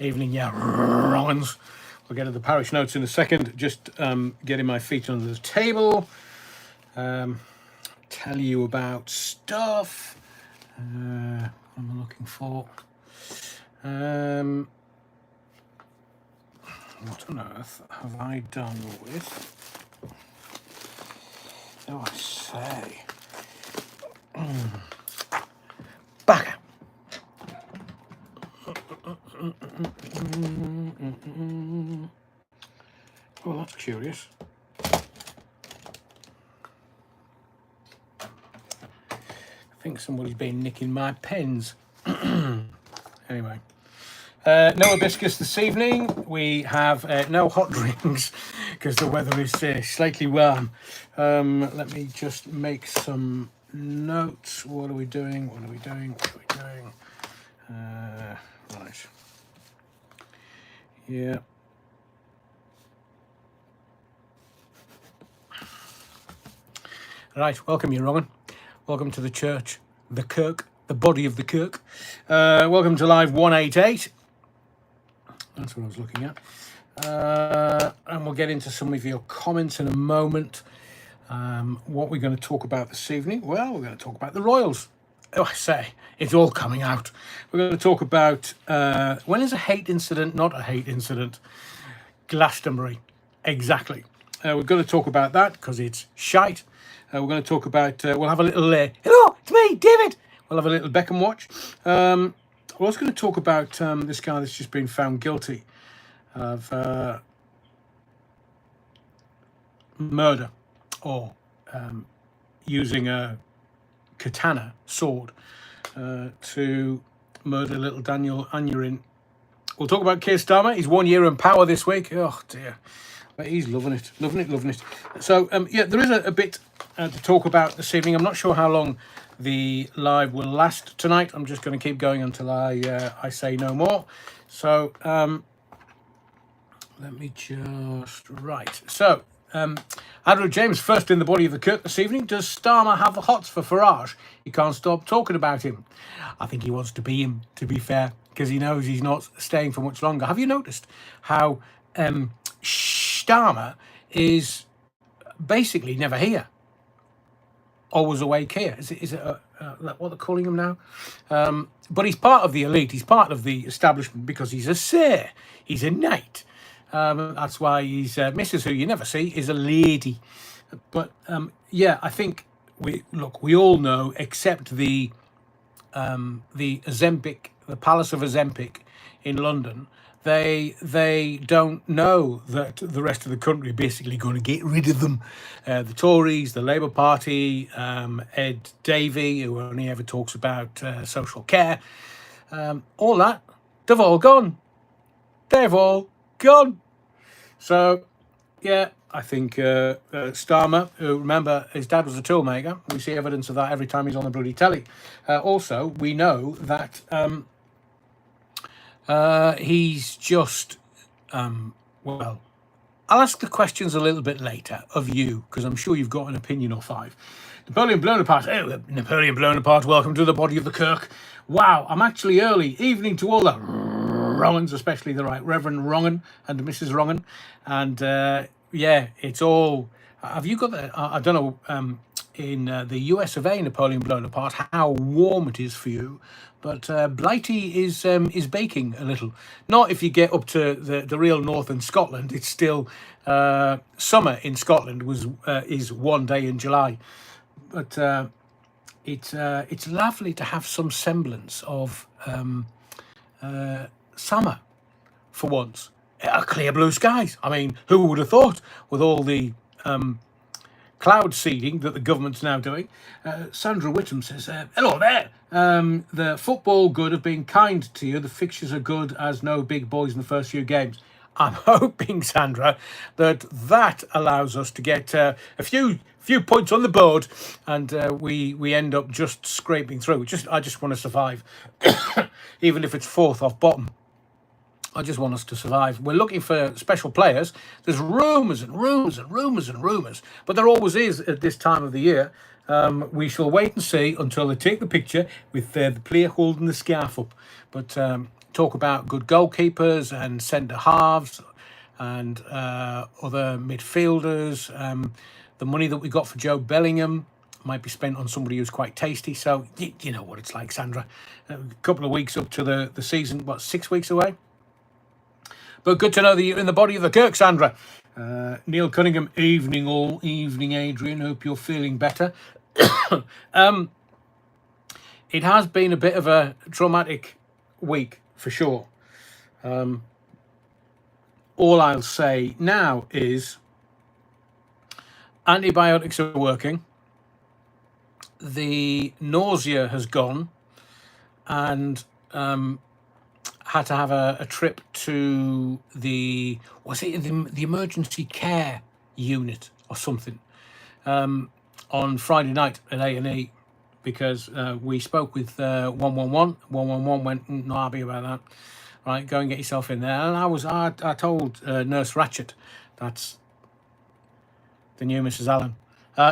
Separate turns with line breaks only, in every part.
Evening, yeah, wrong uns. We'll get to the parish notes in a second. Just getting my feet under the table. Tell you about stuff. What am I looking for? What on earth have I done with? Oh, I say. Back. Well, that's curious. I think somebody's been nicking my pens. Anyway. No hibiscus this evening. We have no hot drinks because the weather is slightly warm. Let me just make some notes. What are we doing? What are we doing? What are we doing? Right. Yeah. Right. Welcome, you Rogan. Welcome to the church, the kirk, the body of the kirk. Welcome to Live 188. That's what I was looking at. And we'll get into some of your comments in a moment. What we're going to talk about this evening? Well, we're going to talk about the Royals. Oh, I say, it's all coming out. We're going to talk about when is a hate incident not a hate incident? Glastonbury. Exactly. We're going to talk about that because it's shite. We're going to talk about, we'll have a little, hello, it's me, David. We'll have a little Beckham watch. We're also going to talk about this guy that's just been found guilty of murder or using a katana sword to murder little Daniel Aneurin. We'll talk about Keir Starmer. He's 1 year in power this week. Oh, dear. But he's loving it, loving it, loving it. So, yeah, there is a bit to talk about this evening. I'm not sure how long the live will last tonight. I'm just going to keep going until I say no more. So, let me just... Right. So, Adrian James, first in the body of the kirk this evening. Does Starmer have the hots for Farage? He can't stop talking about him. I think he wants to be him, to be fair, because he knows he's not staying for much longer. Have you noticed how Starmer is basically never here? Always awake here. Is it what they're calling him now? But he's part of the elite. He's part of the establishment because he's a sir. He's a knight. That's why he's Mrs. Who you never see is a lady. But yeah, I think we all know, except the Ozempic, the Palace of Ozempic in London. They don't know that the rest of the country are basically going to get rid of them. The Tories, the Labour Party, Ed Davey, who only ever talks about social care, all that, they've all gone. They've all gone. So, yeah, I think Starmer, who, remember, his dad was a toolmaker. We see evidence of that every time he's on the bloody telly. Also, we know that... he's just, well, I'll ask the questions a little bit later of you, because I'm sure you've got an opinion or five. Napoleon blown apart. Oh, Napoleon blown apart. Welcome to the body of the kirk. Wow, I'm actually early. Evening to all the Wrongans, especially the Right Reverend Wrongan and Mrs. Wrongan. And, yeah, it's all... Have you got the... I don't know... in the US of A, Napoleon blown apart, how warm it is for you, but Blighty is baking a little. Not if you get up to the real north in Scotland. It's still summer in Scotland is 1 day in July, but it's lovely to have some semblance of summer for once. Clear blue skies. I mean, who would have thought with all the cloud seeding that the government's now doing. Sandra Whittam says, hello there. The football good have been kind to you. The fixtures are good as no big boys in the first few games. I'm hoping, Sandra, that allows us to get a few points on the board and we end up just scraping through. I just want to survive, even if it's fourth off bottom. I just want us to survive. We're looking for special players. There's rumours and rumours and rumours and rumours. But there always is at this time of the year. We shall wait and see until they take the picture with the player holding the scarf up. But talk about good goalkeepers and centre halves and other midfielders. The money that we got for Joe Bellingham might be spent on somebody who's quite tasty. So you know what it's like, Sandra. A couple of weeks up to the season, what, 6 weeks away? But good to know that you're in the body of the Kirk, Sandra. Neil Cunningham, evening all, evening Adrian. Hope you're feeling better. It has been a bit of a traumatic week for sure. All I'll say now is antibiotics are working. The nausea has gone, and had to have a trip to the emergency care unit or something on Friday night at A&E, because we spoke with 111. 111 went, not happy about that. Right, go and get yourself in there. And I told Nurse Ratchet, that's the new Mrs. Allen.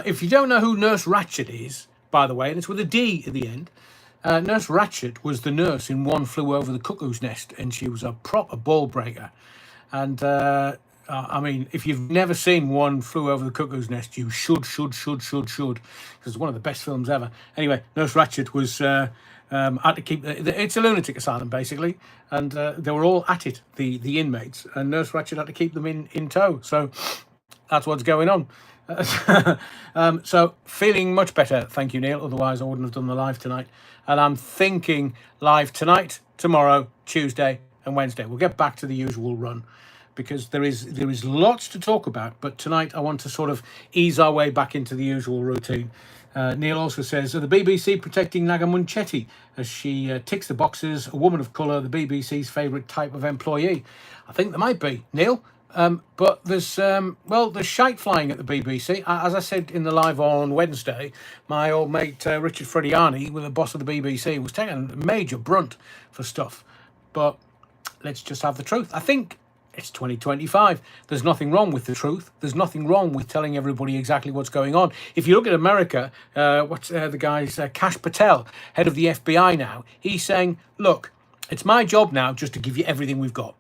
If you don't know who Nurse Ratchet is, by the way, and it's with a D at the end, Nurse Ratchet was the nurse in One Flew Over the Cuckoo's Nest, and she was a proper ball breaker. And I mean, if you've never seen One Flew Over the Cuckoo's Nest, you should, because it's one of the best films ever. Anyway, Nurse Ratchet was had to keep it's a lunatic asylum basically, and they were all at it, the inmates, and Nurse Ratchet had to keep them in tow. So that's what's going on. So feeling much better, thank you, Neil. Otherwise I wouldn't have done the live tonight. And I'm thinking live tonight, tomorrow, Tuesday and Wednesday. We'll get back to the usual run, because there is lots to talk about, but tonight I want to sort of ease our way back into the usual routine. Neil also says, the BBC protecting Naga Munchetti as she ticks the boxes, a woman of colour, the BBC's favourite type of employee. I think there might be, Neil. But there's shite flying at the BBC. As I said in the live on Wednesday, my old mate Richard Frediani, with the boss of the BBC, was taking a major brunt for stuff. But let's just have the truth. I think it's 2025. There's nothing wrong with the truth. There's nothing wrong with telling everybody exactly what's going on. If you look at America, what's the guy's Kash Patel, head of the FBI now, he's saying, look, it's my job now just to give you everything we've got.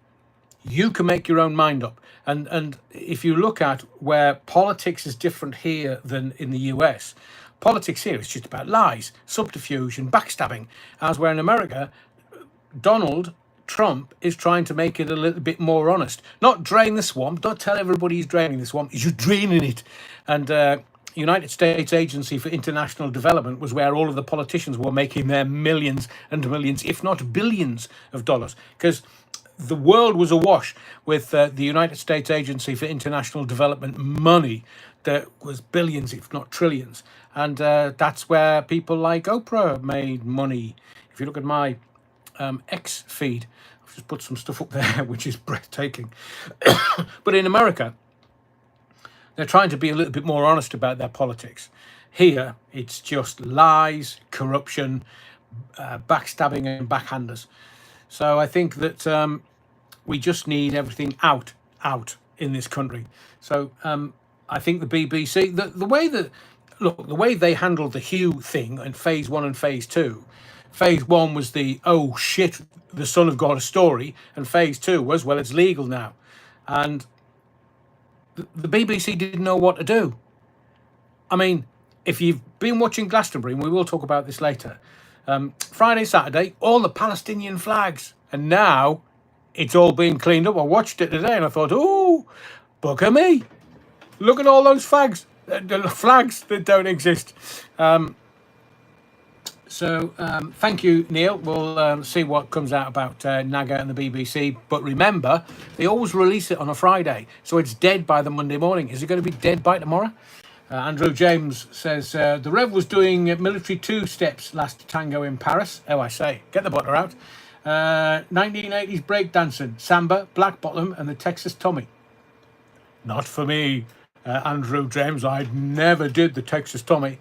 You can make your own mind up. And if you look at where politics is different here than in the US, politics here is just about lies, subterfuge and backstabbing. As where in America, Donald Trump is trying to make it a little bit more honest. Not drain the swamp. Don't tell everybody he's draining the swamp. You're draining it. And United States Agency for International Development was where all of the politicians were making their millions and millions, if not billions of dollars. Because the world was awash with the United States Agency for International Development money that was billions, if not trillions. And that's where people like Oprah made money. If you look at my X feed, I've just put some stuff up there, which is breathtaking. But in America, they're trying to be a little bit more honest about their politics. Here, it's just lies, corruption, backstabbing and backhanders. So I think that we just need everything out in this country. So I think the BBC, the way they handled the Hugh thing in phase 1 and phase 2. Phase 1 was the, oh shit, the son of God story, and phase 2 was, well, it's legal now. And the BBC didn't know what to do. I mean, if you've been watching Glastonbury, and we will talk about this later, Friday, Saturday, all the Palestinian flags. And now it's all being cleaned up. I watched it today and I thought, ooh, bugger me. Look at all those flags that don't exist. So thank you, Neil. We'll see what comes out about NAGA and the BBC. But remember, they always release it on a Friday. So it's dead by the Monday morning. Is it going to be dead by tomorrow? Andrew James says, the Rev was doing military 2 steps last tango in Paris. Oh, I say, get the butter out. 1980s breakdancing, samba, black bottom, and the Texas Tommy. Not for me, Andrew James. I never did the Texas Tommy.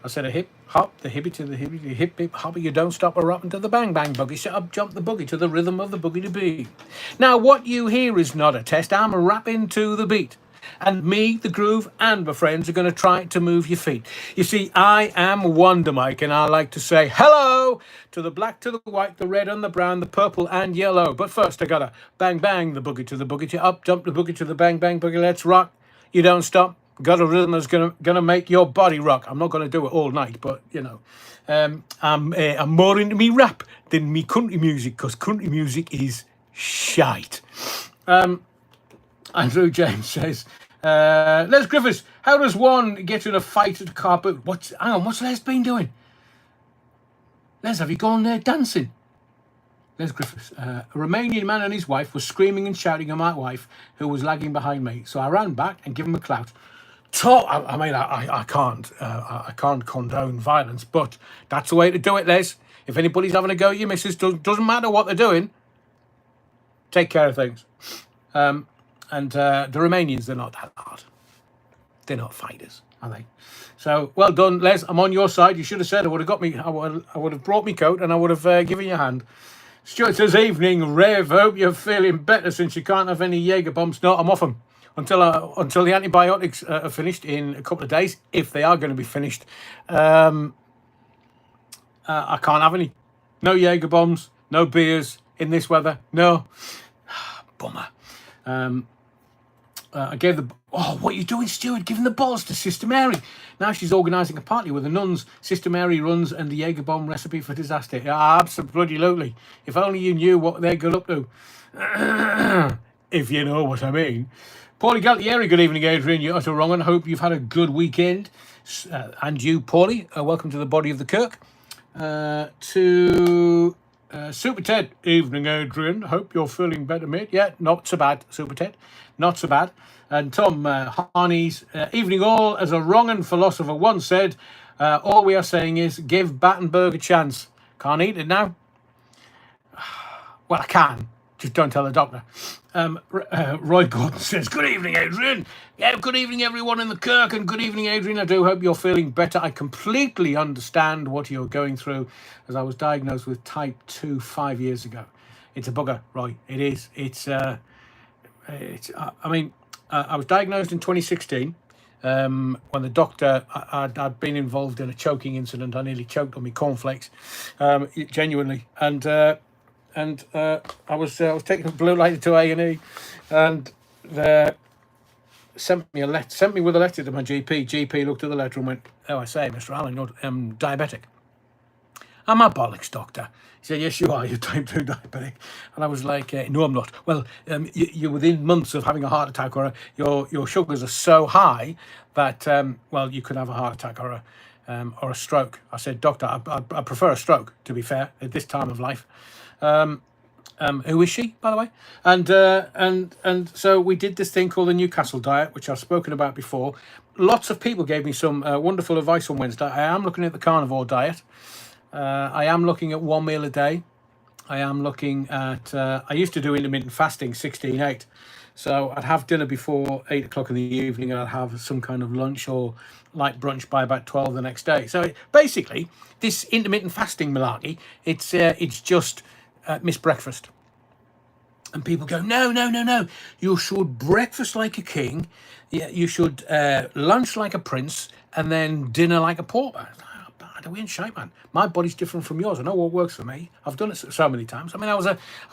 I said a hip hop, the hippie to the hippie, the hip hip hoppy. You don't stop a rockin' to the bang bang boogie. Shut up, jump the boogie to the rhythm of the boogie to beat. Now, what you hear is not a test. I'm rapping to the beat. And me, the groove, and my friends are going to try to move your feet. You see, I am Wonder Mike, and I like to say hello to the black, to the white, the red and the brown, the purple and yellow. But first, I gotta bang, bang, the boogie to the boogie, to up, jump the boogie to the bang, bang, boogie. Let's rock. You don't stop. Got a rhythm that's gonna make your body rock. I'm not gonna do it all night, but you know, I'm more into me rap than me country music, because country music is shite. Andrew James says, Les Griffiths, how does one get in a fight at a car boot? What's Les been doing? Les, have you gone there dancing? Les Griffiths, a Romanian man and his wife were screaming and shouting at my wife, who was lagging behind me. So I ran back and gave him a clout. I can't condone violence, but that's the way to do it, Les. If anybody's having a go at your missus, doesn't matter what they're doing, take care of things. And the Romanians, they're not that hard. They're not fighters, are they? So well done, Les. I'm on your side. You should have said I would have brought me coat and I would have given you a hand. Stuart says, evening, Rev. Hope you're feeling better since you can't have any Jaeger bombs. No, I'm off them until the antibiotics are finished in a couple of days, if they are going to be finished. I can't have any. No Jaeger bombs, no beers in this weather. No. Bummer. I gave the... Oh, what are you doing, Stuart? Giving the balls to Sister Mary. Now she's organising a party with the nuns. Sister Mary runs and the Jaeger bomb recipe for disaster. Yeah, absolutely. If only you knew what they got up to. If you know what I mean. Paulie Gallieri, good evening, Adrian. You're utter wrong, and hope you've had a good weekend. And you, Paulie, welcome to the body of the Kirk. To Super Ted, evening, Adrian. Hope you're feeling better, mate. Yeah, not so bad, Super Ted. Not so bad. And Tom Harney's, evening all. As a wrong-un philosopher once said, all we are saying is give Battenberg a chance. Can't eat it now. Well, I can. Just don't tell the doctor. Roy Gordon says, good evening, Adrian. Yeah, good evening, everyone in the Kirk, and good evening, Adrian. I do hope you're feeling better. I completely understand what you're going through, as I was diagnosed with type 2 5 years ago. It's a bugger, Roy. It is. I was diagnosed in 2016 when the doctor, I'd been involved in a choking incident. I nearly choked on my cornflakes, genuinely. And I was taken blue lighted to A&E, and they sent me with a letter to my GP. GP looked at the letter and went, "Oh, I say, Mr. Allen, you're diabetic." "I'm a bollocks, doctor." He said, "Yes, you are. You're type 2 diabetic." And I was like, "No, I'm not." "Well, you're within months of having a heart attack, or your sugars are so high that you could have a heart attack or a stroke." I said, "Doctor, I prefer a stroke, to be fair, at this time of life." Who is she, by the way? And so we did this thing called the Newcastle diet, which I've spoken about before. Lots of people gave me some wonderful advice on Wednesday. I am looking at the carnivore diet. I am looking at 1 meal a day. I am looking at... I used to do intermittent fasting, 16-8. So I'd have dinner before 8 o'clock in the evening, and I'd have some kind of lunch or light brunch by about 12 the next day. So basically, this intermittent fasting malarkey, it's just missed breakfast. And people go, no. You should breakfast like a king. Yeah, you should lunch like a prince, and then dinner like a pauper. We ain't shite, man. My body's different from yours. I know what works for me. I've done it so many times. I mean, I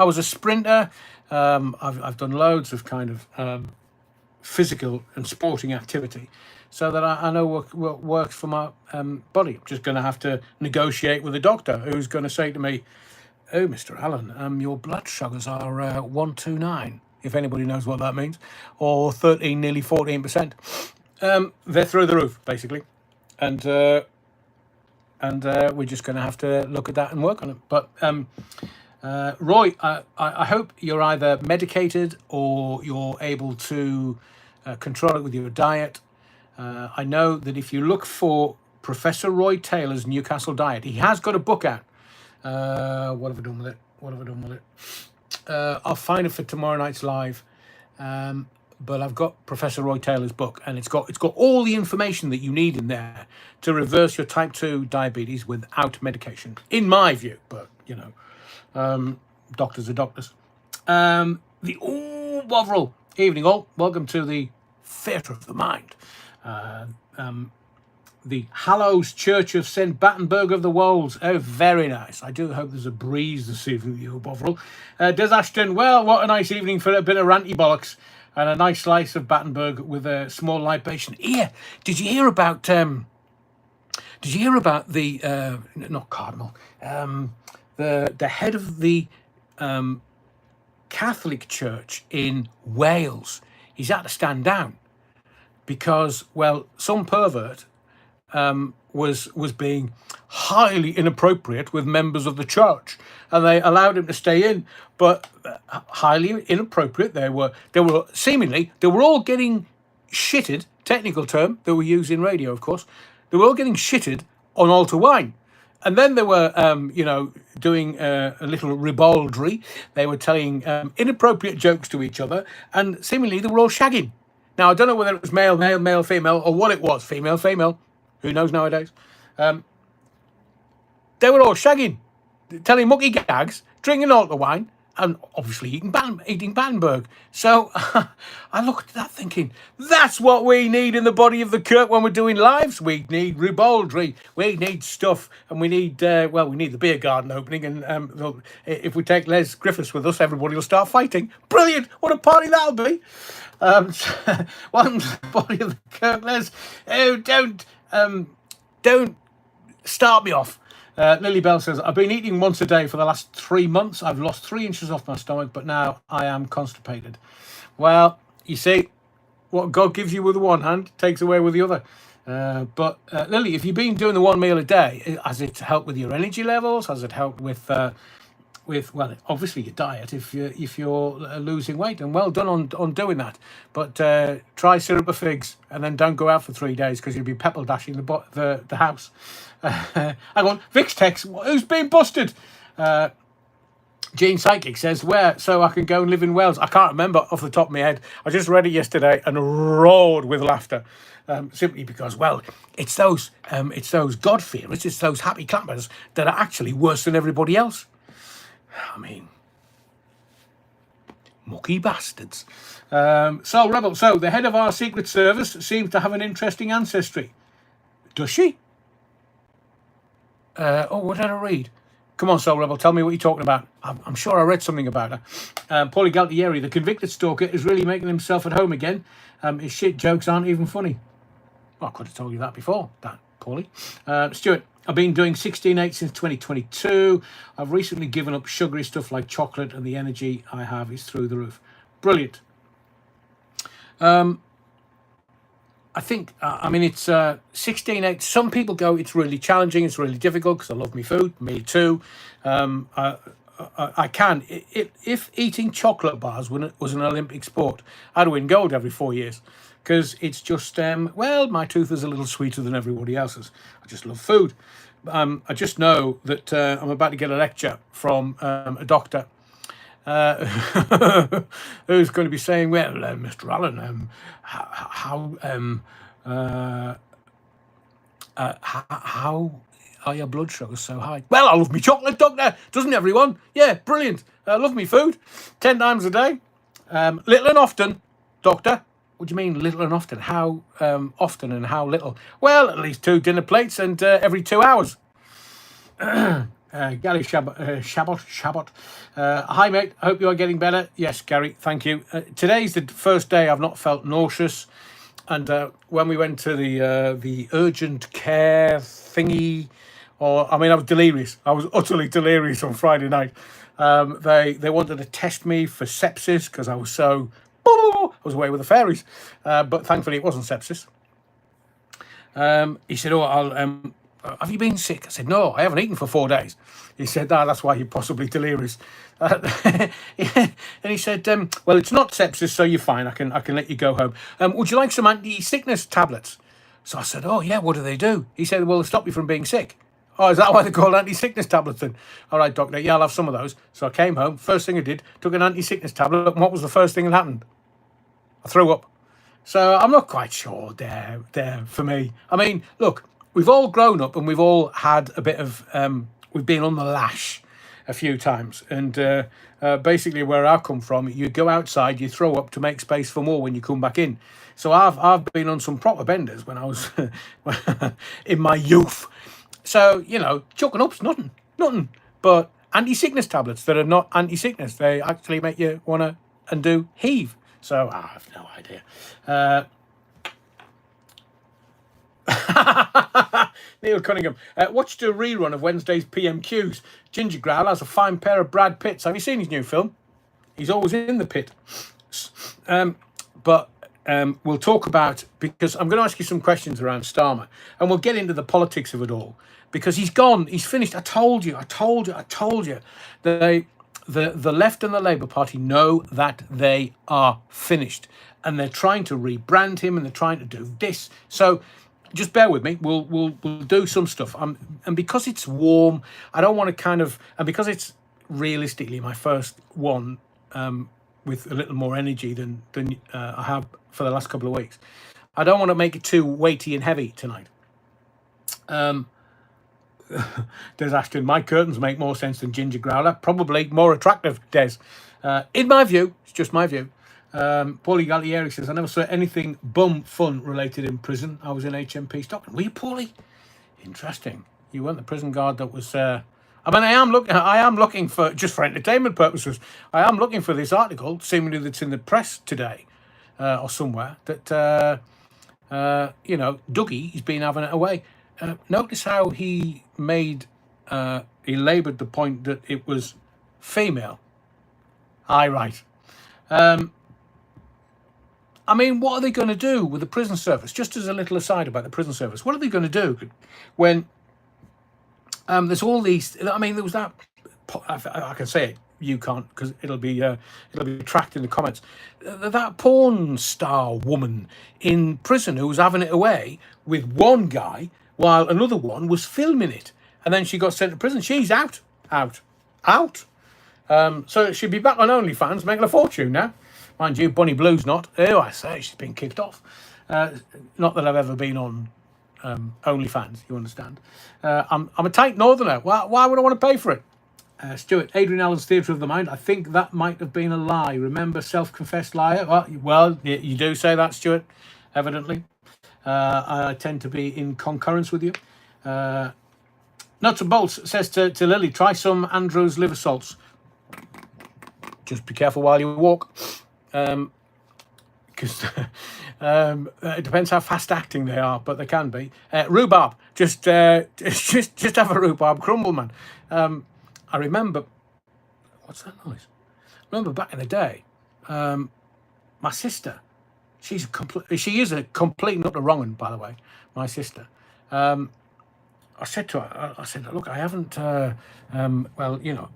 was a sprinter. I've done loads of kind of physical and sporting activity, so that I know what works for my body. I'm just going to have to negotiate with a doctor who's going to say to me, "Oh, Mr. Allen, your blood sugars are 129, if anybody knows what that means, or 13, nearly 14%. They're through the roof, basically, and we're just going to have to look at that and work on it. But Roy, I hope you're either medicated or you're able to control it with your diet. I know that if you look for Professor Roy Taylor's Newcastle diet, he has got a book out. What have I done with it? I'll find it for tomorrow night's live. But I've got Professor Roy Taylor's book, and it's got all the information that you need in there to reverse your type 2 diabetes without medication, in my view. But doctors are doctors. Bovril, evening all. Welcome to the theatre of the mind. The Hallows Church of St. Battenberg of the Wolds. Oh, very nice. I do hope there's a breeze this evening, you Bovril. Des Ashton, well, what a nice evening for a bit of ranty bollocks and a nice slice of Battenberg with a small libation. Here, did you hear about the, not Cardinal, the head of the Catholic Church in Wales? He's had to stand down because, well, some pervert was being highly inappropriate with members of the church, and they allowed him to stay in, but highly inappropriate. They were all getting shitted, technical term that we use in radio, of course. They were all getting shitted on altar wine. And then they were, doing a little ribaldry. They were telling inappropriate jokes to each other, and seemingly they were all shagging. Now, I don't know whether it was male, male, male, female, or what it was. Female, female. Who knows nowadays? They were all shagging, telling mucky gags, drinking altar wine, and obviously eating Battenberg. So I looked at that thinking, that's what we need in the body of the Kirk when we're doing lives. We need ribaldry, we need stuff, and we need, we need the beer garden opening. And if we take Les Griffiths with us, everybody will start fighting. Brilliant! What a party that'll be. Welcome to the body of the Kirk, Les. Oh, don't start me off. Lily Bell says, I've been eating once a day for the last 3 months. I've lost 3 inches off my stomach, but now I am constipated. Well, you see, what God gives you with the one hand takes away with the other. But Lily, if you've been doing the 1 meal a day, has it helped with your energy levels? Has it helped with obviously your diet if you're losing weight? And well done on doing that. But try syrup of figs, and then don't go out for 3 days because you'll be pepper dashing the house. Hang on, Vix text, who's been busted? Gene Psychic says, where? So I can go and live in Wales. I can't remember off the top of my head. I just read it yesterday and roared with laughter. Simply because, well, it's those God-fearers, it's those happy clappers that are actually worse than everybody else. I mean, mucky bastards. So, Rebel, so the head of our Secret Service seems to have an interesting ancestry. Does she? What did I read? Come on, Soul Rebel, tell me what you're talking about. I'm sure I read something about her. Paulie Gallieri, the convicted stalker, is really making himself at home again. His shit jokes aren't even funny. Well, I could have told you that before, Paulie. Stuart, I've been doing 16/8 since 2022. I've recently given up sugary stuff like chocolate, and the energy I have is through the roof. Brilliant. I think, it's 16/8. Some people go, it's really challenging, it's really difficult because I love my food. Me too. I can. If eating chocolate bars was an Olympic sport, I'd win gold every 4 years because it's just, my tooth is a little sweeter than everybody else's. I just love food. I just know that I'm about to get a lecture from a doctor who's going to be saying, well, Mr. Allen, how are your blood sugars so high? Well, I love me chocolate, doctor. Doesn't everyone? Yeah, brilliant. I love me food 10 times a day. Little and often, doctor. What do you mean little and often? How often and how little? Well, at least 2 dinner plates and every 2 hours. Gary Shabot. Hi, mate. I hope you are getting better. Yes, Gary, thank you. Today's the first day I've not felt nauseous. And when we went to the urgent care thingy, I was delirious. I was utterly delirious on Friday night. They wanted to test me for sepsis because I was so... I was away with the fairies. But thankfully it wasn't sepsis. He said, have you been sick? I said, no, I haven't eaten for 4 days. He said, that's why you're possibly delirious. And he said, well, it's not sepsis, so you're fine. I can let you go home. Would you like some anti-sickness tablets? So I said, oh, yeah, what do they do? He said, well, they'll stop you from being sick. Oh, is that why they're called anti-sickness tablets then? All right, doctor, yeah, I'll have some of those. So I came home. First thing I did, took an anti-sickness tablet. And what was the first thing that happened? I threw up. So I'm not quite sure there for me. I mean, look, we've all grown up and we've all had a bit of, we've been on the lash. a few times. And basically, where I come from, you go outside, you throw up to make space for more when you come back in. So I've been on some proper benders when I was in my youth. So, you know, chucking up's nothing. But anti-sickness tablets that are not anti-sickness, they actually make you want to and do heave. So I have no idea. Neil Cunningham watched a rerun of Wednesday's PMQs. Ginger Growl has a fine pair of Brad Pitts. Have you seen his new film? He's always in the pit. But we'll talk about, because I'm going to ask you some questions around Starmer, and we'll get into the politics of it all, because he's gone, he's finished. I told you. The left and the Labour Party know that they are finished, and they're trying to rebrand him, and they're trying to do this. So just bear with me. We'll do some stuff. And because it's warm, I don't want to and because it's realistically my first one with a little more energy than I have for the last couple of weeks, I don't want to make it too weighty and heavy tonight. Des Ashton, my curtains make more sense than Ginger Growler. Probably more attractive, Des. In my view, it's just my view. Paulie Gallieri says, I never saw anything bum fun related in prison. I was in HMP Stockton. Were you, Paulie? Interesting. You weren't the prison guard that was... I mean, I am looking for, just for entertainment purposes, I am looking for this article, seemingly that's in the press today or somewhere, that, you know, Dougie, he's been having it away. Notice how he laboured the point that it was female. Aye, right. I mean, what are they going to do with the prison service? Just as a little aside about the prison service, what are they going to do when there's all these? I mean, there was that. I can say it. You can't, because it'll be tracked in the comments. That porn star woman in prison who was having it away with one guy while another one was filming it, and then she got sent to prison. She's out. So she'll be back on OnlyFans, making a fortune now. Mind you, Bonnie Blue's not. Oh, I say, she's been kicked off. Not that I've ever been on OnlyFans, you understand. I'm a tight northerner. Why would I want to pay for it? Stuart, Adrian Allen's Theatre of the Mind. I think that might have been a lie. Remember, self-confessed liar? Well, you do say that, Stuart, evidently. I tend to be in concurrence with you. Nuts and Bolts says to Lily, try some Andrew's liver salts. Just be careful while you walk. Because it depends how fast acting they are, but they can be. Rhubarb, just have a rhubarb crumble, man. I remember, what's that noise? I remember back in the day, my sister, she is a complete nut of wrong one, by the way, my sister. I said to her, look, I haven't, well, you know.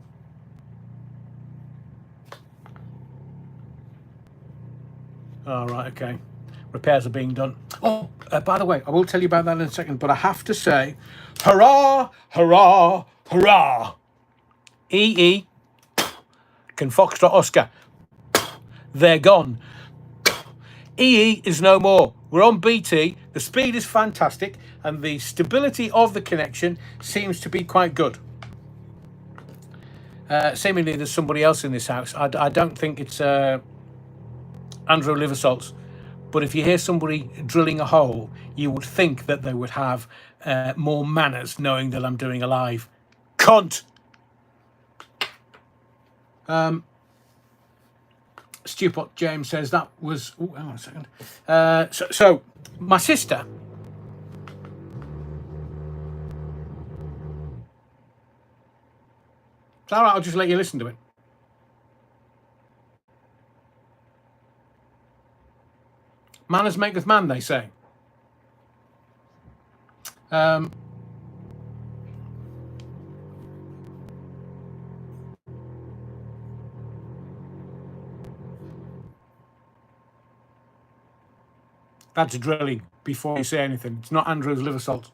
Oh, right, okay. Repairs are being done. Oh, by the way, I will tell you about that in a second, but I have to say, hurrah, hurrah, hurrah. EE, can Foxtrot Oscar, they're gone. EE is no more. We're on BT. The speed is fantastic, and the stability of the connection seems to be quite good. Seemingly, there's somebody else in this house. I don't think it's Andrew Liversalts, but if you hear somebody drilling a hole, you would think that they would have more manners, knowing that I'm doing a live. Cunt. Stupid James says that was. Oh, hang on a second. So my sister. It's all right. I'll just let you listen to it. Manners maketh man, they say. That's drilling before you say anything. It's not Andrew's liver salts.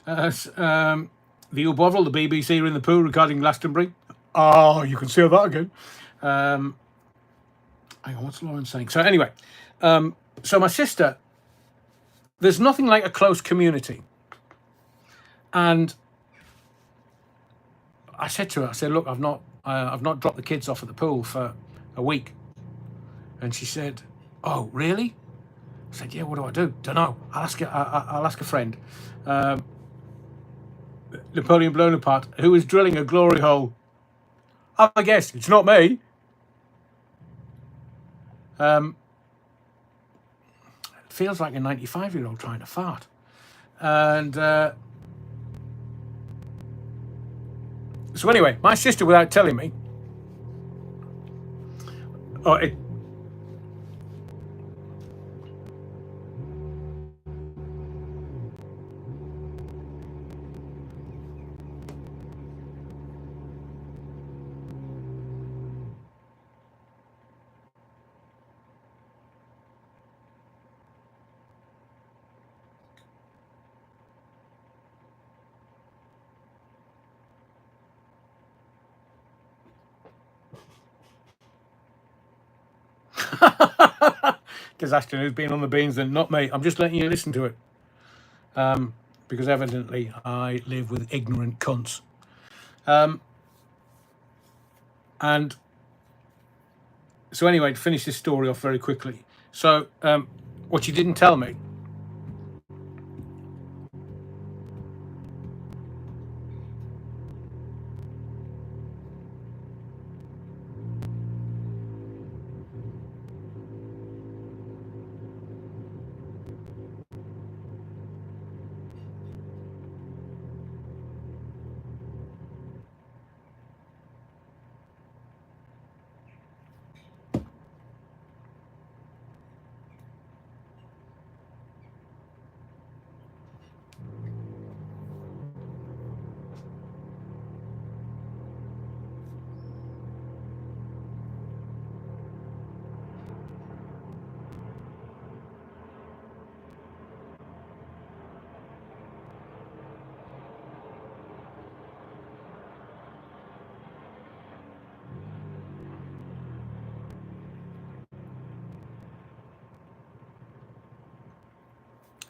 The Bovril, the BBC are in the pool regarding Glastonbury. Oh, you can see that again. Hang on, what's Lauren saying? So anyway, so my sister, there's nothing like a close community. And I said to her, I said, look, I've not dropped the kids off at the pool for a week. And she said, oh, really? I said, yeah, what do? Don't know. I'll ask a friend. Napoleon Bonaparte, who is drilling a glory hole. I guess it's not me. It feels like a 95-year-old trying to fart. And so anyway, my sister, without telling me, disaster who's been on the beans and not me. I'm just letting you listen to it. Because evidently I live with ignorant cunts. And so anyway, to finish this story off very quickly. So what you didn't tell me,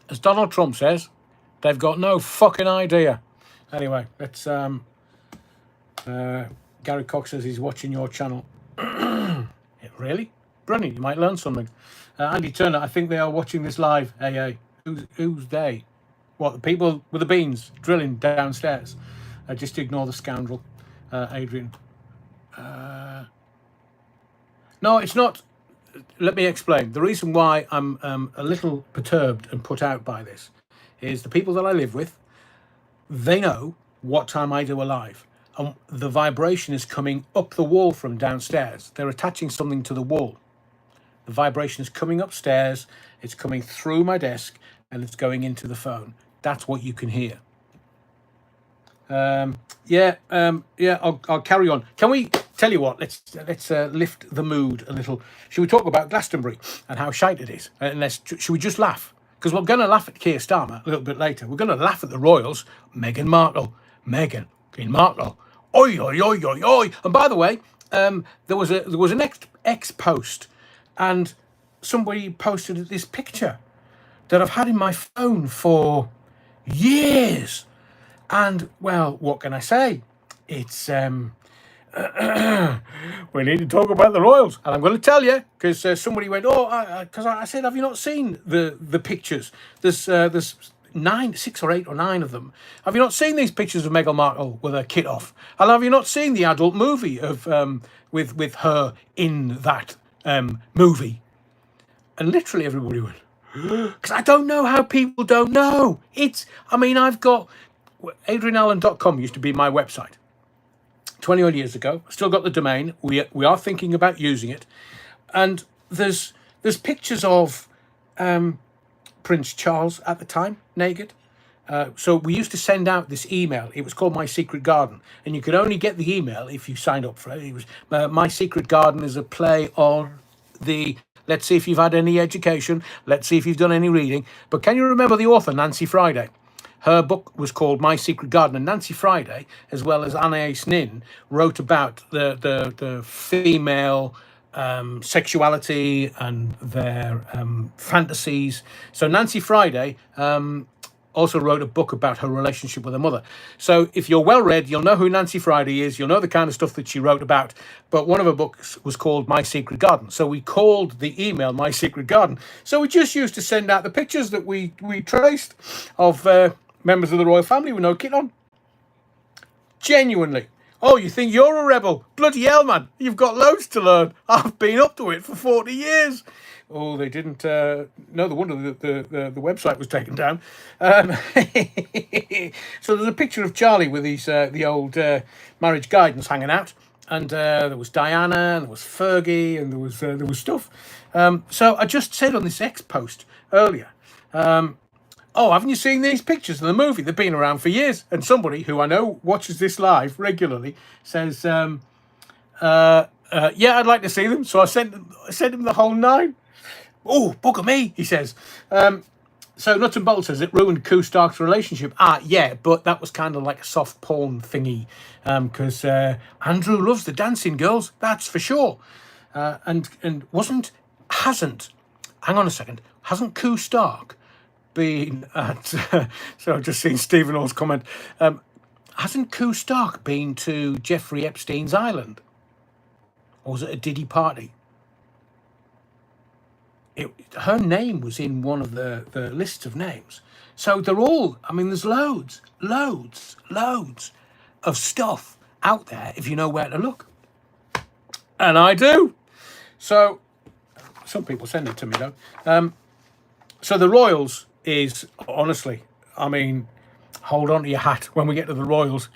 as Donald Trump says, they've got no fucking idea. Anyway, let's Gary Cox says he's watching your channel. Really? Brilliant, you might learn something. Andy Turner, I think they are watching this live. Hey, who's they? What, the people with the beans drilling downstairs? Just ignore the scoundrel, Adrian. No, it's not. Let me explain. The reason why I'm a little perturbed and put out by this is the people that I live with, they know what time I do a live. And the vibration is coming up the wall from downstairs. They're attaching something to the wall. The vibration is coming upstairs, it's coming through my desk, and it's going into the phone. That's what you can hear. I'll carry on. Can we tell you what? Let's lift the mood a little. Should we talk about Glastonbury and how shite it is? Should we just laugh? Because we're going to laugh at Keir Starmer a little bit later. We're going to laugh at the royals. Meghan Markle. Oi, oi, oi, oi, oi. And by the way, there was an ex post, and somebody posted this picture that I've had in my phone for years. And, well, what can I say? It's, we need to talk about the royals. And I'm going to tell you, because somebody went, because I said, have you not seen the pictures? There's 6 or 8 or 9 of them. Have you not seen these pictures of Meghan Markle with her kit off? And have you not seen the adult movie of with her in that movie? And literally everybody went, because I don't know how people don't know. I've got adrianallen.com used to be my website 20 odd years ago. I still got the domain. We are thinking about using it. And there's pictures of Prince Charles at the time, naked. So we used to send out this email. It was called My Secret Garden. And you could only get the email if you signed up for it. It was My Secret Garden is a play on the, let's see if you've had any education. Let's see if you've done any reading. But can you remember the author, Nancy Friday? Her book was called My Secret Garden, and Nancy Friday, as well as Anais Nin, wrote about the female sexuality and their fantasies. So Nancy Friday also wrote a book about her relationship with her mother. So if you're well read, you'll know who Nancy Friday is. You'll know the kind of stuff that she wrote about. But one of her books was called My Secret Garden. So we called the email My Secret Garden. So we just used to send out the pictures that we traced of members of the royal family with no kit on. Genuinely. Oh, you think you're a rebel? Bloody hell, man. You've got loads to learn. I've been up to it for 40 years. Oh, they didn't. No wonder the website was taken down. So there's a picture of Charlie with his the old marriage guidance hanging out. And there was Diana, and there was Fergie, and there was stuff. So I just said on this X post earlier, oh, haven't you seen these pictures of the movie? They've been around for years. And somebody who I know watches this live regularly says, yeah, I'd like to see them. So I sent him the whole 9. Oh, bugger me, he says. So Nuts and Bolts says it ruined Koo Stark's relationship. Yeah, but that was kind of like a soft porn thingy. Because Andrew loves the dancing girls, that's for sure. And hasn't Koo Stark been at, so I've just seen Stephen Hall's comment, hasn't Koo Stark been to Jeffrey Epstein's island? Or was it a Diddy party? Her name was in one of the lists of names. So they're all, I mean, there's loads of stuff out there if you know where to look. And I do. So some people send it to me though. So the Royals is, honestly, I mean, hold on to your hat when we get to the Royals.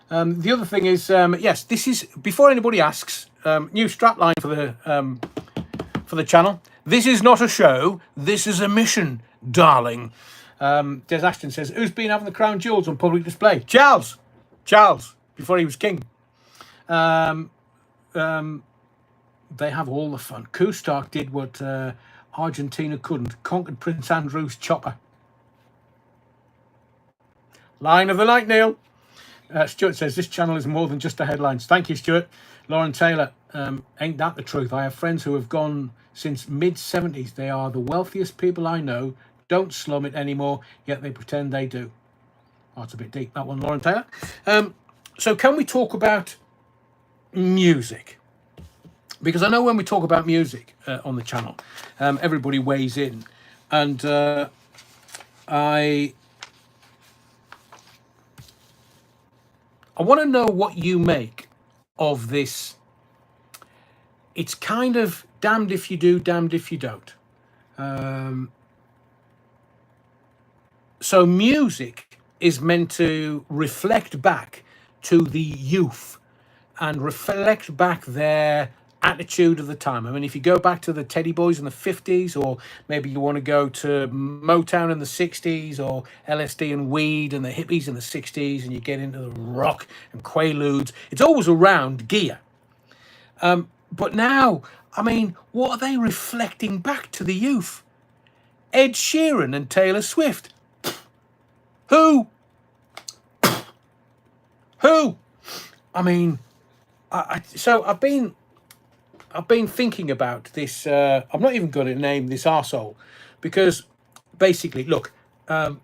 The other thing is, yes, this is, before anybody asks, new strapline for the channel. This is not a show, this is a mission, darling. Des Ashton says, who's been having the crown jewels on public display? Charles, before he was king. They have all the fun. Koo Stark did what Argentina couldn't, conquered Prince Andrew's chopper. Line of the night, Neil. Stuart says, this channel is more than just the headlines. Thank you, Stuart. Lauren Taylor, ain't that the truth? I have friends who have gone since mid-70s. They are the wealthiest people I know, don't slum it anymore, yet they pretend they do. Oh, it's a bit deep, that one, Lauren Taylor. So can we talk about music? Because I know when we talk about music on the channel, everybody weighs in. And I want to know what you make of this. It's kind of damned if you do, damned if you don't. So music is meant to reflect back to the youth and reflect back their attitude of the time. I mean, if you go back to the Teddy Boys in the 50s, or maybe you want to go to Motown in the 60s, or LSD and weed and the hippies in the 60s, and you get into the rock and Quaaludes, it's always around gear. But now, I mean, what are they reflecting back to the youth? Ed Sheeran and Taylor Swift. Who? I mean, so I've been thinking about this. I'm not even going to name this arsehole, because basically, look,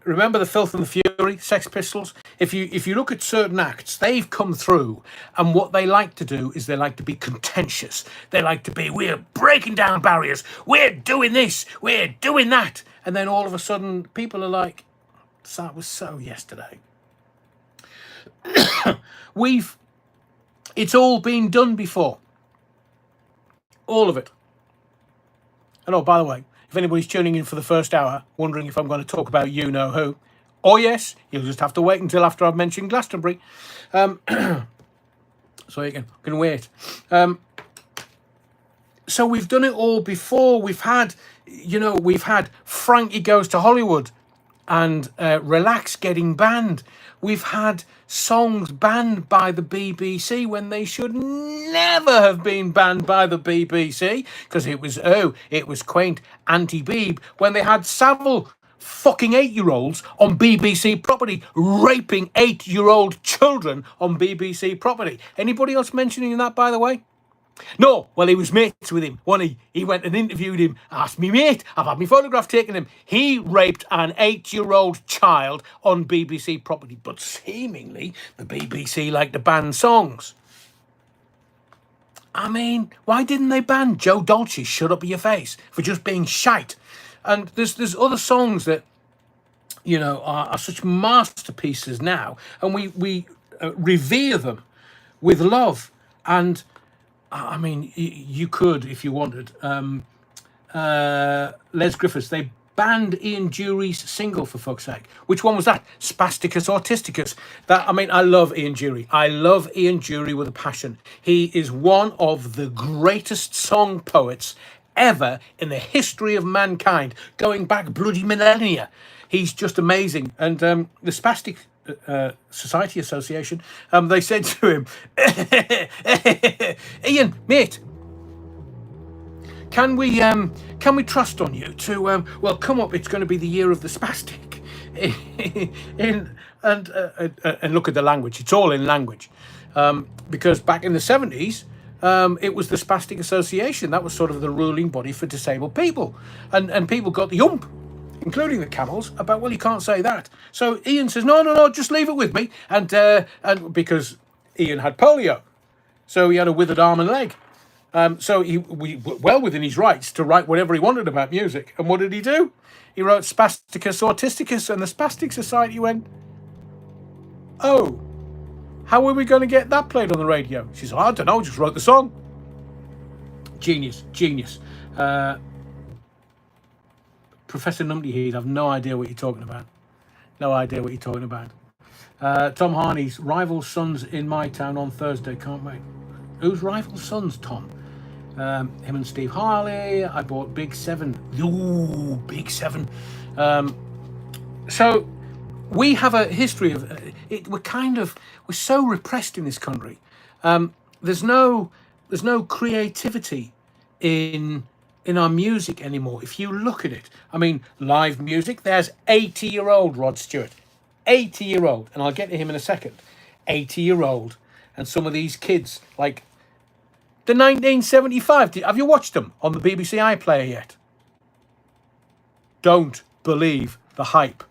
remember the Filth and the Fury, Sex Pistols? If you look at certain acts, they've come through, and what they like to do is they like to be contentious. They like to be, we're breaking down barriers, we're doing this, we're doing that, and then all of a sudden, people are like, that was so yesterday. It's all been done before. All of it. And oh, by the way, if anybody's tuning in for the first hour, wondering if I'm going to talk about you know who, oh yes, you'll just have to wait until after I've mentioned Glastonbury. So you can wait. So we've done it all before. We've had Frankie Goes to Hollywood and Relax getting banned. We've had songs banned by the BBC when they should never have been banned by the BBC, because it was quaint anti-Beeb when they had Savile fucking 8-year-olds on BBC property, raping 8-year-old children on BBC property. Anybody else mentioning that, by the way? No, well, he was mates with him, wasn't he? He went and interviewed him, asked me, mate, I've had my photograph taken him. He raped an 8-year-old child on BBC property, but seemingly the BBC like to ban songs. I mean, why didn't they ban Joe Dolce's Shut Up Your Face for just being shite? And there's other songs that, you know, are such masterpieces now, and we revere them with love. And I mean, you could, if you wanted. Les Griffiths, they banned Ian Dury's single, for fuck's sake. Which one was that? Spasticus Autisticus. That, I mean, I love Ian Dury. I love Ian Dury with a passion. He is one of the greatest song poets ever in the history of mankind, going back bloody millennia. He's just amazing. And the Spastic Society Association, they said to him, Ian, mate, can we trust on you to well, come up, it's going to be the year of the spastic. And look at the language, it's all in language, because back in the 70s it was the Spastic Association that was sort of the ruling body for disabled people, and people got the ump, including the camels, about, well, you can't say that. So Ian says, no, just leave it with me. And because Ian had polio, so he had a withered arm and leg. So he well within his rights to write whatever he wanted about music. And what did he do? He wrote Spasticus Autisticus, and the Spastic Society went, oh, how are we going to get that played on the radio? She said, I don't know, just wrote the song. Genius. Professor Numpty Heath, I've no idea what you're talking about. Tom Harney's Rival Sons in my town on Thursday, can't wait. Who's Rival Sons, Tom? Him and Steve Harley. I bought Big Seven. Ooh, Big Seven. So we have a history of it. We're so repressed in this country. There's no creativity in our music anymore. If you look at it, I mean, live music, there's 80-year-old Rod Stewart, 80-year-old, and I'll get to him in a second, 80-year-old, and some of these kids, like the 1975, have you watched them on the BBC iPlayer yet? Don't believe the hype.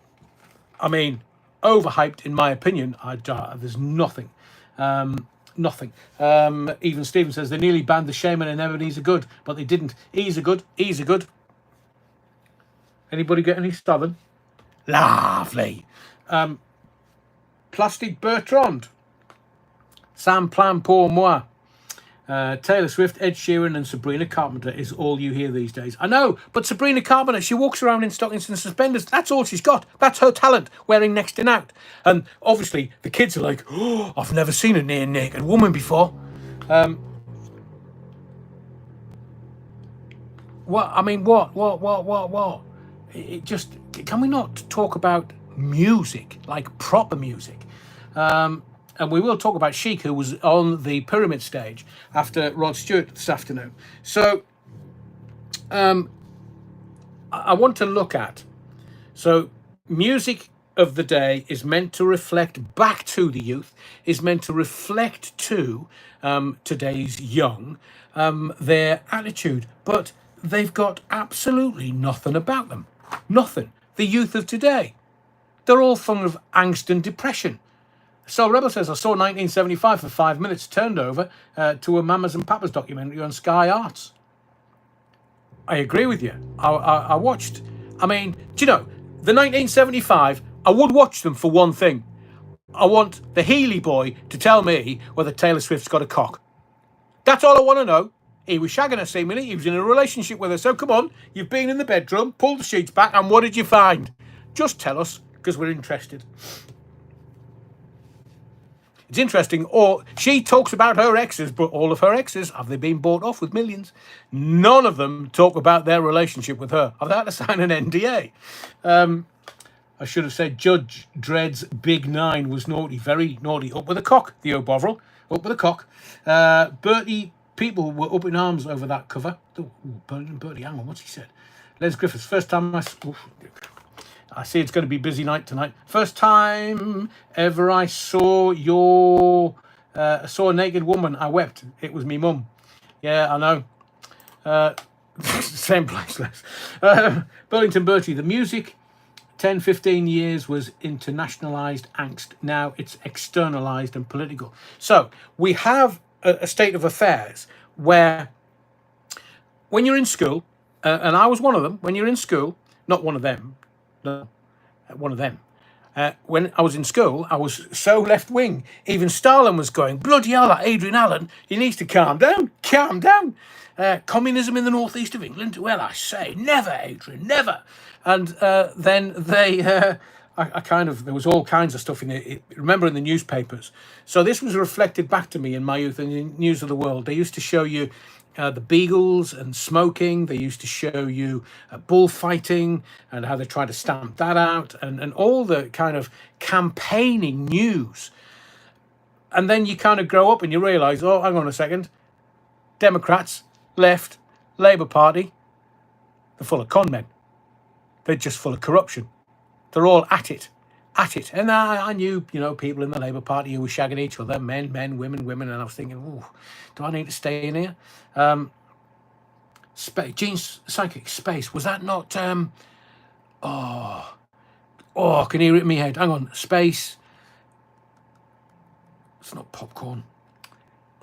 I mean, overhyped in my opinion. There's nothing. Nothing. Even Stephen says they nearly banned the Shaman and Ebenezer Good, but they didn't. Ease a good. Anybody get any Southern? Lovely. Plastic Bertrand. Sam Plan pour moi. Taylor Swift, Ed Sheeran and Sabrina Carpenter is all you hear these days. I know, but Sabrina Carpenter, she walks around in stockings and suspenders. That's all she's got. That's her talent, wearing next and out. And obviously the kids are like, oh, I've never seen a near naked woman before. What? It just, can we not talk about music, like proper music? And we will talk about Chic, who was on the Pyramid stage after Rod Stewart this afternoon. So I want to look at, so music of the day is meant to reflect back to the youth, is meant to reflect to today's young, their attitude, but they've got absolutely nothing about them. Nothing. The youth of today, they're all full of angst and depression. So Rebel says, I saw 1975 for 5 minutes, turned over to a Mamas and Papas documentary on Sky Arts. I agree with you. I watched, I mean, do you know, the 1975, I would watch them for one thing. I want the Healy boy to tell me whether Taylor Swift's got a cock. That's all I want to know. He was shagging her seemingly, he was in a relationship with her, so come on, you've been in the bedroom, pull the sheets back, and what did you find? Just tell us, because we're interested. It's interesting, or she talks about her exes, but all of her exes, have they been bought off with millions? None of them talk about their relationship with her. I've had to sign an NDA. I should have said Judge Dredd's Big Nine was naughty, very naughty. Up with the cock, Theo Bovril. Up with the cock. Bertie, people were up in arms over that cover. Bertie, hang on, what's he said? Les Griffiths, first time I see it's going to be a busy night tonight. First time ever I saw a naked woman, I wept. It was me mum. Yeah, I know. Same place, Les. Burlington Bertie, the music 10, 15 years was internationalized angst. Now it's externalized and political. So we have a state of affairs where when you're in school, and I was one of them, when you're in school, not one of them, no, one of them. When I was in school, I was so left wing. Even Stalin was going, bloody hell, that Adrian Allen, he needs to calm down, calm down. Communism in the northeast of England? Well, I say, never, Adrian, never. And then they, I kind of, there was all kinds of stuff in it, remember in the newspapers. So this was reflected back to me in my youth in the News of the World. They used to show you the beagles and smoking. They used to show you bullfighting and how they tried to stamp that out, and all the kind of campaigning news. And then you kind of grow up and you realise, oh, hang on a second, Democrats, left, Labour Party, they're full of con men. They're just full of corruption. They're all at it. And I knew, people in the Labour Party who were shagging each other, men, women, and I was thinking, oh, do I need to stay in here? Gene Psychic Space, was that not, can you hear it in my head? Hang on, Space, it's not Popcorn.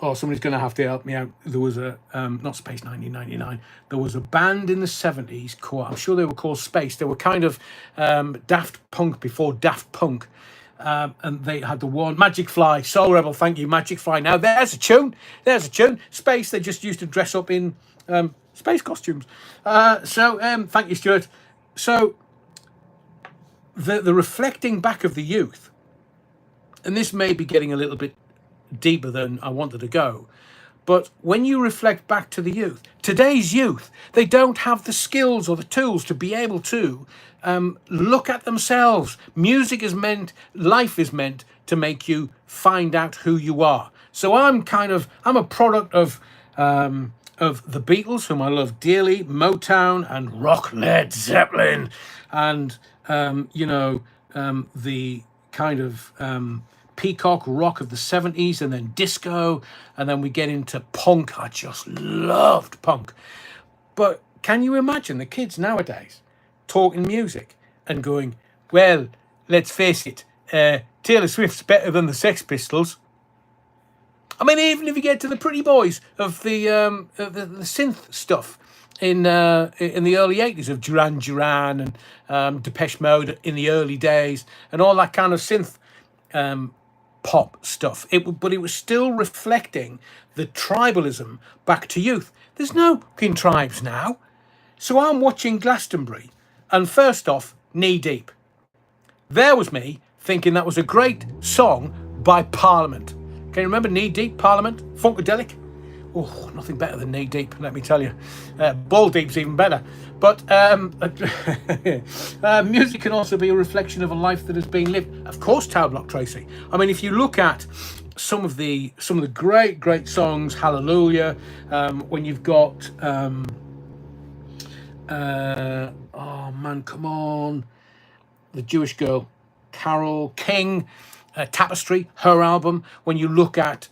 Oh, somebody's going to have to help me out. There was a, not Space 1999, there was a band in the 70s called, I'm sure they were called Space. They were kind of Daft Punk before Daft Punk. And they had the one, Magic Fly, Soul Rebel, thank you, Magic Fly. Now there's a tune. Space, they just used to dress up in space costumes. Thank you, Stuart. So the reflecting back of the youth, and this may be getting a little bit deeper than I wanted to go, but when you reflect back to the youth, today's youth, they don't have the skills or the tools to be able to look at themselves. Life is meant to make you find out who you are. So I'm a product of the Beatles, whom I love dearly, Motown and rock, Led Zeppelin, and the kind of peacock rock of the 70s, and then disco, and then we get into punk. I just loved punk. But can you imagine the kids nowadays talking music and going, well, let's face it, Taylor Swift's better than the Sex Pistols. I mean, even if you get to the pretty boys of the synth stuff in the early 80s of Duran Duran and Depeche Mode in the early days and all that kind of synth pop stuff. But it was still reflecting the tribalism back to youth. There's no fucking tribes now. So I'm watching Glastonbury, and first off, Knee Deep. There was me thinking that was a great song by Parliament. Can you remember Knee Deep, Parliament? Funkadelic? Oh, nothing better than Knee Deep, let me tell you. Ball Deep's even better. But music can also be a reflection of a life that has been lived. Of course, Tower Block Tracy. I mean, if you look at some of the great songs, Hallelujah, when you've got oh man, come on, the Jewish girl, Carole King, Tapestry, her album. When you look at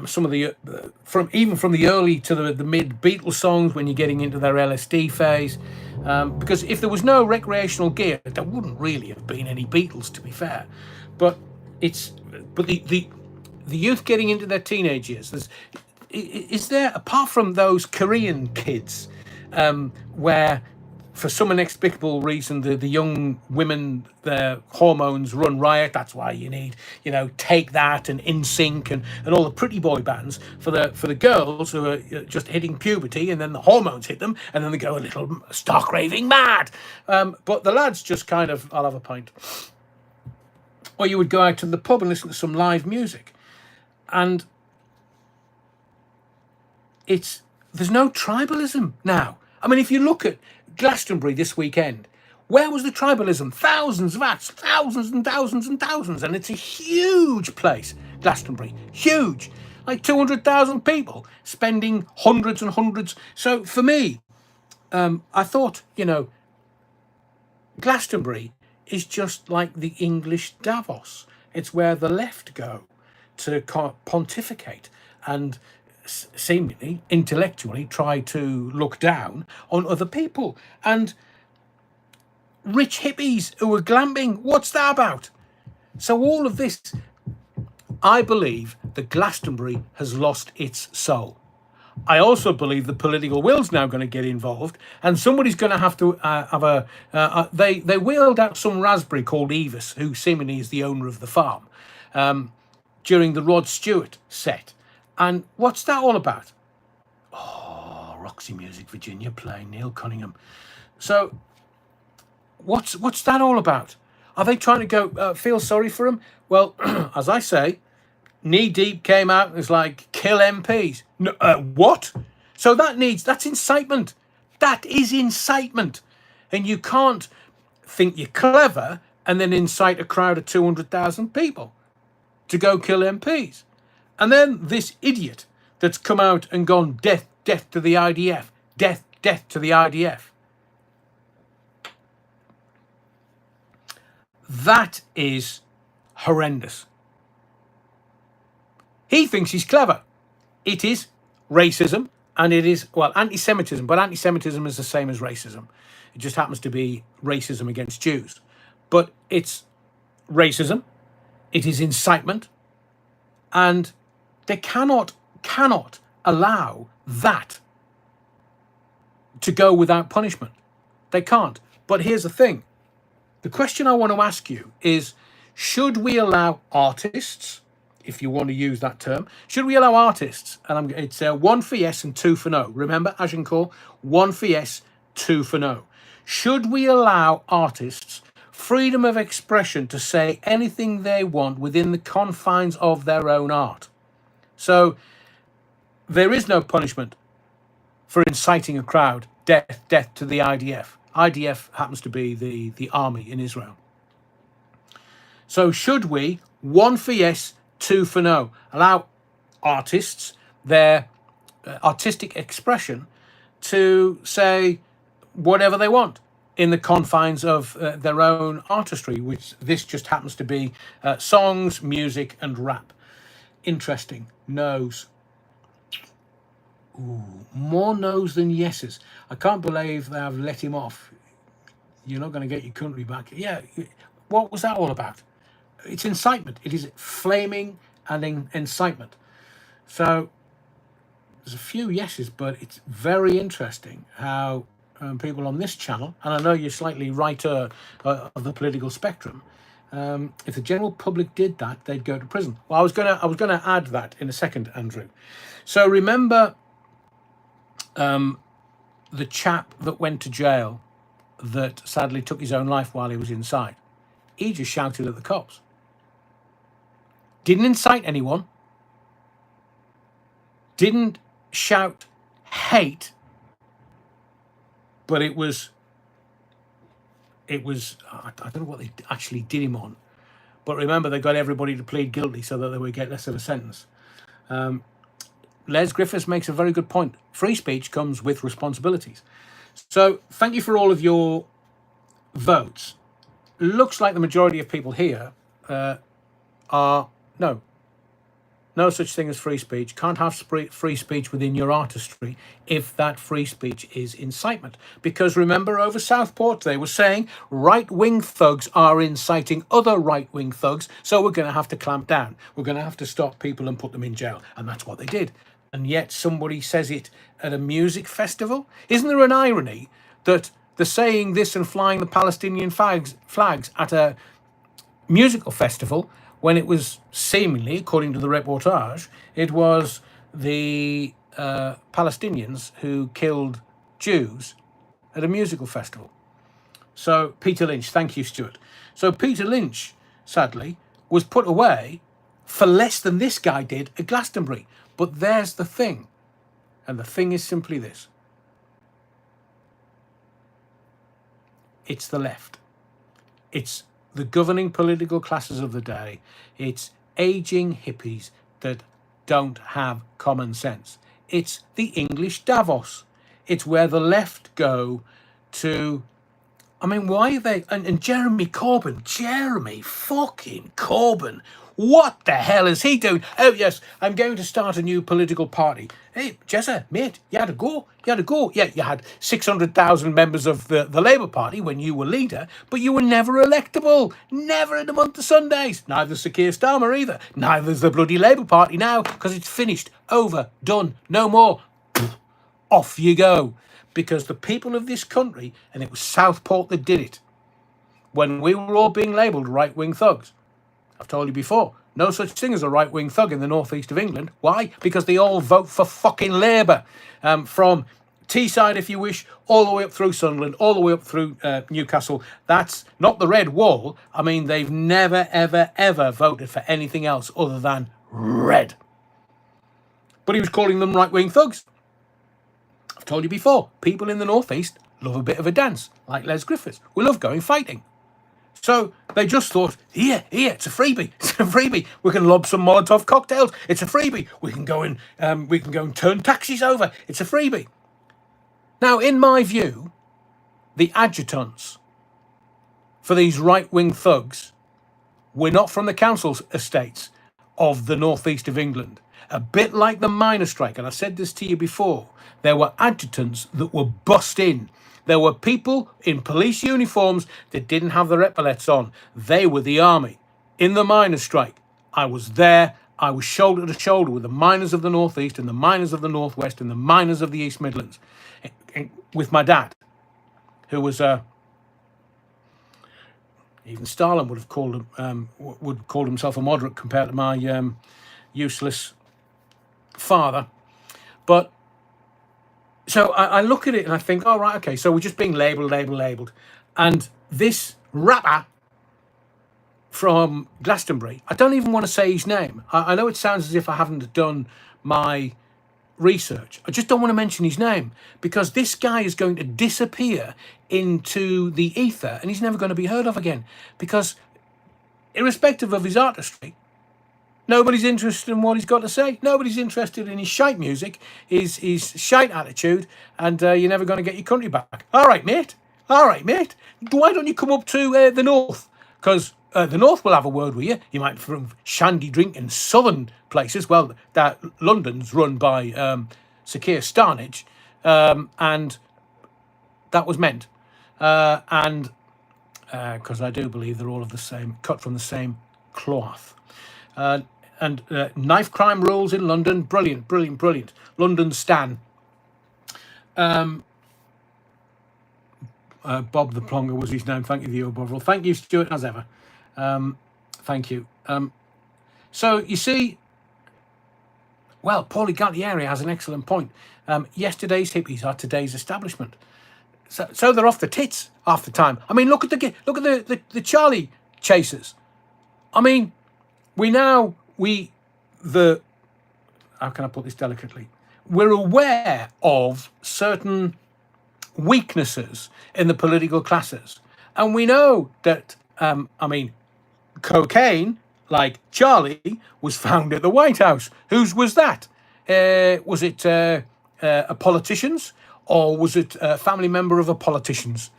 some of the from the early to the mid Beatles songs, when you're getting into their LSD phase, because if there was no recreational gear, there wouldn't really have been any Beatles, to be fair. But the youth getting into their teenage years, is there, apart from those Korean kids, where for some inexplicable reason the young women, their hormones run riot. That's why you need, Take That and NSYNC and all the pretty boy bands for the girls who are just hitting puberty, and then the hormones hit them and then they go a little stark raving mad. But the lads just kind of, I'll have a pint. Or you would go out to the pub and listen to some live music. And there's no tribalism now. I mean, if you look at Glastonbury this weekend, where was the tribalism? Thousands of acts, thousands and thousands and thousands, and it's a huge place, Glastonbury, huge, like 200,000 people spending hundreds and hundreds. So for me, I thought, Glastonbury is just like the English Davos. It's where the left go to pontificate and seemingly intellectually try to look down on other people. And rich hippies who are glamping, what's that about? So all of this, I believe that Glastonbury has lost its soul. I also believe the political will's now going to get involved, and somebody's going to have to have they wheeled out some raspberry called Evis, who seemingly is the owner of the farm, during the Rod Stewart set. And what's that all about? Oh, Roxy Music Virginia playing Neil Cunningham. So what's that all about? Are they trying to go feel sorry for him? Well, as I say, Knee Deep came out and was like, kill MPs. No, what? So that's incitement. That is incitement. And you can't think you're clever and then incite a crowd of 200,000 people to go kill MPs. And then this idiot that's come out and gone, death to the IDF, death to the IDF. That is horrendous. He thinks he's clever. It is racism, and it is, well, anti-Semitism, but anti-Semitism is the same as racism. It just happens to be racism against Jews. But it's racism, it is incitement, and they cannot allow that to go without punishment. They can't. But here's the thing. The question I want to ask you is, should we allow artists, if you want to use that term, should we allow artists, and it's 1 for yes and 2 for no. Remember, Agincourt, 1 for yes, 2 for no. Should we allow artists freedom of expression to say anything they want within the confines of their own art? So there is no punishment for inciting a crowd, death to the IDF. IDF happens to be the army in Israel. So should we, 1 for yes, 2 for no, allow artists their artistic expression to say whatever they want in the confines of their own artistry, which this just happens to be songs, music, and rap. Interesting. No's. Ooh, more no's than yeses. I can't believe they have let him off. You're not going to get your country back. Yeah, what was that all about? It's incitement. It is flaming and incitement. So there's a few yeses, but it's very interesting how people on this channel, and I know you're slightly righter of the political spectrum, if the general public did that, they'd go to prison. Well, I was gonna add that in a second, Andrew. So remember the chap that went to jail that sadly took his own life while he was inside? He just shouted at the cops. Didn't incite anyone. Didn't shout hate. But it was, I don't know what they actually did him on. But remember, they got everybody to plead guilty so that they would get less of a sentence. Les Griffiths makes a very good point. Free speech comes with responsibilities. So thank you for all of your votes. Looks like the majority of people here are no such thing as free speech. Can't have free speech within your artistry if that free speech is incitement. Because remember, over Southport, they were saying right-wing thugs are inciting other right-wing thugs, so we're going to have to clamp down. We're going to have to stop people and put them in jail. And that's what they did. And yet somebody says it at a music festival? Isn't there an irony that they're saying this and flying the Palestinian flags at a musical festival when it was seemingly, according to the reportage, it was the Palestinians who killed Jews at a musical festival? So Peter Lynch, thank you, Stuart. So Peter Lynch, sadly, was put away for less than this guy did at Glastonbury. But there's the thing. And the thing is simply this. It's the left. It's the governing political classes of the day. It's aging hippies that don't have common sense. It's the English Davos. It's where the left go to... I mean, why are they... And Jeremy fucking Corbyn. What the hell is he doing? Oh, yes, I'm going to start a new political party. Hey, Jessa, mate, you had to go. You had to go. Yeah, you had 600,000 members of the Labour Party when you were leader, but you were never electable. Never in the month of Sundays. Neither's Sir Keir Starmer either. Neither's the bloody Labour Party now, because it's finished. Over. Done. No more. Off you go. Because the people of this country, and it was Southport that did it, when we were all being labelled right-wing thugs. I've told you before, no such thing as a right-wing thug in the northeast of England. Why? Because they all vote for fucking Labour. From Teesside, if you wish, all the way up through Sunderland, all the way up through Newcastle. That's not the red wall. I mean, they've never, ever, ever voted for anything else other than red. But he was calling them right-wing thugs. I've told you before, people in the northeast love a bit of a dance, like Les Griffiths. We love going fighting. So they just thought, here, it's a freebie. It's a freebie. We can lob some Molotov cocktails. It's a freebie. We can go and turn taxis over. It's a freebie. Now, in my view, the adjutants for these right-wing thugs were not from the council estates of the northeast of England. A bit like the miners' strike, and I said this to you before, there were adjutants that were bussed in. There were people in police uniforms that didn't have their epaulets on. They were the army. In the miners' strike, I was there. I was shoulder to shoulder with the miners of the northeast and the miners of the northwest and the miners of the East Midlands, with my dad, who was even Stalin would have called himself a moderate compared to my useless father. But so I look at it and I think, oh, right, okay, so we're just being labelled. And this rapper from Glastonbury, I don't even want to say his name. I know it sounds as if I haven't done my research. I just don't want to mention his name, because this guy is going to disappear into the ether and he's never going to be heard of again, because irrespective of his artistry, nobody's interested in what he's got to say. Nobody's interested in his shite music, his shite attitude, and you're never going to get your country back. All right, mate. Why don't you come up to the north? Because the north will have a word with you. You might from shandy drinking southern places. Well, that London's run by Sir Keir Starmer, and that was meant. And because I do believe they're all of the same, cut from the same cloth. And knife crime rules in London. Brilliant. London Stan. Bob the Plonger was his name. Thank you, Theo Bovril. Thank you, Stuart, as ever. Thank you. So you see, well, Paulie Gallieri has an excellent point. Yesterday's hippies are today's establishment. So they're off the tits half the time. I mean, look at the Charlie chasers. I mean, how can I put this delicately? We're aware of certain weaknesses in the political classes. And we know that, cocaine, like Charlie, was found at the White House. Whose was that? Was it a politician's, or was it a family member of a politician's?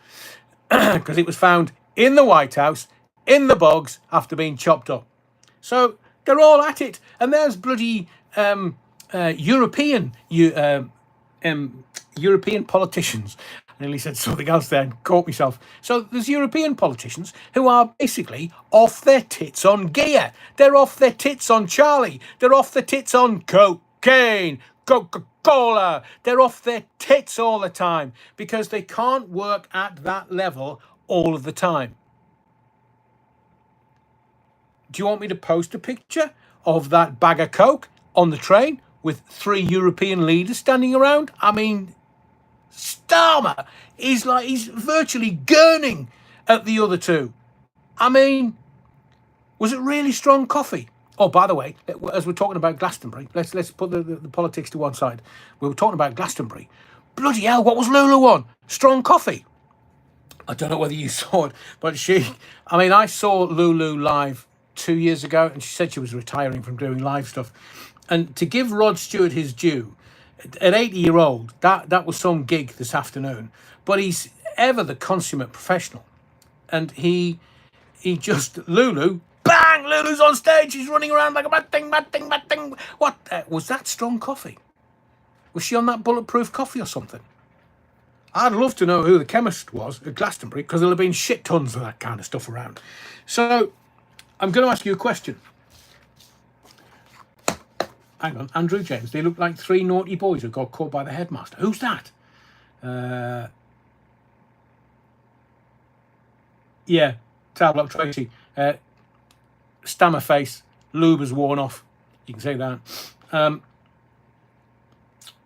Because it was found in the White House, in the bogs, after being chopped up. So they're all at it. And there's bloody European politicians. I nearly said something else there and caught myself. So there's European politicians who are basically off their tits on gear. They're off their tits on Charlie. They're off their tits on cocaine, Coca-Cola. They're off their tits all the time because they can't work at that level all of the time. Do you want me to post a picture of that bag of coke on the train with 3 European leaders standing around? I mean, Starmer is like, he's virtually gurning at the other two. I mean, was it really strong coffee? Oh, by the way, as we're talking about Glastonbury, let's put the politics to one side. We were talking about Glastonbury. Bloody hell, what was Lulu on? Strong coffee. I don't know whether you saw it, but I saw Lulu live 2 years ago, and she said she was retiring from doing live stuff. And to give Rod Stewart his due, at 80-year-old, that was some gig this afternoon. But he's ever the consummate professional. And he just, Lulu, bang! bang, Lulu's on stage. She's running around like a bad thing, bad thing, bad thing. What? Was that strong coffee? Was she on that bulletproof coffee or something? I'd love to know who the chemist was at Glastonbury, because there'll have been shit tons of that kind of stuff around. So I'm going to ask you a question. Hang on, Andrew James. They look like three naughty boys who got caught by the headmaster. Who's that? Yeah, Tablock Tracy. Stammer face. Lube has worn off. You can say that.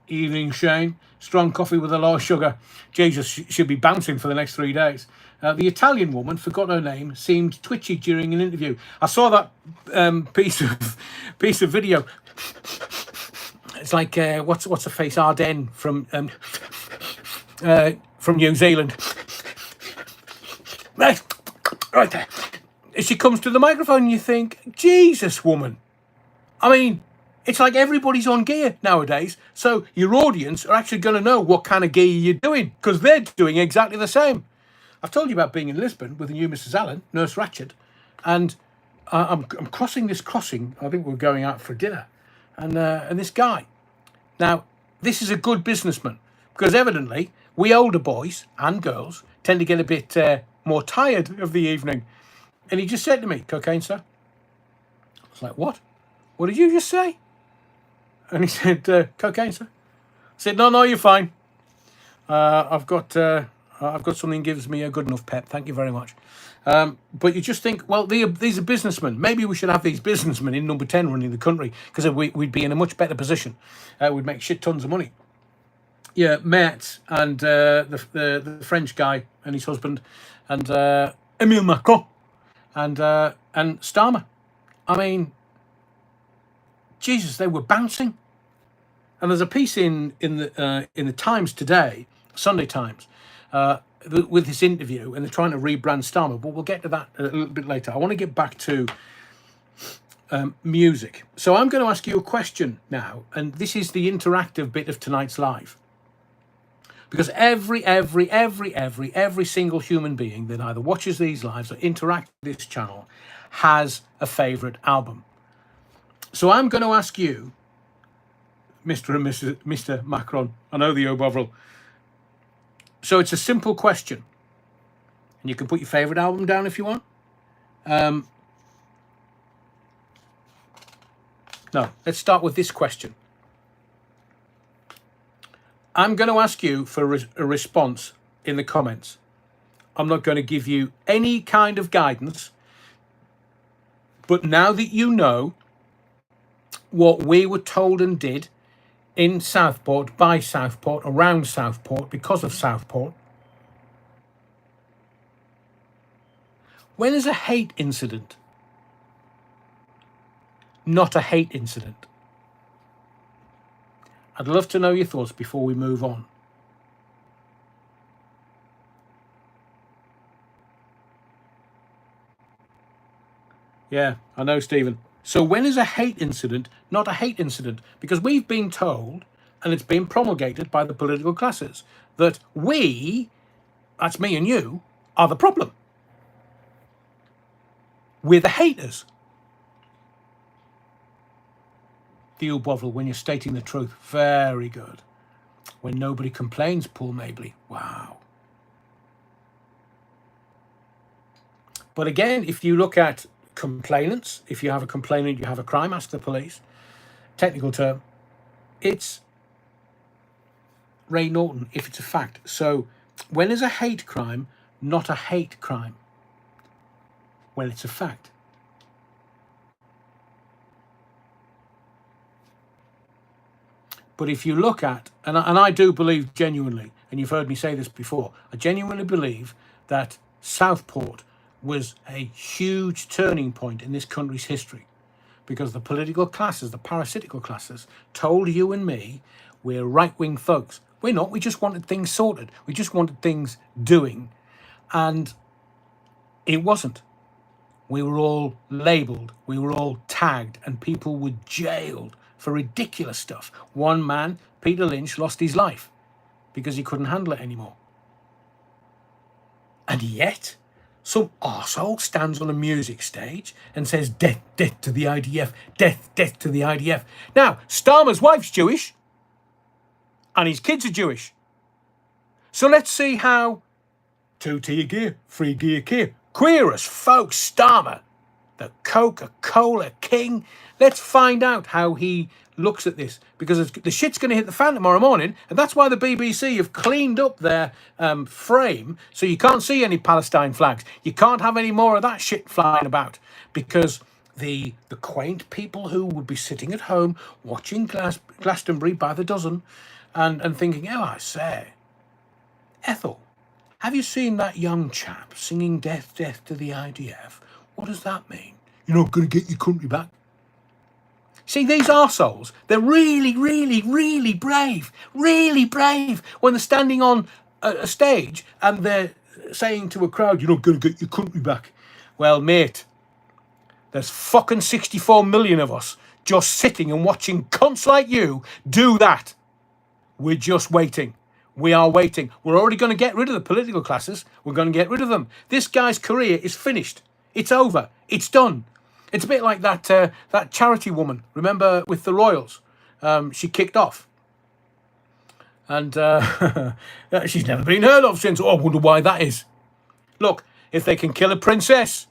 Evening Shane. Strong coffee with a lot of sugar. Jesus, should be bouncing for the next 3 days. The Italian woman, forgot her name, seemed twitchy during an interview. I saw that piece of video. It's like what's her face, Ardennes from New Zealand. Right there. She comes to the microphone and you think, Jesus, woman. I mean, it's like everybody's on gear nowadays. So your audience are actually going to know what kind of gear you're doing, because they're doing exactly the same. I've told you about being in Lisbon with the new Mrs. Allen, Nurse Ratched, and I'm crossing this crossing. I think we're going out for dinner, and this guy. Now, this is a good businessman, because evidently we older boys and girls tend to get a bit more tired of the evening. And he just said to me, "Cocaine, sir?" I was like, "What? What did you just say?" And he said, "Cocaine, sir?" I said, No, you're fine. I've got something that gives me a good enough pep. Thank you very much. But you just think, well, these are businessmen. Maybe we should have these businessmen in number 10 running the country, because we'd be in a much better position. We'd make shit tons of money. Yeah, Mertz and the French guy and his husband, and Emile Macron, and Starmer. I mean, Jesus, they were bouncing. And there's a piece in the Times today, Sunday Times, with this interview, and they're trying to rebrand Starmer, but we'll get to that a little bit later. I want to get back to music. So I'm going to ask you a question now, and this is the interactive bit of tonight's live. Because every single human being that either watches these lives or interacts with this channel has a favourite album. So I'm going to ask you, Mr. and Mr. Macron, I know the O'Bovril. So it's a simple question. And you can put your favourite album down if you want. No, let's start with this question. I'm going to ask you for a response in the comments. I'm not going to give you any kind of guidance. But now that you know what we were told and did in Southport, by Southport, around Southport, because of Southport, when is a hate incident not a hate incident? I'd love to know your thoughts before we move on. Yeah, I know, Stephen. So when is a hate incident not a hate incident? Because we've been told, and it's been promulgated by the political classes, that we, that's me and you, are the problem. We're the haters. Theo Bovril, when you're stating the truth, very good. When nobody complains, Paul Mabley, wow. But again, if you look at complainants, if you have a complainant, you have a crime, ask the police. Technical term, it's Ray Norton, if it's a fact. So when is a hate crime not a hate crime? When it's a fact. But if you look at, and I do believe genuinely, and you've heard me say this before, I genuinely believe that Southport was a huge turning point in this country's history, because the political classes, the parasitical classes, told you and me we're right-wing thugs. We're not. We just wanted things sorted. We just wanted things doing. And it wasn't. We were all labelled. We were all tagged, and people were jailed for ridiculous stuff. One man, Peter Lynch, lost his life because he couldn't handle it anymore. And yet, some arsehole stands on a music stage and says, death, death to the IDF, death, death to the IDF. Now, Starmer's wife's Jewish, and his kids are Jewish. So let's see how 2 tier gear, 3 gear gear, queer as folk Starmer, the Coca-Cola king. Let's find out how he looks at this, because the shit's going to hit the fan tomorrow morning, and that's why the BBC have cleaned up their frame, so you can't see any Palestine flags. You can't have any more of that shit flying about, because the quaint people who would be sitting at home watching Glastonbury by the dozen and thinking, oh, I say, Ethel, have you seen that young chap singing death, death to the IDF? What does that mean? You're not going to get your country back? See, these arseholes, they're really, really, really brave when they're standing on a stage and they're saying to a crowd, you're not going to get your country back. Well, mate, there's fucking 64 million of us just sitting and watching cunts like you do that. We're just waiting. We are waiting. We're already going to get rid of the political classes. We're going to get rid of them. This guy's career is finished. It's over. It's done. It's a bit like that charity woman, remember, with the royals. She kicked off. And she's never been heard of since. Oh, I wonder why that is. Look, if they can kill a princess,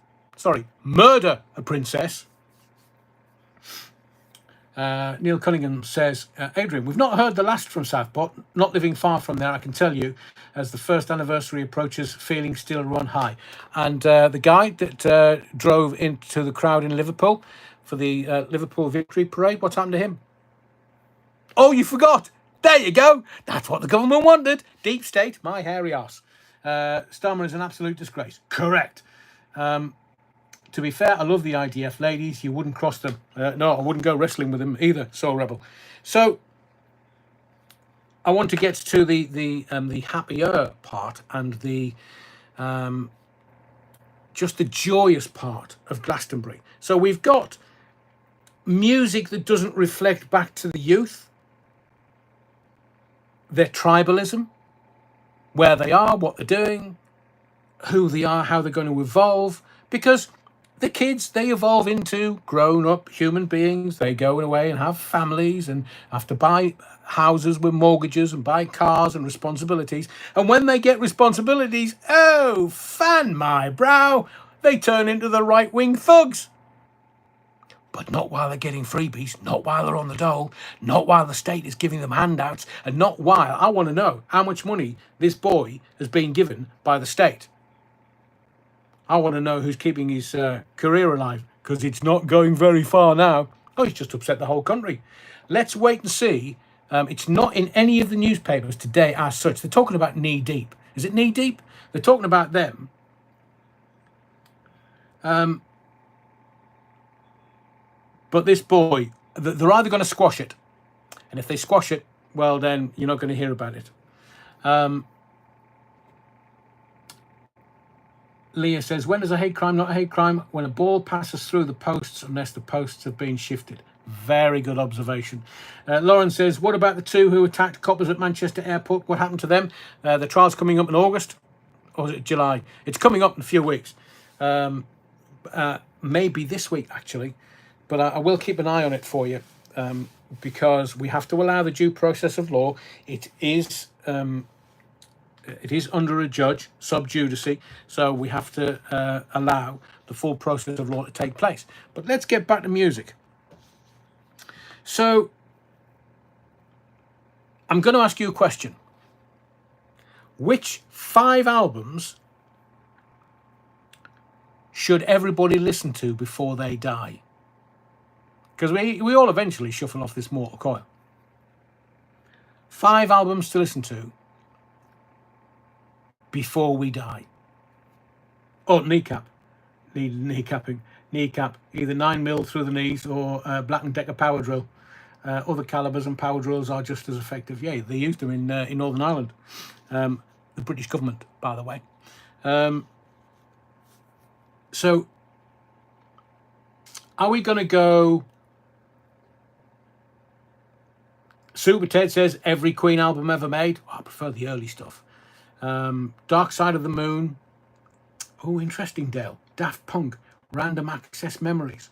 murder a princess. Neil Cunningham says, Adrian, we've not heard the last from Southport. Not living far from there, I can tell you, as the first anniversary approaches, feelings still run high. And the guy that drove into the crowd in Liverpool for the Liverpool victory parade, what's happened to him? Oh, you forgot. There you go. That's what the government wanted. Deep state, my hairy arse. Starmer is an absolute disgrace. Correct. To be fair, I love the IDF ladies. You wouldn't cross them. No, I wouldn't go wrestling with them either. Soul Rebel. So I want to get to the happier part and the just the joyous part of Glastonbury. So we've got music that doesn't reflect back to the youth, their tribalism, where they are, what they're doing, who they are, how they're going to evolve, because the kids, they evolve into grown-up human beings. They go away and have families and have to buy houses with mortgages and buy cars and responsibilities. And when they get responsibilities, oh, fan my brow, they turn into the right-wing thugs. But not while they're getting freebies, not while they're on the dole, not while the state is giving them handouts, and not while, I want to know how much money this boy has been given by the state. I want to know who's keeping his career alive, because it's not going very far now. Oh, he's just upset the whole country. Let's wait and see. It's not in any of the newspapers today as such. They're talking about Knee Deep. Is it Knee Deep? They're talking about them. But this boy, they're either going to squash it. And if they squash it, well, then you're not going to hear about it. Leah says, when is a hate crime not a hate crime? When a ball passes through the posts, unless the posts have been shifted. Very good observation. Lauren says, what about the two who attacked coppers at Manchester Airport? What happened to them? The trial's coming up in August. Or is it July? It's coming up in a few weeks. Maybe this week, actually. But I will keep an eye on it for you, because we have to allow the due process of law. It is under a judge, sub judice, so we have to allow the full process of law to take place. But let's get back to music. So I'm going to ask you a question. Which 5 albums should everybody listen to before they die? Because we all eventually shuffle off this mortal coil. 5 albums to listen to before we die. Oh, kneecap. Kneecapping. Kneecap. Either 9mm through the knees or Black & Decker power drill. Other calibers and power drills are just as effective. Yeah, they used them in Northern Ireland. The British government, by the way. So, are we going to go... Super Ted says, every Queen album ever made. Oh, I prefer the early stuff. Dark Side of the Moon. Oh, interesting, Dale. Daft Punk, Random Access Memories.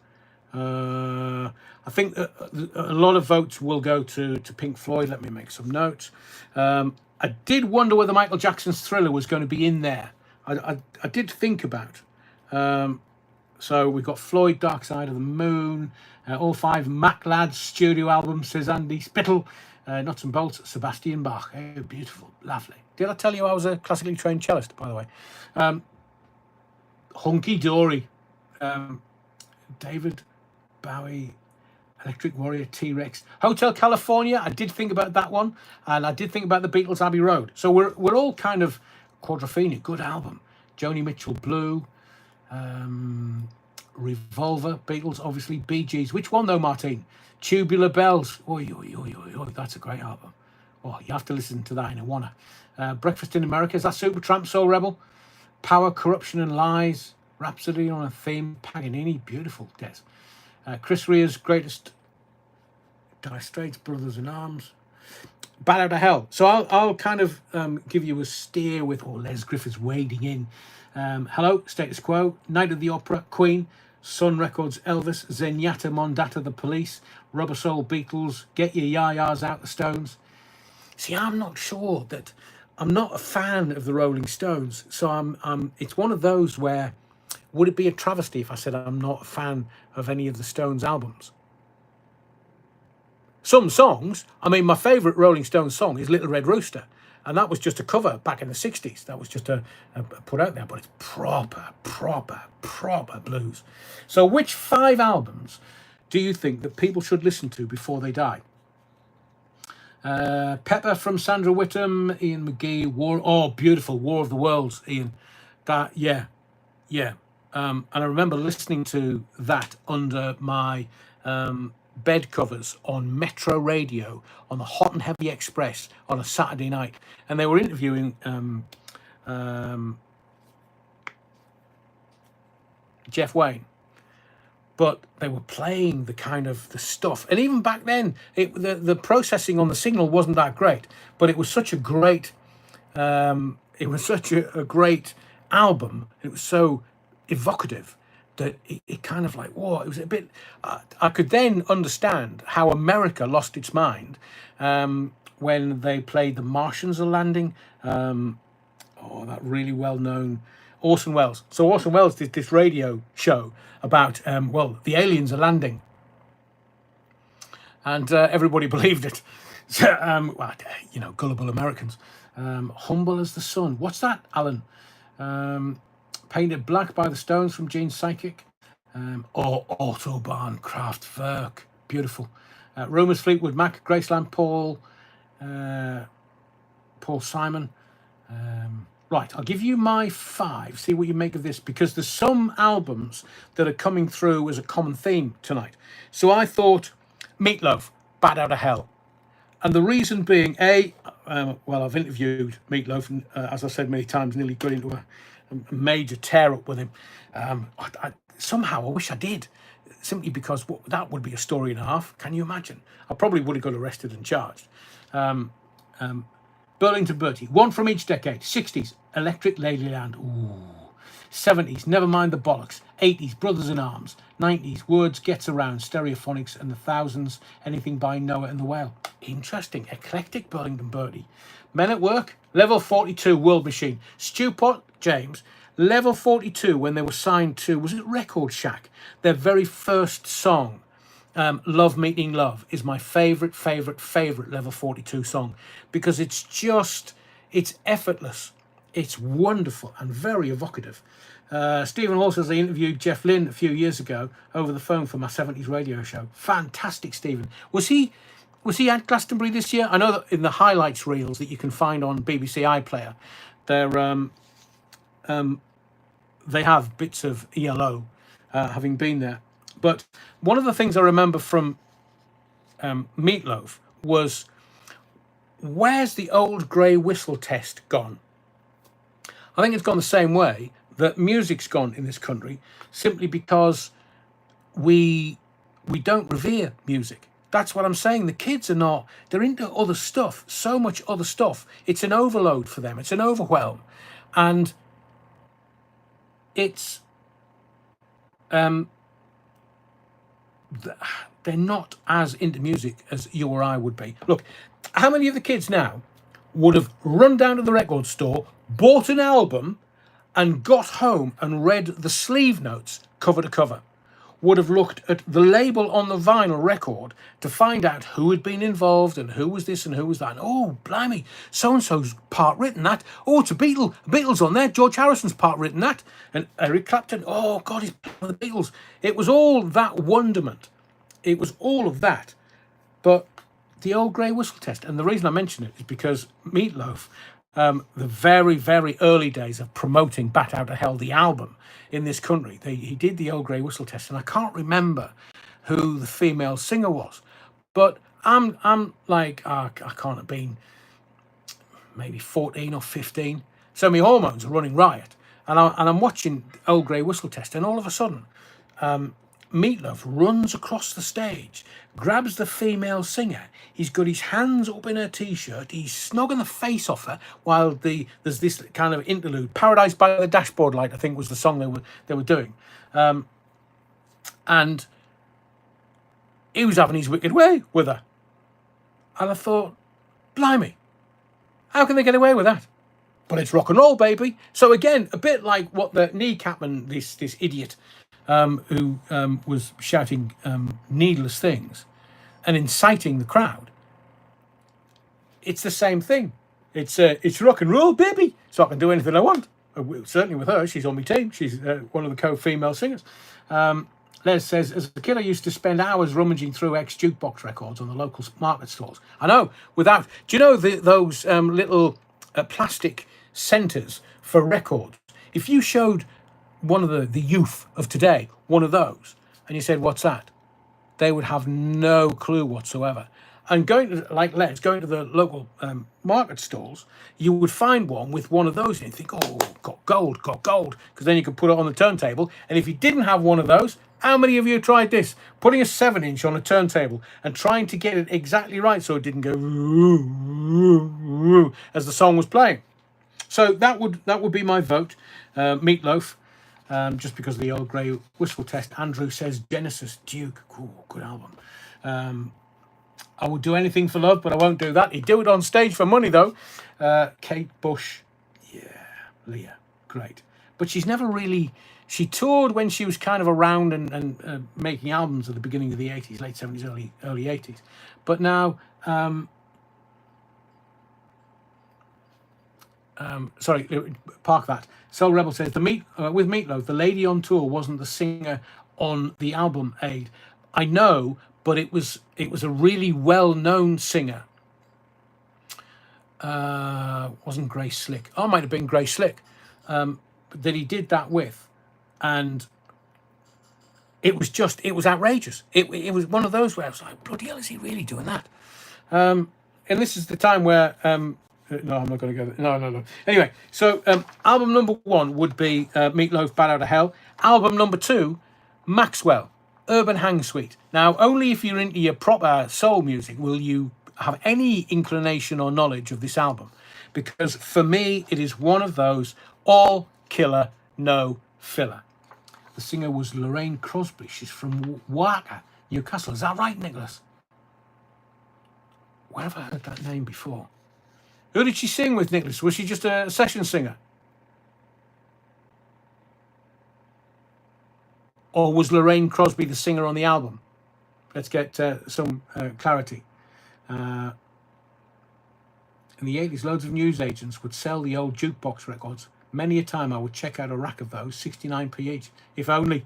I think a lot of votes will go to Pink Floyd. Let me make some notes. I did wonder whether Michael Jackson's Thriller was going to be in there. I did think about. So we've got Floyd, Dark Side of the Moon, all 5 Mac Lads studio albums, says Andy Spittle, Nuts and Bolts, Sebastian Bach. Oh, beautiful, lovely. Did I tell you I was a classically trained cellist, by the way? Hunky Dory, David Bowie, Electric Warrior, T-Rex, Hotel California. I did think about that one, and I did think about the Beatles' Abbey Road. So we're all kind of Quadrophenia, good album. Joni Mitchell, Blue, Revolver, Beatles, obviously. Bee Gees. Which one though, Martine? Tubular Bells. Oy, oy, oy, oy, oy. That's a great album. Oh, you have to listen to that in a wanna. Breakfast in America. Is that Supertramp, Soul Rebel? Power, Corruption and Lies. Rhapsody on a Theme. Paganini. Beautiful, Des. Chris Rea's Greatest. Dire Straits, Brothers in Arms. Bad Out of Hell. So I'll kind of give you a steer with, Les Griffiths wading in. Hello, Status Quo, Night of the Opera, Queen, Sun Records, Elvis, Zenyatta, Mondata, The Police, Rubber Soul, Beatles, Get Your Yayas Out, The Stones. See, I'm not sure that I'm not a fan of the Rolling Stones. So I'm it's one of those where, would it be a travesty if I said I'm not a fan of any of the Stones albums? Some songs, I mean, my favourite Rolling Stones song is Little Red Rooster. And that was just a cover back in the 60s. That was just a put out there, but it's proper blues. So which 5 albums do you think that people should listen to before they die? Pepper from Sandra Whittam, Ian McGee, beautiful, War of the Worlds, Ian. That, yeah. And I remember listening to that under my bed covers on Metro Radio on the Hot and Heavy Express on a Saturday night, and they were interviewing Jeff Wayne, but they were playing the kind of the stuff, and even back then the processing on the signal wasn't that great, but it was such a great a great album. It was so evocative that it kind of like, whoa, it was a bit... I could then understand how America lost its mind when they played The Martians Are Landing. That really well-known Orson Welles. So Orson Welles did this radio show about, the aliens are landing. And everybody believed it. So, gullible Americans. Humble as the Sun. What's that, Alan? Painted Black by the Stones from Gene Psychic. Autobahn, Kraftwerk. Beautiful. Rumours, Fleetwood Mac, Graceland, Paul Simon. Right, I'll give you my 5. See what you make of this, because there's some albums that are coming through as a common theme tonight. So I thought Meatloaf, Bad Out of Hell. And the reason being, I've interviewed Meatloaf, and as I said many times, nearly got into a major tear up with him. Somehow I wish I did, simply because that would be a story and a half. Can you imagine? I probably would have got arrested and charged. Burlington Bertie, one from each decade. 60s, Electric Ladyland. Ooh. 70s, Never Mind the Bollocks. 80s, Brothers in Arms. 90s, Words Gets Around, Stereophonics and the Thousands, anything by Noah and the Whale. Interesting, eclectic Burlington Bertie. Men at Work, Level 42, World Machine. Stewpot, James, Level 42, when they were signed to, was it Record Shack? Their very first song, Love Meeting Love, is my favourite Level 42 song, because it's effortless, it's wonderful and very evocative. Stephen Hall says I interviewed Jeff Lynne a few years ago over the phone for my 70s radio show. Fantastic, Stephen. Was he at Glastonbury this year? I know that in the highlights reels that you can find on BBC iPlayer, they have bits of ELO having been there. But one of the things I remember from Meatloaf was, where's the old grey whistle test gone? I think it's gone the same way that music's gone in this country, simply because we don't revere music. That's what I'm saying. The kids are not. They're into other stuff, so much other stuff. It's an overload for them. It's an overwhelm. And it's they're not as into music as you or I would be. Look, how many of the kids now would have run down to the record store, bought an album, and got home and read the sleeve notes cover to cover? Would have looked at the label on the vinyl record to find out who had been involved and who was this and who was that. And, oh, blimey, so-and-so's part written that. Oh, it's a Beatles on there. George Harrison's part written that. And Eric Clapton, oh, God, he's with the Beatles. It was all that wonderment. It was all of that. But the old grey whistle test, and the reason I mention it is because Meatloaf, the very, very early days of promoting Bat Out of Hell, the album in this country, he did the old grey whistle test, and I can't remember who the female singer was, but I'm like, I can't have been maybe 14 or 15, so my hormones are running riot, and I'm watching old grey whistle test, and all of a sudden, Meatloaf runs across the stage, grabs the female singer. He's got his hands up in her t-shirt. He's snogging the face off her while there's this kind of interlude. Paradise by the Dashboard Light, I think, was the song they were doing. And he was having his wicked way with her. And I thought, blimey, how can they get away with that? But it's rock and roll, baby. So again, a bit like what the kneecapman, this idiot, who was shouting needless things and inciting the crowd. It's the same thing. It's rock and roll, baby. So I can do anything I want. Certainly with her, she's on my team. She's one of the co-female singers. Les says, as a kid, I used to spend hours rummaging through ex-jukebox records on the local market stalls. I know, do you know those little plastic centres for records? If you showed one of the youth of today one of those, and you said, what's that? They would have no clue whatsoever. And going to the local market stalls, you would find one with one of those, and you think, oh, got gold, because then you could put it on the turntable. And if you didn't have one of those, how many of you tried this? Putting a 7-inch on a turntable and trying to get it exactly right so it didn't go as the song was playing. So that would be my vote, Meatloaf. Just because of the old grey whistle test. Andrew says Genesis, Duke. Ooh, good album. I would do anything for love, but I won't do that. He'd do it on stage for money, though. Kate Bush. Yeah. Leah. Great. But she's never really... She toured when she was kind of around and making albums at the beginning of the 80s, late 70s, early 80s. But now... sorry, park that. Soul Rebel says, with Meatloaf, the lady on tour wasn't the singer on the album Aid. I know, but it was a really well-known singer. Wasn't Grace Slick. Oh, it might have been Grace Slick that he did that with. And it was outrageous. It was one of those where I was like, bloody hell, is he really doing that? And this is the time where... no, I'm not going to go there. No. Anyway, so album number 1 would be Meatloaf, Bat Out of Hell. Album number 2, Maxwell, Urban Hang Suite. Now, only if you're into your proper soul music will you have any inclination or knowledge of this album. Because for me, it is one of those all killer, no filler. The singer was Lorraine Crosby. She's from Waka, Newcastle. Is that right, Nicholas? Where have I heard that name before? Who did she sing with, Nicholas? Was she just a session singer? Or was Lorraine Crosby the singer on the album? Let's get some clarity. In the 80s, loads of newsagents would sell the old jukebox records. Many a time I would check out a rack of those, 69p each, if only.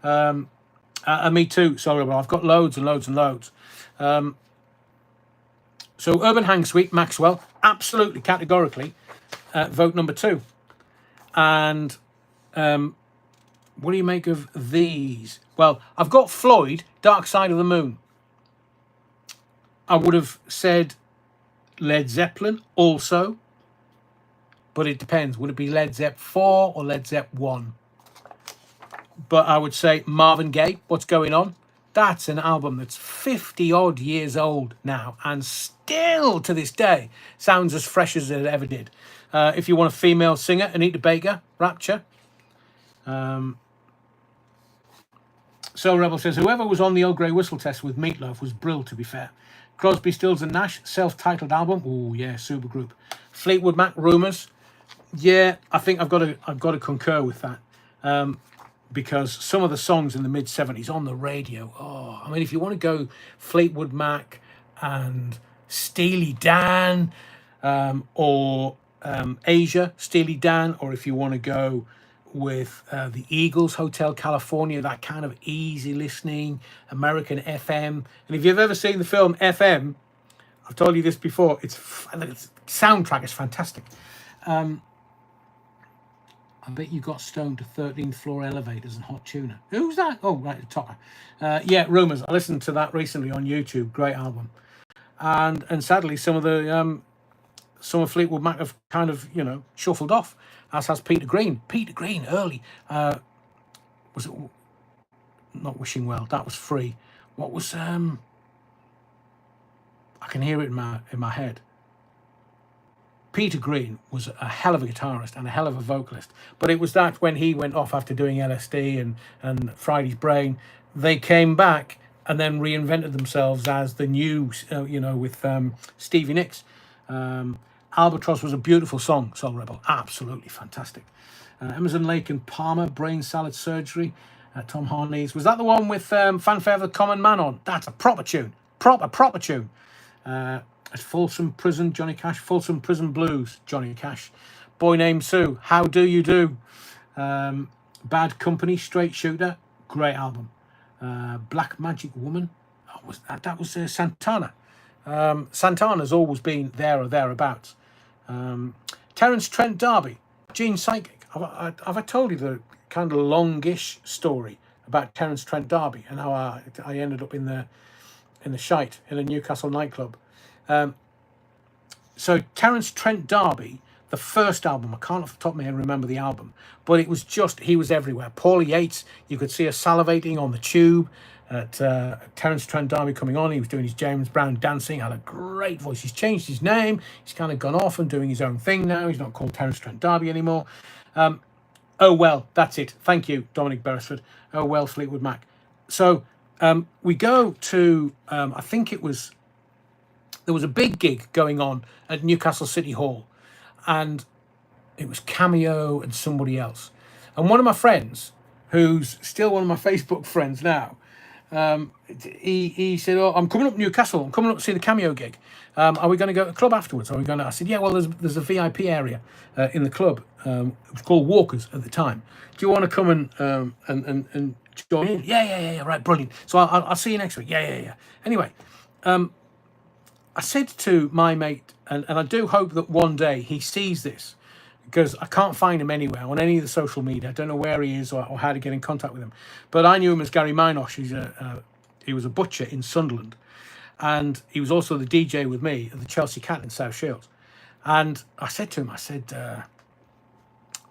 Me too, sorry, but I've got loads and loads and loads. So Urban Hang Suite, Maxwell, absolutely, categorically, vote number 2. And what do you make of these? Well, I've got Floyd, Dark Side of the Moon. I would have said Led Zeppelin also, but it depends. Would it be Led Zepp 4 or Led Zepp 1? But I would say Marvin Gaye, What's Going On? That's an album that's 50-odd years old now and still to this day sounds as fresh as it ever did. If you want a female singer, Anita Baker, Rapture. So Rebel says, whoever was on the Old Grey Whistle test with Meatloaf was brill, to be fair. Crosby, Stills and Nash, self-titled album. Oh yeah, super group. Fleetwood Mac, Rumours. Yeah, I think I've got to concur with that. Because some of the songs in the mid-70s on the radio, oh, I mean, if you want to go Fleetwood Mac and Steely Dan, or Asia, Steely Dan, or if you want to go with the Eagles, Hotel California, that kind of easy listening, American FM. And if you've ever seen the film FM, I've told you this before, the soundtrack is fantastic. I bet you got stoned to 13th floor elevators and hot tuna. Who's that? Oh, right, the topper. Yeah, Rumours. I listened to that recently on YouTube. Great album. And sadly, some of Fleetwood Mac have kind of, shuffled off, as has Peter Green. Peter Green, early. Was it not Wishing Well? That was Free. What was I can hear it in my head. Peter Green was a hell of a guitarist and a hell of a vocalist. But it was that when he went off after doing LSD and Friday's Brain, they came back and then reinvented themselves as the new, with Stevie Nicks. Albatross was a beautiful song, Soul Rebel. Absolutely fantastic. Emerson, Lake and Palmer, Brain Salad Surgery. Tom Harney's. Was that the one with Fanfare of the Common Man on? That's a proper tune. Proper tune. Folsom Prison, Johnny Cash. Folsom Prison Blues, Johnny Cash. Boy Named Sue, How Do You Do? Bad Company, Straight Shooter, great album. Black Magic Woman, that was Santana. Santana's always been there or thereabouts. Terence Trent D'Arby, Gene Psychic. Have I told you the kind of longish story about Terence Trent D'Arby and how I ended up in the shite in a Newcastle nightclub? So Terence Trent D'Arby, the first album, I can't off the top of my head remember the album, but it was just, he was everywhere. Paulie Yates, you could see her salivating on the tube at Terence Trent D'Arby coming on. He was doing his James Brown dancing, had a great voice. He's changed his name. He's kind of gone off and doing his own thing now. He's not called Terence Trent D'Arby anymore. Oh, well, that's it. Thank you, Dominic Beresford. Oh, well, Fleetwood Mac. So we go to, I think there was a big gig going on at Newcastle City Hall, and it was Cameo and somebody else. And one of my friends, who's still one of my Facebook friends now, he said, "Oh, I'm coming up to Newcastle. I'm coming up to see the Cameo gig. Are we going to go to the club afterwards? Are we going to?" I said, "Yeah, well, there's a VIP area in the club. It was called Walkers at the time. Do you want to come and join in?" Yeah. Right, brilliant. So I'll see you next week. Yeah. Anyway, I said to my mate, and I do hope that one day he sees this, because I can't find him anywhere on any of the social media. I don't know where he is or how to get in contact with him. But I knew him as Gary Minosh. He was a butcher in Sunderland. And he was also the DJ with me at the Chelsea Cat in South Shields. And I said to him,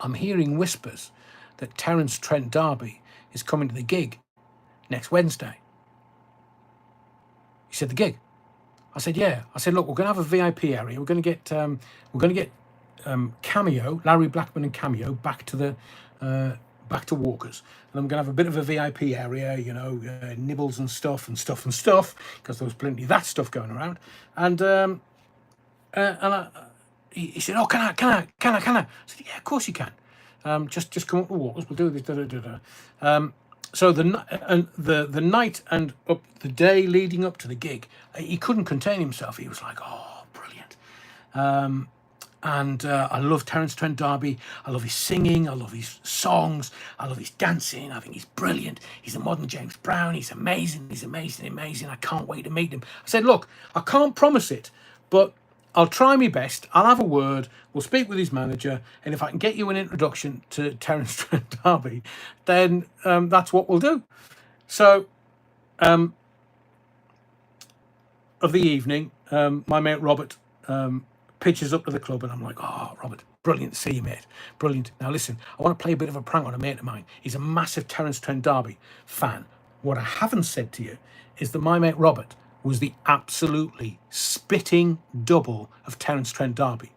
I'm hearing whispers that Terence Trent D'Arby is coming to the gig next Wednesday. He said, "The gig?" I said, "Yeah." I said, "Look, we're going to have a VIP area. We're going to get Cameo, Larry Blackman and Cameo back to Walkers, and then we're going to have a bit of a VIP area, nibbles and stuff, because there was plenty of that stuff going around." And he said, "Oh, can I?" I said, "Yeah, of course you can. Just come up to Walkers. We'll do this." So the night and up the day leading up to the gig, he couldn't contain himself. He was like, "Oh, brilliant." And I love Terence Trent D'Arby. I love his singing. I love his songs. I love his dancing. I think he's brilliant. He's a modern James Brown. He's amazing. I can't wait to meet him. I said, "Look, I can't promise it, but I'll try my best. I'll have a word. We'll speak with his manager. And if I can get you an introduction to Terence Trent D'Arby, then that's what we'll do." So, of the evening, my mate Robert pitches up to the club, and I'm like, "Oh, Robert, brilliant to see you, mate. Brilliant. Now, listen, I want to play a bit of a prank on a mate of mine. He's a massive Terence Trent D'Arby fan. What I haven't said to you is that my mate Robert was the absolutely spitting double of Terence Trent D'Arby.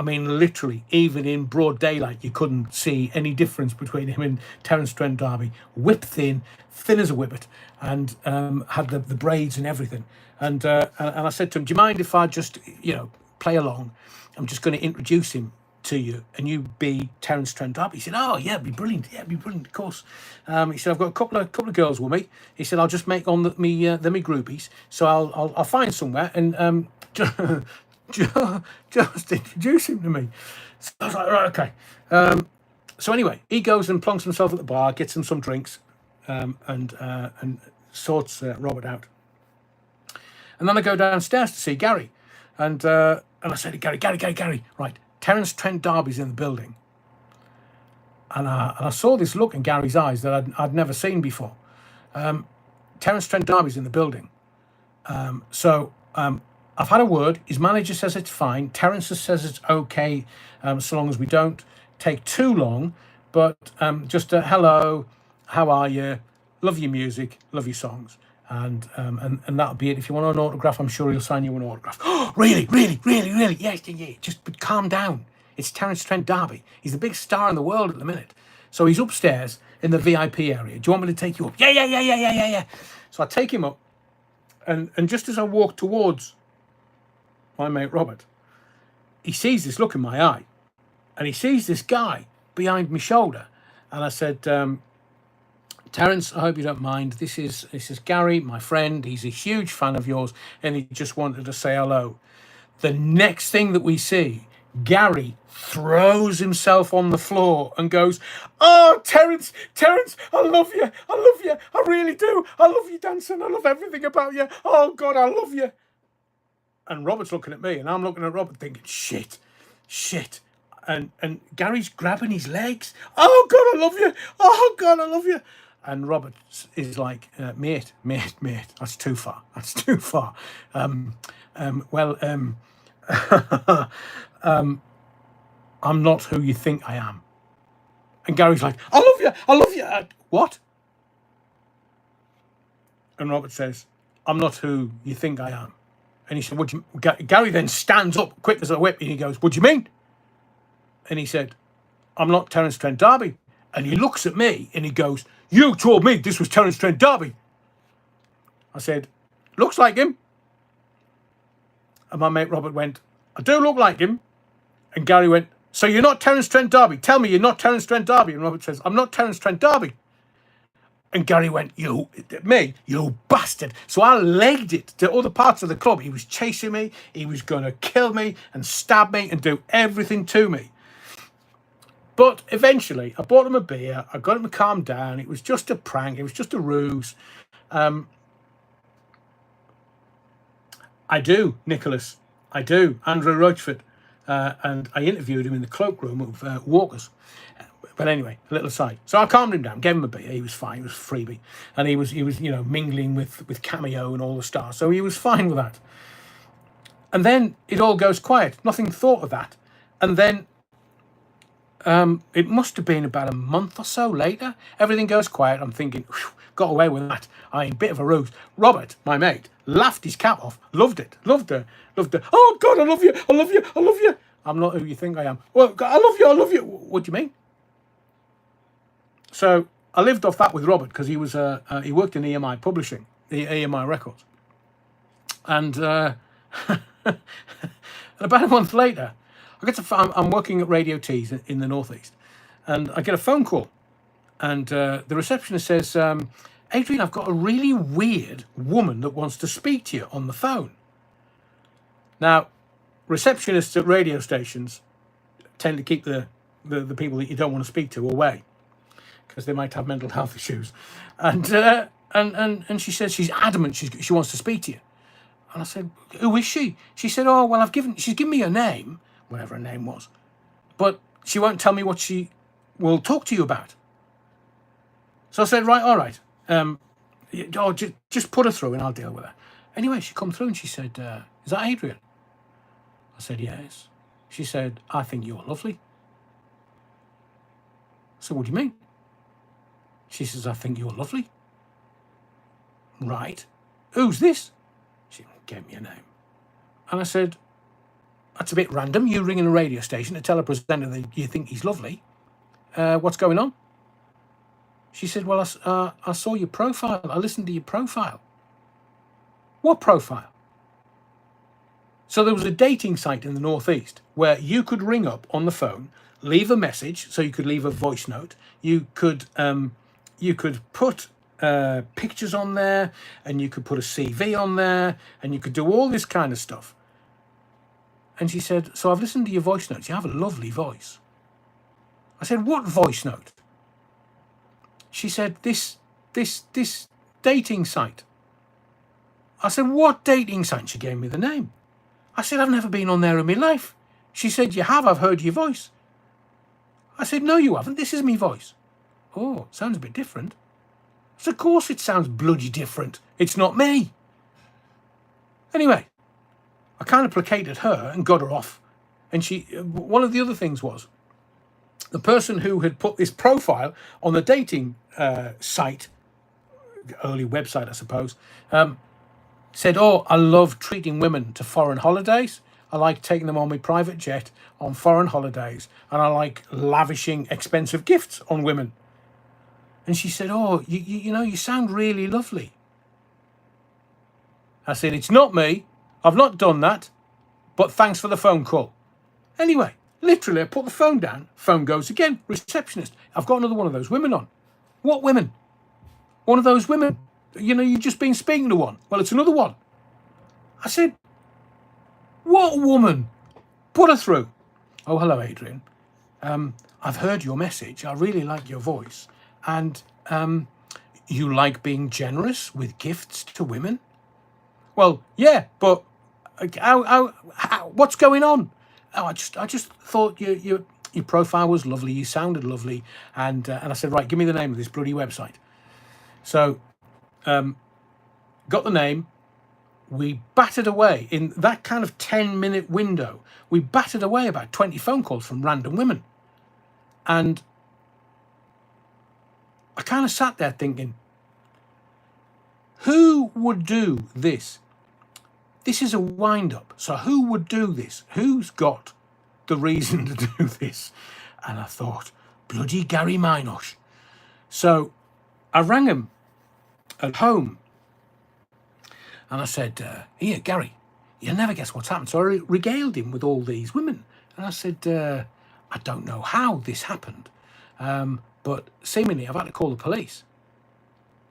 I mean, literally, even in broad daylight, you couldn't see any difference between him and Terence Trent D'Arby. Whip thin as a whippet, and had the braids and everything. And I said to him, do you mind if I just, play along? I'm just going to introduce him to you, and you be Terence Trent D'Arby. He said, oh, yeah, it'd be brilliant. Yeah, it'd be brilliant, of course. He said, I've got a couple of girls with me. He said, I'll just make on me groupies. So I'll find somewhere and just introduce him to me. So I was like, right, okay. So anyway, he goes and plonks himself at the bar, gets him some drinks, and sorts Robert out. And then I go downstairs to see Gary, and I said to Gary, right, Terence Trent D'Arby's in the building. And I saw this look in Gary's eyes that I'd never seen before. Terence Trent D'Arby's in the building. So I've had a word. His manager says it's fine. Terence says it's okay, so long as we don't take too long. But just hello, how are you? Love your music, love your songs. And that'll be it. If you want an autograph, I'm sure he'll sign you an autograph. Oh, really? Yes, yeah. But calm down. It's Terence Trent D'Arby. He's the biggest star in the world at the minute. So he's upstairs in the VIP area. Do you want me to take you up? Yeah. So I take him up, and just as I walk towards my mate Robert, he sees this look in my eye, and he sees this guy behind my shoulder. And I said, Terence, I hope you don't mind. This is Gary, my friend. He's a huge fan of yours, and he just wanted to say hello. The next thing that we see, Gary throws himself on the floor and goes, oh, Terence, I love you. I really do. I love you dancing. I love everything about you. Oh, God, I love you. And Robert's looking at me, and I'm looking at Robert thinking, shit. And Gary's grabbing his legs. Oh, God, I love you. Oh, God, I love you. And Robert is like, mate, that's too far. I'm not who you think I am. And Gary's like, I love you. What? And Robert says, I'm not who you think I am. And he said, what do you... Gary then stands up quick as a whip, and he goes, what do you mean? And he said, I'm not Terence Trent D'Arby. And he looks at me and he goes, you told me this was Terence Trent D'Arby. I said, looks like him. And my mate Robert went, I do look like him. And Gary went, so you're not Terence Trent D'Arby. Tell me you're not Terence Trent D'Arby. And Robert says, I'm not Terence Trent D'Arby. And Gary went, you bastard. So I legged it to other parts of the club. He was chasing me. He was going to kill me and stab me and do everything to me. But eventually, I bought him a beer. I got him to calm down. It was just a prank. It was just a ruse. I do, Nicholas. I do. Andrew Rochford. And I interviewed him in the cloakroom of Walkers. But anyway, a little aside. So I calmed him down, gave him a beer. He was fine. He was a freebie. And he was mingling with Cameo and all the stars. So he was fine with that. And then it all goes quiet. Nothing thought of that. And then it must have been about a month or so later. Everything goes quiet. I'm thinking, got away with that. I mean, bit of a ruse. Robert, my mate, laughed his cap off. Loved it. Loved her. Oh, God, I love you. I'm not who you think I am. Well, I love you. What do you mean? So I lived off that with Robert because he was he worked in EMI Publishing, the EMI Records. And about a month later, I'm working at Radio Tees in the Northeast, and I get a phone call, and the receptionist says, Adrian, I've got a really weird woman that wants to speak to you on the phone. Now, receptionists at radio stations tend to keep the people that you don't want to speak to away because they might have mental health issues. And she says she's adamant she wants to speak to you. And I said, who is she? She said, oh, well, she's given me her name, whatever her name was, but she won't tell me what she will talk to you about. So I said, right, all right. Just put her through and I'll deal with her. Anyway, she come through and she said, is that Adrian? I said, yes. She said, I think you're lovely. I said, what do you mean? She says, I think you're lovely. Right. Who's this? She gave me a name. And I said, that's a bit random. You ringing a radio station to tell a presenter that you think he's lovely. What's going on? She said, well, I saw your profile. I listened to your profile. What profile? So there was a dating site in the Northeast where you could ring up on the phone, leave a message, so you could leave a voice note. You could put pictures on there, and you could put a CV on there, and you could do all this kind of stuff. And she said, so I've listened to your voice notes. You have a lovely voice. I said, what voice note? She said, this dating site. I said, what dating site? She gave me the name. I said, I've never been on there in my life. She said, you have, I've heard your voice. I said, no, you haven't. This is me voice. Oh, sounds a bit different. I said, of course it sounds bloody different. It's not me. Anyway, I kind of placated her and got her off. And one of the other things was, the person who had put this profile on the dating site, early website, I suppose, said, oh, I love treating women to foreign holidays. I like taking them on my private jet on foreign holidays. And I like lavishing expensive gifts on women. And she said, oh, you know, you sound really lovely. I said, it's not me. I've not done that. But thanks for the phone call. Anyway, literally, I put the phone down. Phone goes again. Receptionist. I've got another one of those women on. What women? One of those women. You know, you've just been speaking to one. Well, it's another one. I said, what woman? Put her through. Oh, hello, Adrian. I've heard your message. I really like your voice. And you like being generous with gifts to women? Well, yeah, but how, what's going on? Oh, I just thought your profile was lovely. You sounded lovely. And I said, right, give me the name of this bloody website. So got the name. We battered away in that kind of 10-minute window. We battered away about 20 phone calls from random women. And I kind of sat there thinking, who would do this? This is a wind-up. So who would do this? Who's got the reason to do this? And I thought, bloody Gary Minosh. So I rang him at home. And I said, here, Gary, you'll never guess what's happened. So I regaled him with all these women. And I said, I don't know how this happened. But seemingly I've had to call the police.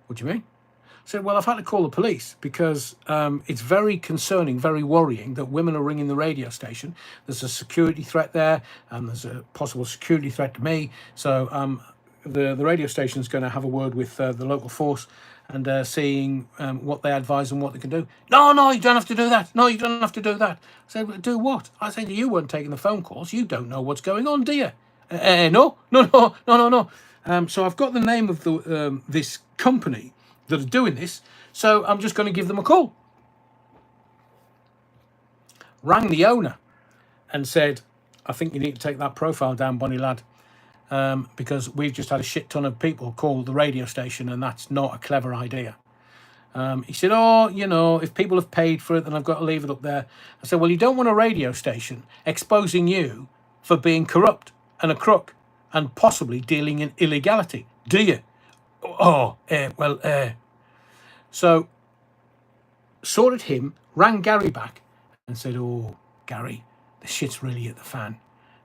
What do you mean? I said, well, I've had to call the police because it's very concerning, very worrying that women are ringing the radio station. There's a security threat there, and there's a possible security threat to me. So the radio station's going to have a word with the local force and seeing what they advise and what they can do. No, you don't have to do that. No, you don't have to do that. I said, do what? I said, you weren't taking the phone calls. You don't know what's going on, do you? No. So I've got the name of the this company that are doing this. So I'm just going to give them a call. Rang the owner and said, I think you need to take that profile down, Bonnie lad. Because we've just had a shit ton of people call the radio station, and that's not a clever idea. He said, oh, you know, if people have paid for it, then I've got to leave it up there. I said, well, you don't want a radio station exposing you for being corrupt and a crook and possibly dealing in illegality, do you? So sorted him, rang Gary back and said, oh, Gary, the shit's really at the fan.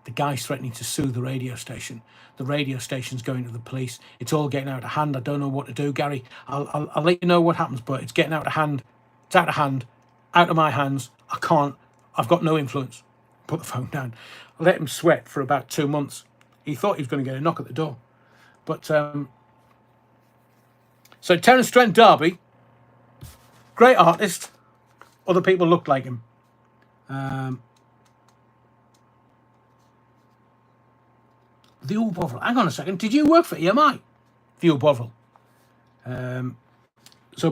The guy's threatening to sue the radio station. The radio station's going to the police. It's all getting out of hand. I don't know what to do, Gary. I'll let you know what happens, but it's getting out of hand. It's out of hand, out of my hands. I can't. I've got no influence. Put the phone down. I let him sweat for about 2 months. He thought he was going to get a knock at the door. But, so Terence Trent D'Arby, great artist. Other people looked like him. The Old Bovril. Hang on a second. Did you work for EMI? The Old Bovril. So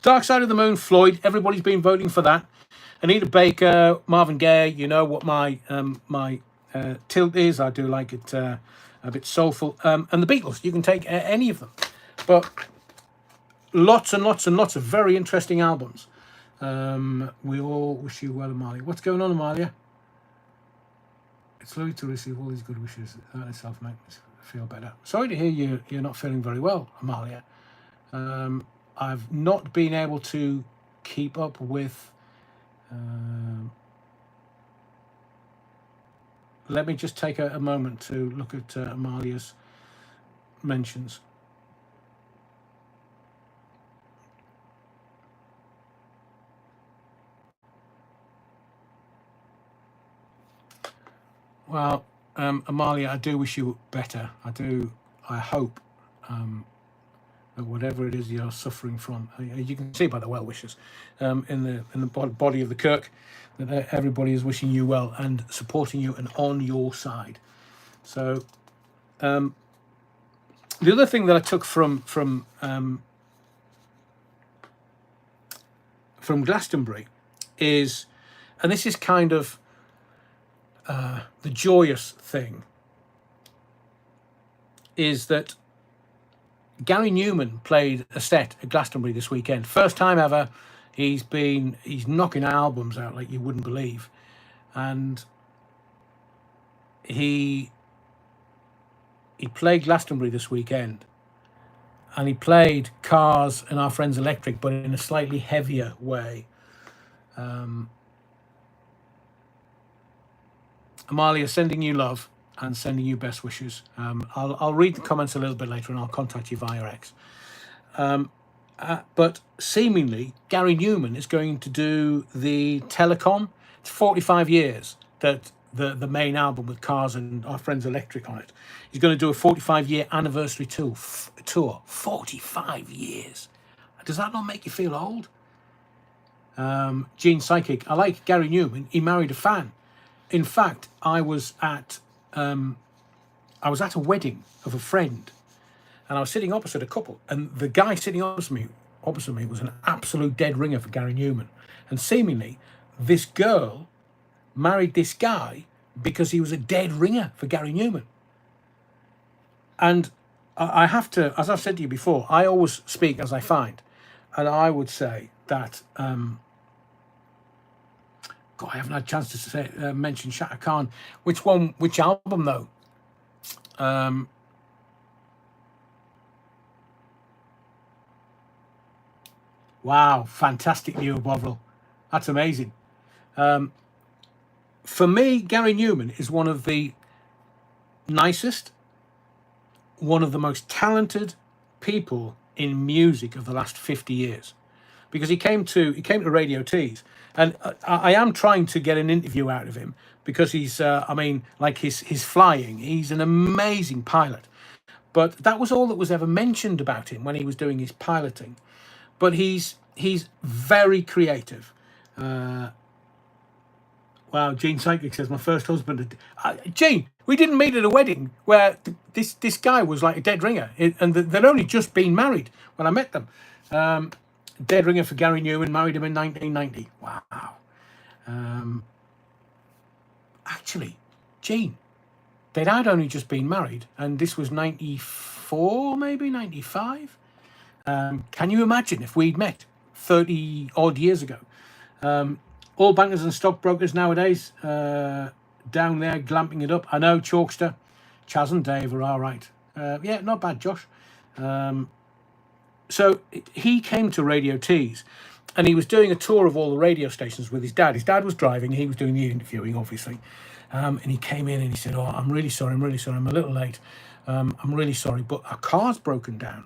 Dark Side of the Moon, Floyd. Everybody's been voting for that. Anita Baker, Marvin Gaye. You know what my tilt is. I do like it a bit soulful. And the Beatles. You can take any of them. But lots and lots and lots of very interesting albums. We all wish you well, Amalia. What's going on, Amalia? It's lovely to receive all these good wishes. That itself makes me feel better. Sorry to hear you're not feeling very well, Amalia. I've not been able to keep up with... let me just take a moment to look at Amalia's mentions. Well, Amalia, I do wish you better. I hope that whatever it is you're suffering from, you can see by the well wishes in the body of the Kirk that everybody is wishing you well and supporting you and on your side. So the other thing that I took from Glastonbury is, and this is kind of the joyous thing, is that Gary Newman played a set at Glastonbury this weekend. First time ever. He's knocking albums out like you wouldn't believe. And he played Glastonbury this weekend. And he played Cars and Our Friends Electric, but in a slightly heavier way. Amalia, sending you love and sending you best wishes. I'll read the comments a little bit later and I'll contact you via X. But seemingly, Gary Newman is going to do the telecom. It's 45 years that the main album with Cars and Our Friends Electric on it. He's going to do a 45-year anniversary tour. 45 years. Does that not make you feel old? Gene Psychic. I like Gary Newman. He married a fan. In fact, I was at a wedding of a friend, and I was sitting opposite a couple, and the guy sitting opposite me was an absolute dead ringer for Gary Newman. And seemingly, this girl married this guy because he was a dead ringer for Gary Newman. And I have to, as I've said to you before, I always speak as I find. And I would say that... God, I haven't had a chance to say, mention Shaka Khan. Which album, though? Wow, fantastic new Bovril. That's amazing. For me, Gary Newman is one of the nicest, one of the most talented people in music of the last 50 years. Because he came to Radio Tees, and I am trying to get an interview out of him because he's, his flying. He's an amazing pilot, but that was all that was ever mentioned about him when he was doing his piloting. But he's very creative. Wow, Gene Psychic says my first husband. Gene, we didn't meet at a wedding where this guy was like a dead ringer, and they'd only just been married when I met them. Dead ringer for Gary Newman, married him in 1990. Wow. Actually, Gene, they'd only just been married, and this was 94, maybe 95. Can you imagine if we'd met 30 odd years ago? All bankers and stockbrokers nowadays down there glamping it up. I know, Chalkster, Chaz and Dave are all right. Yeah, not bad, Josh. So he came to Radio Tees, and he was doing a tour of all the radio stations with his dad. His dad was driving, he was doing the interviewing, obviously. And he came in and he said, I'm really sorry, I'm a little late. I'm really sorry, but our car's broken down.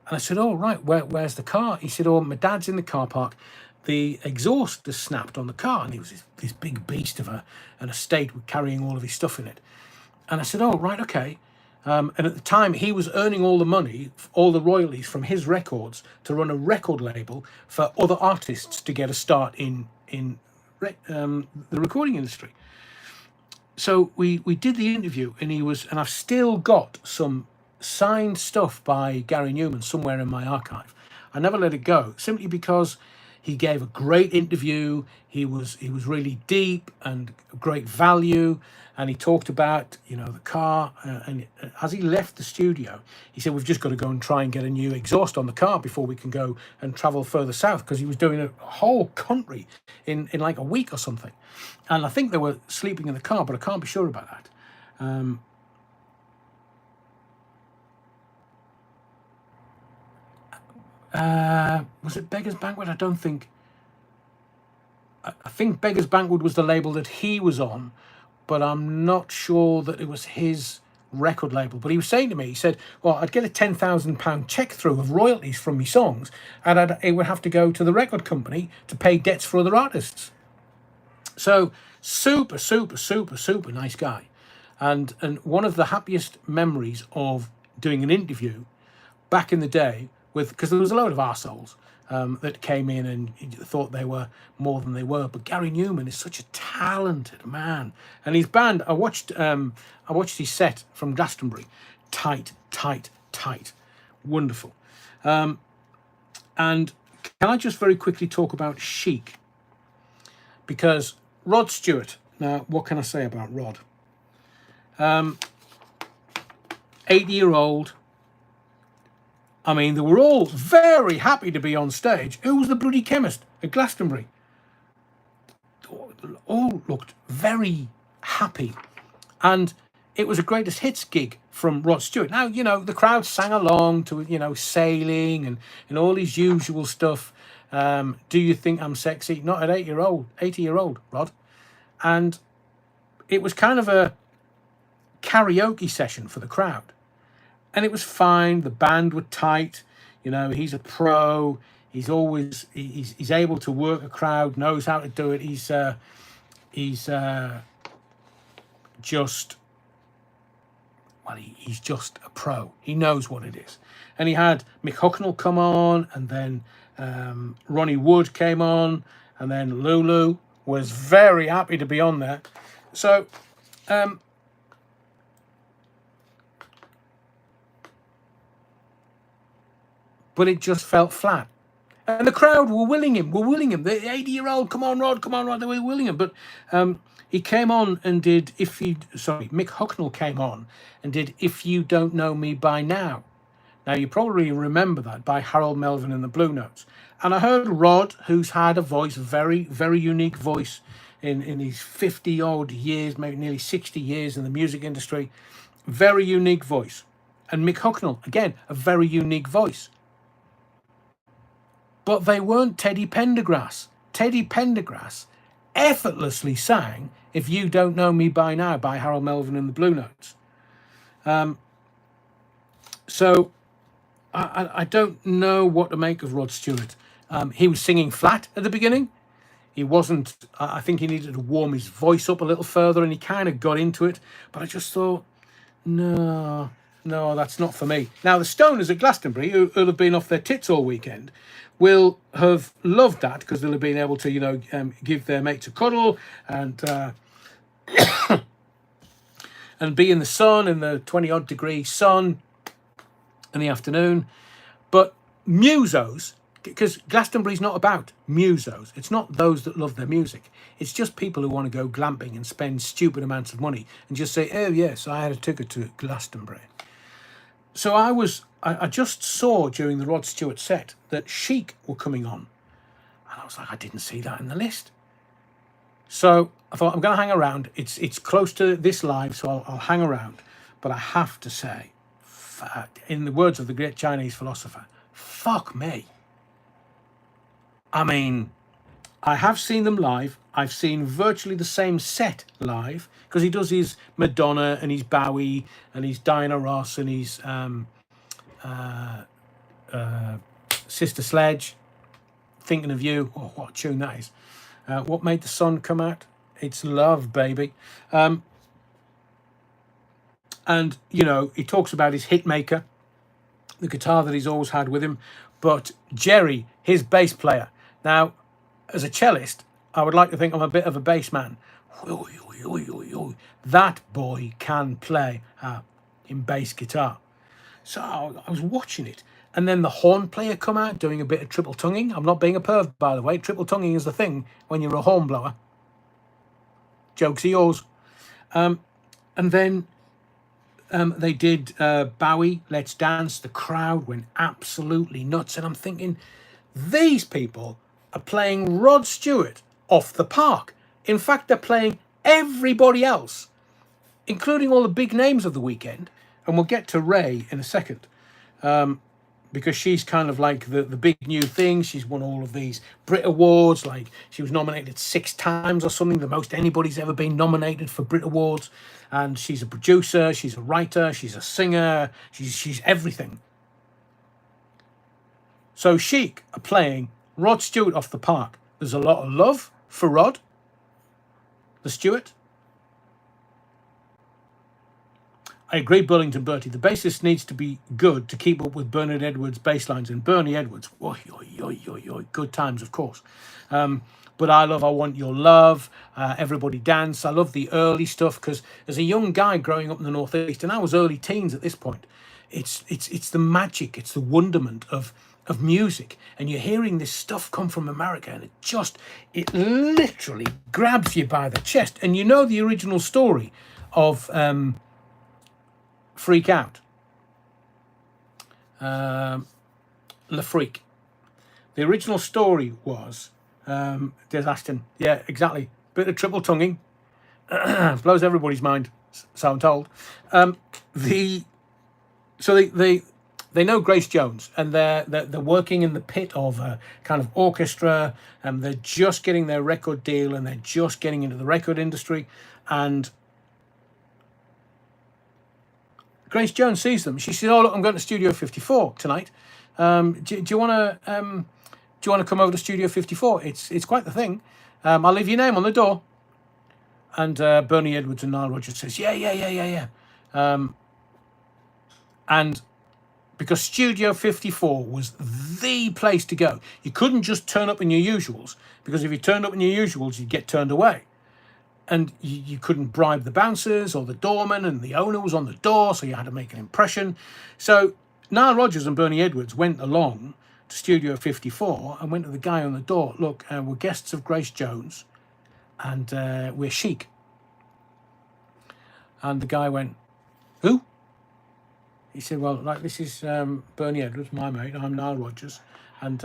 And I said, right, where's the car? He said, my dad's in the car park. The exhaust has snapped on the car, and he was this big beast of an estate with carrying all of his stuff in it. And I said, right, okay. And at the time, he was earning all the money, all the royalties from his records to run a record label for other artists to get a start in the recording industry. So we did the interview, and I've still got some signed stuff by Gary Newman somewhere in my archive. I never let it go, simply because He gave a great interview. He was really deep and great value. And he talked about, you know, the car. And as he left the studio, he said, we've just got to go and try and get a new exhaust on the car before we can go and travel further south, because he was doing a whole country in like a week or something. And I think they were sleeping in the car, but I can't be sure about that. Was it Beggar's Banquet? I don't think. I think Beggar's Banquet was the label that he was on, but I'm not sure that it was his record label. But he was saying to me, he said, well, I'd get a £10,000 check through of royalties from my songs, and it would have to go to the record company to pay debts for other artists. So super, super, super, super nice guy. And one of the happiest memories of doing an interview back in the day with, because there was a load of arseholes that came in and thought they were more than they were. But Gary Newman is such a talented man, and his band. I watched his set from Glastonbury. Tight, tight, tight, wonderful. And can I just very quickly talk about Chic? Because Rod Stewart. Now, what can I say about Rod? 80-year-old. I mean, they were all very happy to be on stage. Who was the bloody chemist at Glastonbury? All looked very happy. And it was a greatest hits gig from Rod Stewart. Now, you know, the crowd sang along to, you know, Sailing and all his usual stuff. Do You Think I'm Sexy? Not at 80-year-old Rod. And it was kind of a karaoke session for the crowd. And it was fine. The band were tight. You know, he's a pro. He's always he's able to work a crowd. Knows how to do it. He's just he's just a pro. He knows what it is. And he had Mick Hucknall come on, and then Ronnie Wood came on, and then Lulu was very happy to be on there. So. But it just felt flat. And the crowd were willing him. The 80-year-old, come on, Rod, they were willing him. But he came on and did, Mick Hucknall came on and did If You Don't Know Me By Now. Now, you probably remember that, by Harold Melvin and the Blue Notes. And I heard Rod, who's had a voice, a very, very unique voice in his 50-odd years, maybe nearly 60 years in the music industry. Very unique voice. And Mick Hucknall, again, a very unique voice. But they weren't Teddy Pendergrass. Teddy Pendergrass effortlessly sang If You Don't Know Me By Now by Harold Melvin and the Blue Notes. So I don't know what to make of Rod Stewart. He was singing flat at the beginning. He wasn't, I think he needed to warm his voice up a little further, and he kind of got into it. But I just thought, no, that's not for me. Now, the Stoners at Glastonbury, who'll have been off their tits all weekend, will have loved that, because they'll have been able to, you know, give their mates a cuddle and and be in the sun, in the 20-odd degree sun in the afternoon. But musos, because Glastonbury's not about musos. It's not those that love their music. It's just people who want to go glamping and spend stupid amounts of money and just say, oh, yes, I had a ticket to Glastonbury. So I just saw during the Rod Stewart set that Chic were coming on. And I was like, I didn't see that in the list. So I thought, I'm going to hang around. It's close to this live, so I'll hang around. But I have to say, in the words of the great Chinese philosopher, fuck me. I mean, I have seen them live. I've seen virtually the same set live, because he does his Madonna and his Bowie and his Diana Ross and his Sister Sledge, Thinking of You. Oh, what a tune that is. What Made the Sun Come Out? It's Love, baby. And, you know, he talks about his hit maker, the guitar that he's always had with him. But Jerry, his bass player. Now, as a cellist, I would like to think I'm a bit of a bass man. That boy can play in bass guitar. So I was watching it, And then the horn player come out doing a bit of triple tonguing. I'm not being a perv, by the way. Triple tonguing is the thing when you're a horn blower. Jokes are yours. And then they did Bowie, Let's Dance. The crowd went absolutely nuts. And I'm thinking, these people are playing Rod Stewart off the park. In fact, they're playing everybody else, including all the big names of the weekend. And we'll get to Ray in a second. Because she's kind of like the big new thing. She's won all of these Brit Awards. Like, she was nominated 6 times or something, the most anybody's ever been nominated for Brit Awards. And she's a producer, she's a writer, she's a singer, she's everything. So Chic are playing Rod Stewart off the park. There's a lot of love for Rod, the Stewart. I agree, Burlington Bertie. The bassist needs to be good to keep up with Bernard Edwards' bass lines. And Bernie Edwards, good times, of course. But I love I Want Your Love, Everybody Dance. I love the early stuff because as a young guy growing up in the Northeast, and I was early teens at this point, it's the magic, it's the wonderment of music. And you're hearing this stuff come from America, and it literally grabs you by the chest. And you know the original story of Freak Out, Le Freak. The original story was Des Ashton. Yeah, exactly. Bit of triple tonguing. Blows everybody's mind, so I'm told. So they know Grace Jones, and they're working in the pit of a kind of orchestra, and they're just getting their record deal, and they're just getting into the record industry. And Grace Jones sees them. She says, "Oh, look, I'm going to Studio 54 tonight. Do you want to come over to Studio 54? It's quite the thing. I'll leave your name on the door." And Bernie Edwards and Nile Rodgers says, yeah. And because Studio 54 was the place to go. You couldn't just turn up in your usuals, because if you turned up in your usuals, you'd get turned away. And you couldn't bribe the bouncers or the doorman, and the owner was on the door, so you had to make an impression. So Nile Rodgers and Bernie Edwards went along to Studio 54 and went to the guy on the door. "Look, we're guests of Grace Jones, and we're Chic." And the guy went, "Who?" He said, "Well, like, this is Bernie Edwards, my mate. I'm Nile Rodgers, and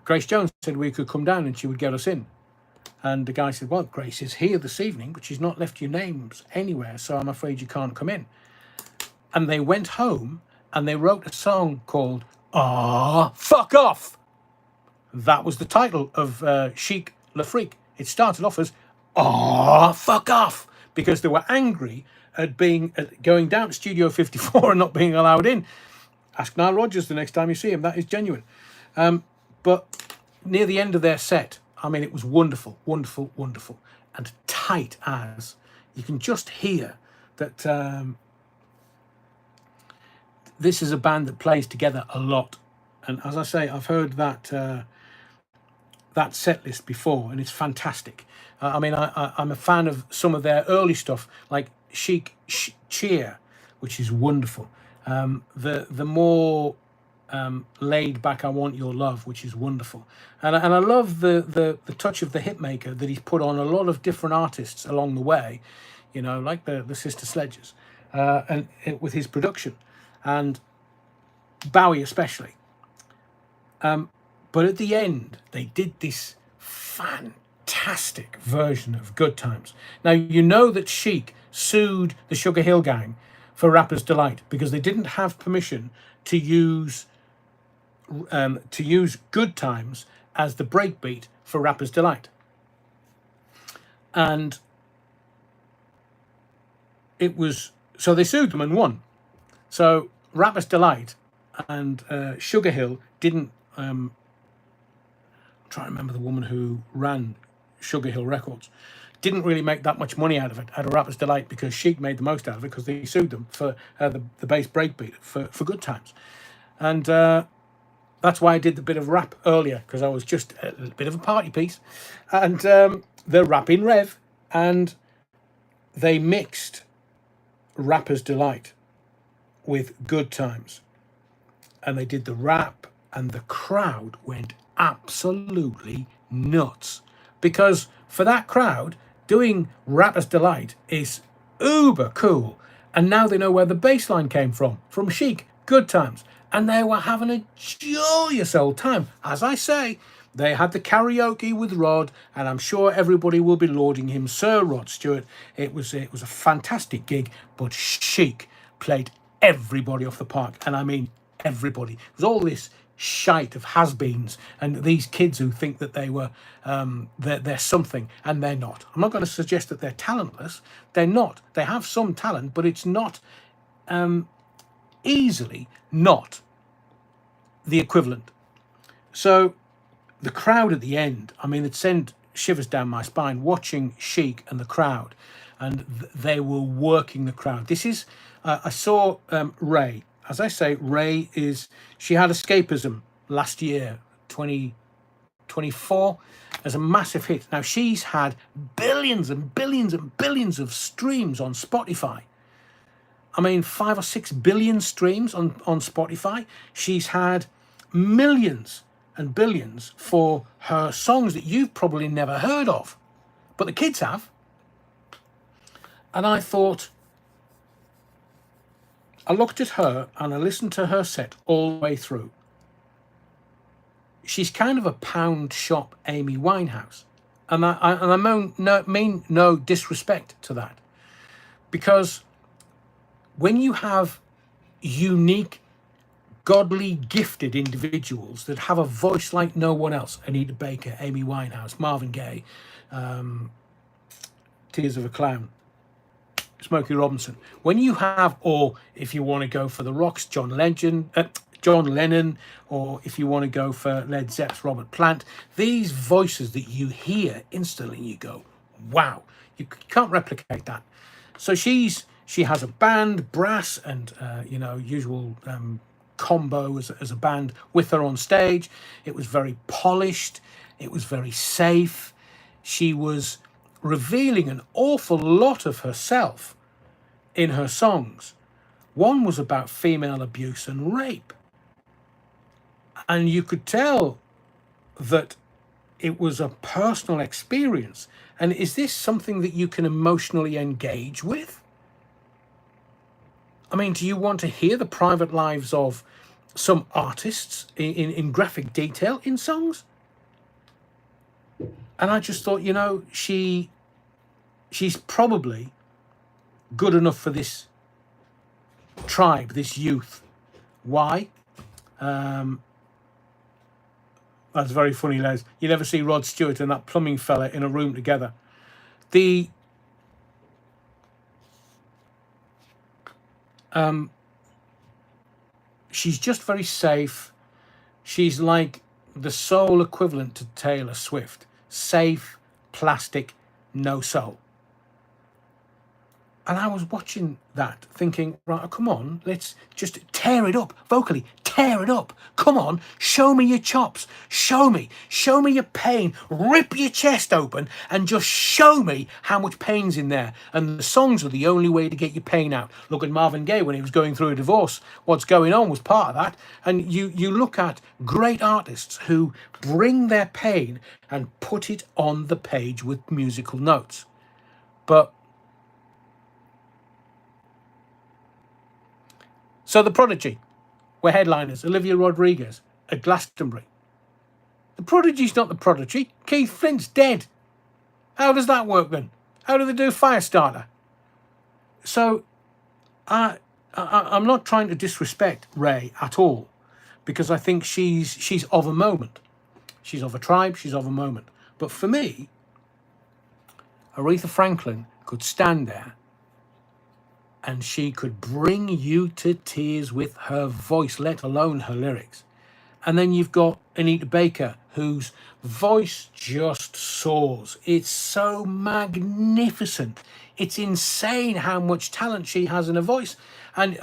Grace Jones said we could come down and she would get us in." And the guy said, "Well, Grace is here this evening, but she's not left your names anywhere, so I'm afraid you can't come in." And they went home and they wrote a song called "Ah, Fuck Off." That was the title of Chic Le Freak. It started off as "Ah, Fuck Off," because they were angry at going down to Studio 54 and not being allowed in. Ask Nile Rodgers the next time you see him. That is genuine. But near the end of their set, I mean, it was wonderful, wonderful, wonderful, and tight as. You can just hear that this is a band that plays together a lot. And as I say, I've heard that set list before, and it's fantastic. I'm a fan of some of their early stuff, like Chic Cheer, which is wonderful. The more laid back I Want Your Love, which is wonderful. And I love the touch of the hitmaker that he's put on a lot of different artists along the way, like the Sister Sledges, and with his production, and Bowie especially. But at the end, they did this fantastic version of Good Times. Now, you know that Chic sued the Sugar Hill Gang for Rapper's Delight because they didn't have permission to use Good Times as the breakbeat for Rapper's Delight. And so they sued them and won. So Rapper's Delight and Sugar Hill didn't, I'm trying to remember the woman who ran Sugar Hill Records, didn't really make that much money out of it, out of Rapper's Delight, because Chic made the most out of it because they sued them for the bass breakbeat for Good Times. And that's why I did the bit of rap earlier, because I was just a bit of a party piece. And they're rapping Rev, and they mixed Rapper's Delight with Good Times, and they did the rap, and the crowd went absolutely nuts, because for that crowd, doing Rapper's Delight is uber cool. And now they know where the bass line came from Chic, Good Times, and they were having a joyous old time. As I say, they had the karaoke with Rod, and I'm sure everybody will be lauding him, Sir Rod Stewart. It was a fantastic gig, but Chic played everybody off the park, and I mean everybody. It was all this shite of has-beens and these kids who think that they were they're something, and they're not. I'm not going to suggest that they're talentless. They're not. They have some talent, but it's not easily not the equivalent. So the crowd at the end, I mean, it sent shivers down my spine watching Chic and the crowd, and they were working the crowd. This is I saw Ray. As I say, Ray she had Escapism last year, 2024, as a massive hit. Now, she's had billions and billions and billions of streams on Spotify. I mean, 5 or 6 billion streams on Spotify. She's had millions and billions for her songs that you've probably never heard of, but the kids have. And I thought, I looked at her and I listened to her set all the way through. She's kind of a pound shop Amy Winehouse. And I mean no disrespect to that. Because when you have unique, godly, gifted individuals that have a voice like no one else, Anita Baker, Amy Winehouse, Marvin Gaye, Tears of a Clown, Smokey Robinson. When you have, or if you want to go for the rocks, John Lennon, or if you want to go for Led Zepp's Robert Plant, these voices that you hear instantly, you go, wow, you can't replicate that. So she has a band, brass, and usual combo as a band with her on stage. It was very polished. It was very safe. She was revealing an awful lot of herself in her songs. One was about female abuse and rape, and you could tell that it was a personal experience. And is this something that you can emotionally engage with? I mean, do you want to hear the private lives of some artists in graphic detail in songs? And I just thought, she's probably good enough for this tribe, this youth. Why? That's very funny, Les. You never see Rod Stewart and that plumbing fella in a room together. She's just very safe. She's like the soul equivalent to Taylor Swift. Safe, plastic, no soul. And I was watching that thinking, right, come on, let's just tear it up vocally, tear it up. Come on, show me your chops, show me your pain, rip your chest open and just show me how much pain's in there. And the songs are the only way to get your pain out. Look at Marvin Gaye when he was going through a divorce. What's going on was part of that. And you look at great artists who bring their pain and put it on the page with musical notes. But so the Prodigy were headliners, Olivia Rodrigo at Glastonbury. The Prodigy's not the Prodigy. Keith Flint's dead. How does that work then? How do they do Firestarter? So I'm not trying to disrespect Ray at all, because I think she's of a moment. She's of a tribe, she's of a moment. But for me, Aretha Franklin could stand there and she could bring you to tears with her voice, let alone her lyrics. And then you've got Anita Baker, whose voice just soars. It's so magnificent. It's insane how much talent she has in her voice. And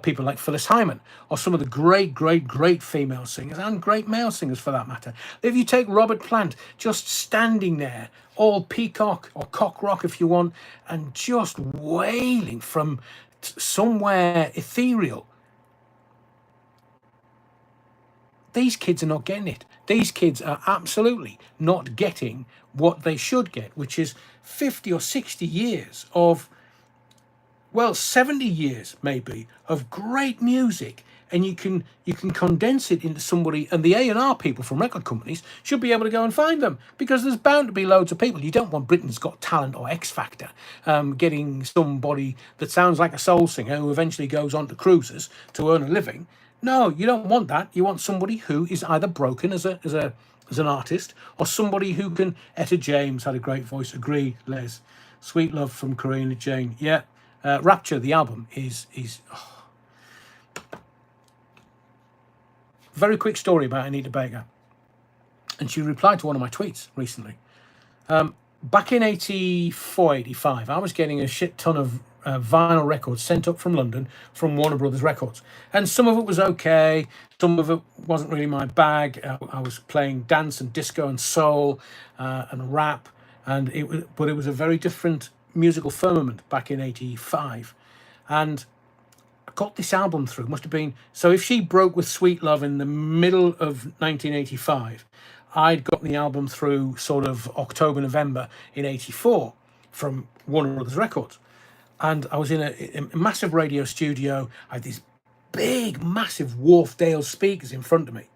people like Phyllis Hyman, or some of the great, great, great female singers, and great male singers for that matter. If you take Robert Plant, just standing there, all peacock or cock rock if you want, and just wailing from somewhere ethereal. These kids are not getting it. These kids are absolutely not getting what they should get, which is 50 or 60 years of, well, 70 years maybe, of great music. And you can condense it into somebody, and the A&R people from record companies should be able to go and find them, because there's bound to be loads of people. You don't want Britain's Got Talent or X Factor getting somebody that sounds like a soul singer who eventually goes on to cruises to earn a living. No, you don't want that. You want somebody who is either broken as an artist, or somebody who can. Etta James had a great voice. Agree, Les. Sweet Love from Karina Jane. Yeah. Rapture, the album, is very quick story about Anita Baker. And she replied to one of my tweets recently. Back in 84, 85, I was getting a shit ton of vinyl records sent up from London from Warner Brothers Records. And some of it was okay. Some of it wasn't really my bag. I was playing dance and disco and soul and rap. But it was a very different musical firmament back in 85. And I got this album through. Must have been, so if she broke with Sweet Love in the middle of 1985, I'd got the album through sort of October, November in 84 from Warner Brothers Records. And I was in a massive radio studio. I had these big, massive Wharfdale speakers in front of me,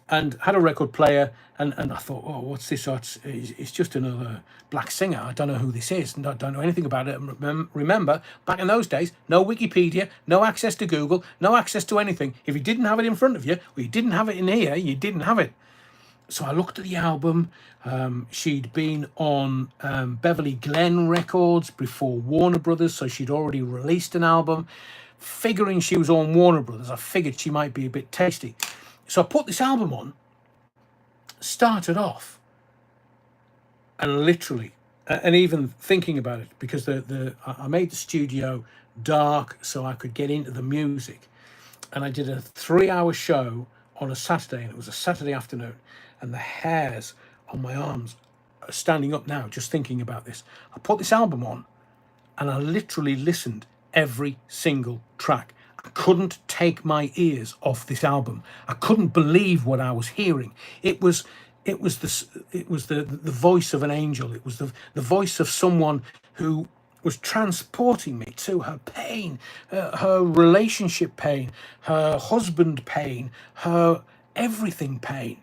and had a record player. And I thought, oh, what's this? Oh, it's just another black singer. I don't know who this is, and I don't know anything about it. And remember, back in those days, no Wikipedia, no access to Google, no access to anything. If you didn't have it in front of you, or you didn't have it in here, you didn't have it. So I looked at the album. She'd been on Beverly Glen Records before Warner Brothers, so she'd already released an album. Figuring she was on Warner Brothers, I figured she might be a bit tasty. So I put this album on, started off, and literally, and even thinking about it, because I made the studio dark so I could get into the music. And I did a 3-hour show on a Saturday, and it was a Saturday afternoon, and the hairs on my arms are standing up now just thinking about this. I put this album on, and I literally listened every single track. I couldn't take my ears off this album. I couldn't believe what I was hearing. It was the voice of an angel. It was the voice of someone who was transporting me to her pain, her relationship pain, her husband pain, her everything pain,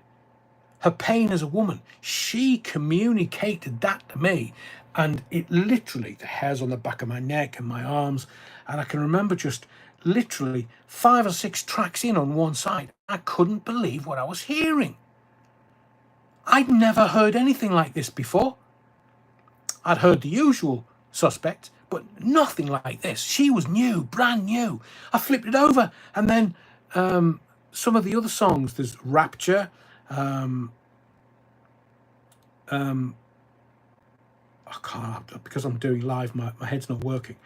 her pain as a woman. She communicated that to me, and it literally, the hairs on the back of my neck and my arms, and I can remember just literally 5 or 6 tracks in on one side, I couldn't believe what I was hearing. I'd never heard anything like this before. I'd heard the usual suspects, but nothing like this. She was new, brand new. I flipped it over, and then some of the other songs, there's Rapture, I can't, because I'm doing live, my head's not working.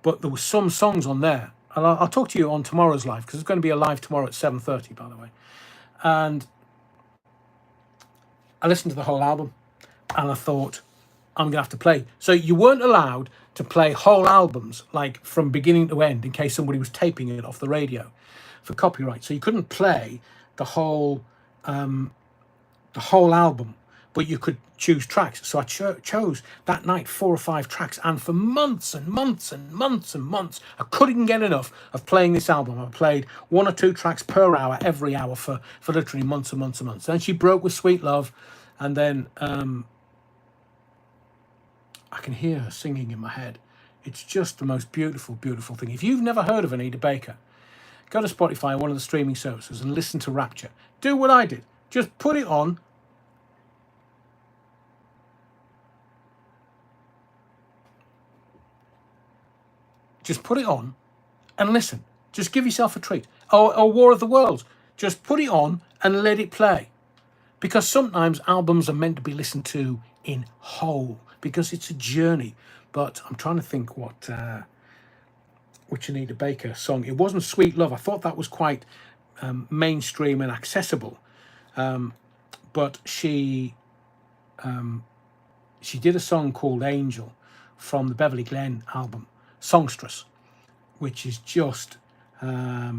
But there were some songs on there, and I'll talk to you on tomorrow's live, because it's going to be a live tomorrow at 7:30, by the way. And I listened to the whole album, and I thought, I'm going to have to play. So you weren't allowed to play whole albums, like from beginning to end, in case somebody was taping it off the radio for copyright. So you couldn't play the whole album, but you could choose tracks. So I chose that night 4 or 5 tracks, and for months and months and months and months, I couldn't get enough of playing this album. I played 1 or 2 tracks per hour, every hour, for literally months and months and months. Then she broke with Sweet Love, and then I can hear her singing in my head. It's just the most beautiful, beautiful thing. If you've never heard of Anita Baker, go to Spotify, one of the streaming services, and listen to Rapture. Do what I did. Just put it on. Just put it on and listen. Just give yourself a treat. Or War of the Worlds. Just put it on and let it play. Because sometimes albums are meant to be listened to in whole, because it's a journey. But I'm trying to think which Anita Baker song. It wasn't Sweet Love. I thought that was quite mainstream and accessible. But she did a song called Angel from the Beverly Glen album, Songstress. which is just, I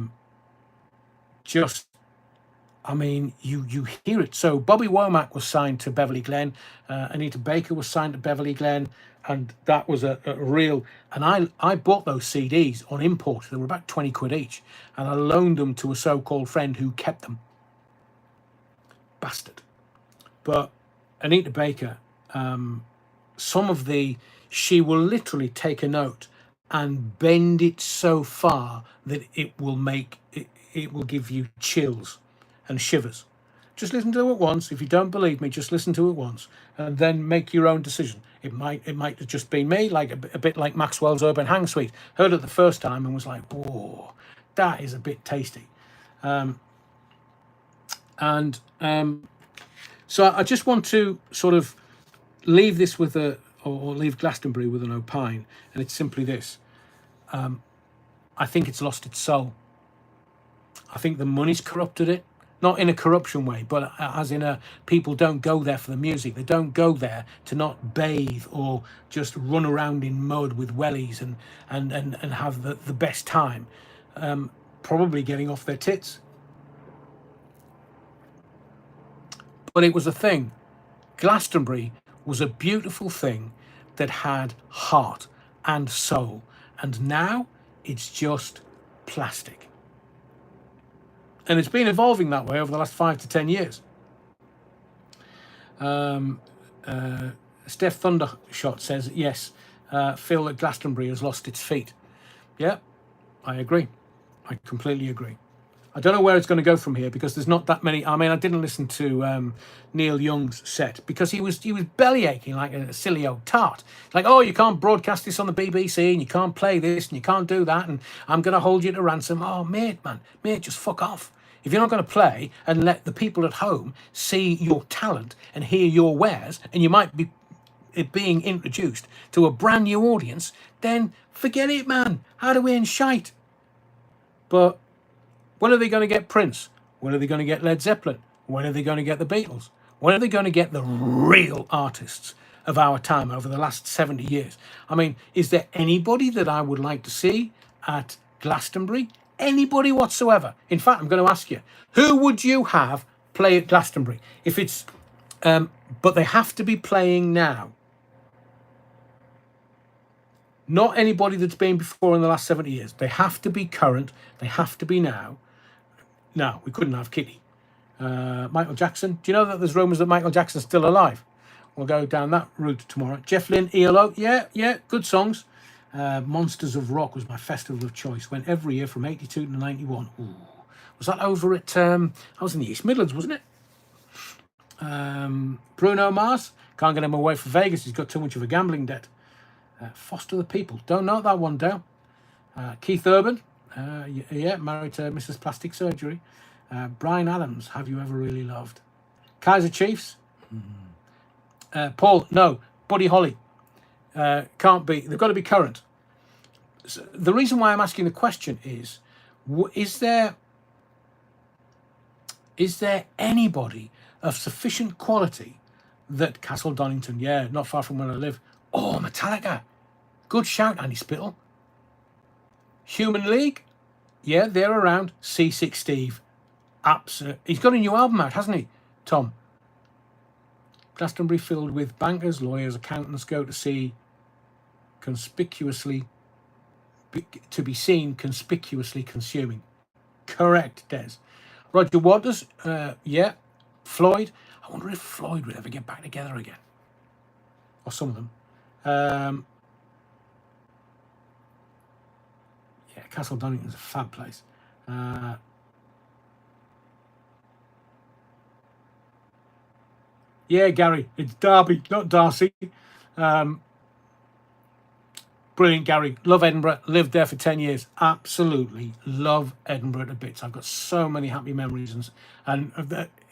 mean, you hear it. So Bobby Womack was signed to Beverly Glen, Anita Baker was signed to Beverly Glen, and that was a real. And I bought those CDs on import. They were about 20 quid each, and I loaned them to a so-called friend who kept them. Bastard. But Anita Baker, she will literally take a note and bend it so far that it will give you chills and shivers. Just listen to it once. If you don't believe me, just listen to it once and then make your own decision. It might have just been me, like a bit like Maxwell's Urban Hang Suite. Heard it the first time and was like, whoa, that is a bit tasty. So I just want to sort of leave this with or leave Glastonbury with an opine, and it's simply this. I think it's lost its soul. I think the money's corrupted it. Not in a corruption way, but as in people don't go there for the music. They don't go there to not bathe or just run around in mud with wellies and have the best time. Probably getting off their tits. But it was a thing. Glastonbury was a beautiful thing that had heart and soul. And now it's just plastic. And it's been evolving that way over the last 5 to 10 years. Steph Thundershot says, yes, Phil, at Glastonbury has lost its feet. Yeah, I agree. I completely agree. I don't know where it's going to go from here because there's not that many. I mean, I didn't listen to Neil Young's set because he was belly aching like a silly old tart. Like, oh, you can't broadcast this on the BBC and you can't play this and you can't do that and I'm going to hold you to ransom. Oh, mate, just fuck off. If you're not going to play and let the people at home see your talent and hear your wares, and you might be being introduced to a brand new audience, then forget it, man. How do we in shite? But when are they going to get Prince? When are they going to get Led Zeppelin? When are they going to get the Beatles? When are they going to get the real artists of our time over the last 70 years? I mean, is there anybody that I would like to see at Glastonbury? Anybody whatsoever? In fact, I'm going to ask you, who would you have play at Glastonbury? If it's, but they have to be playing now. Not anybody that's been before in the last 70 years. They have to be current. They have to be now. No, we couldn't have Kitty. Michael Jackson. Do you know that there's rumours that Michael Jackson's still alive? We'll go down that route tomorrow. Jeff Lynne, ELO. Yeah, good songs. Monsters of Rock was my festival of choice. Went every year from 82 to 91. Ooh. Was that over at... I was in the East Midlands, wasn't it? Bruno Mars. Can't get him away from Vegas. He's got too much of a gambling debt. Foster the People. Don't know that one, Dale. Keith Urban. Married to Mrs. Plastic Surgery. Bryan Adams. Have You Ever Really Loved? Kaiser Chiefs. Paul. No. Buddy Holly. Can't be. They've got to be current. So the reason why I'm asking the question is there anybody of sufficient quality that Castle Donington, yeah, not far from where I live. Oh, Metallica. Good shout, Andy Spittle. Human League. Yeah, they're around. C6 Steve. Absolutely. He's got a new album out, hasn't he, Tom? Glastonbury filled with bankers, lawyers, accountants go to see to be seen conspicuously consuming. Correct, Des. Roger Waters, yeah. Floyd. I wonder if Floyd would ever get back together again. Or some of them. Yeah, Castle Donington's a fab place. Yeah, Gary, it's Derby, not Darcy. Brilliant, Gary. Love Edinburgh. Lived there for 10 years. Absolutely love Edinburgh to bits. I've got so many happy memories and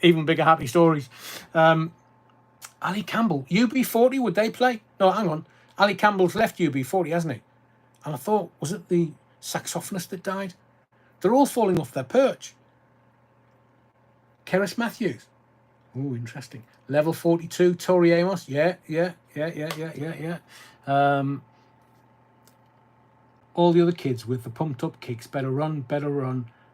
even bigger happy stories. Ali Campbell, UB40, would they play? No, hang on. Ali Campbell's left UB40, hasn't he? And I thought, was it the saxophonist that died? They're all falling off their perch. Keris Matthews. Oh, interesting. Level 42, Tori Amos. Yeah. All the other kids with the pumped up kicks, better run,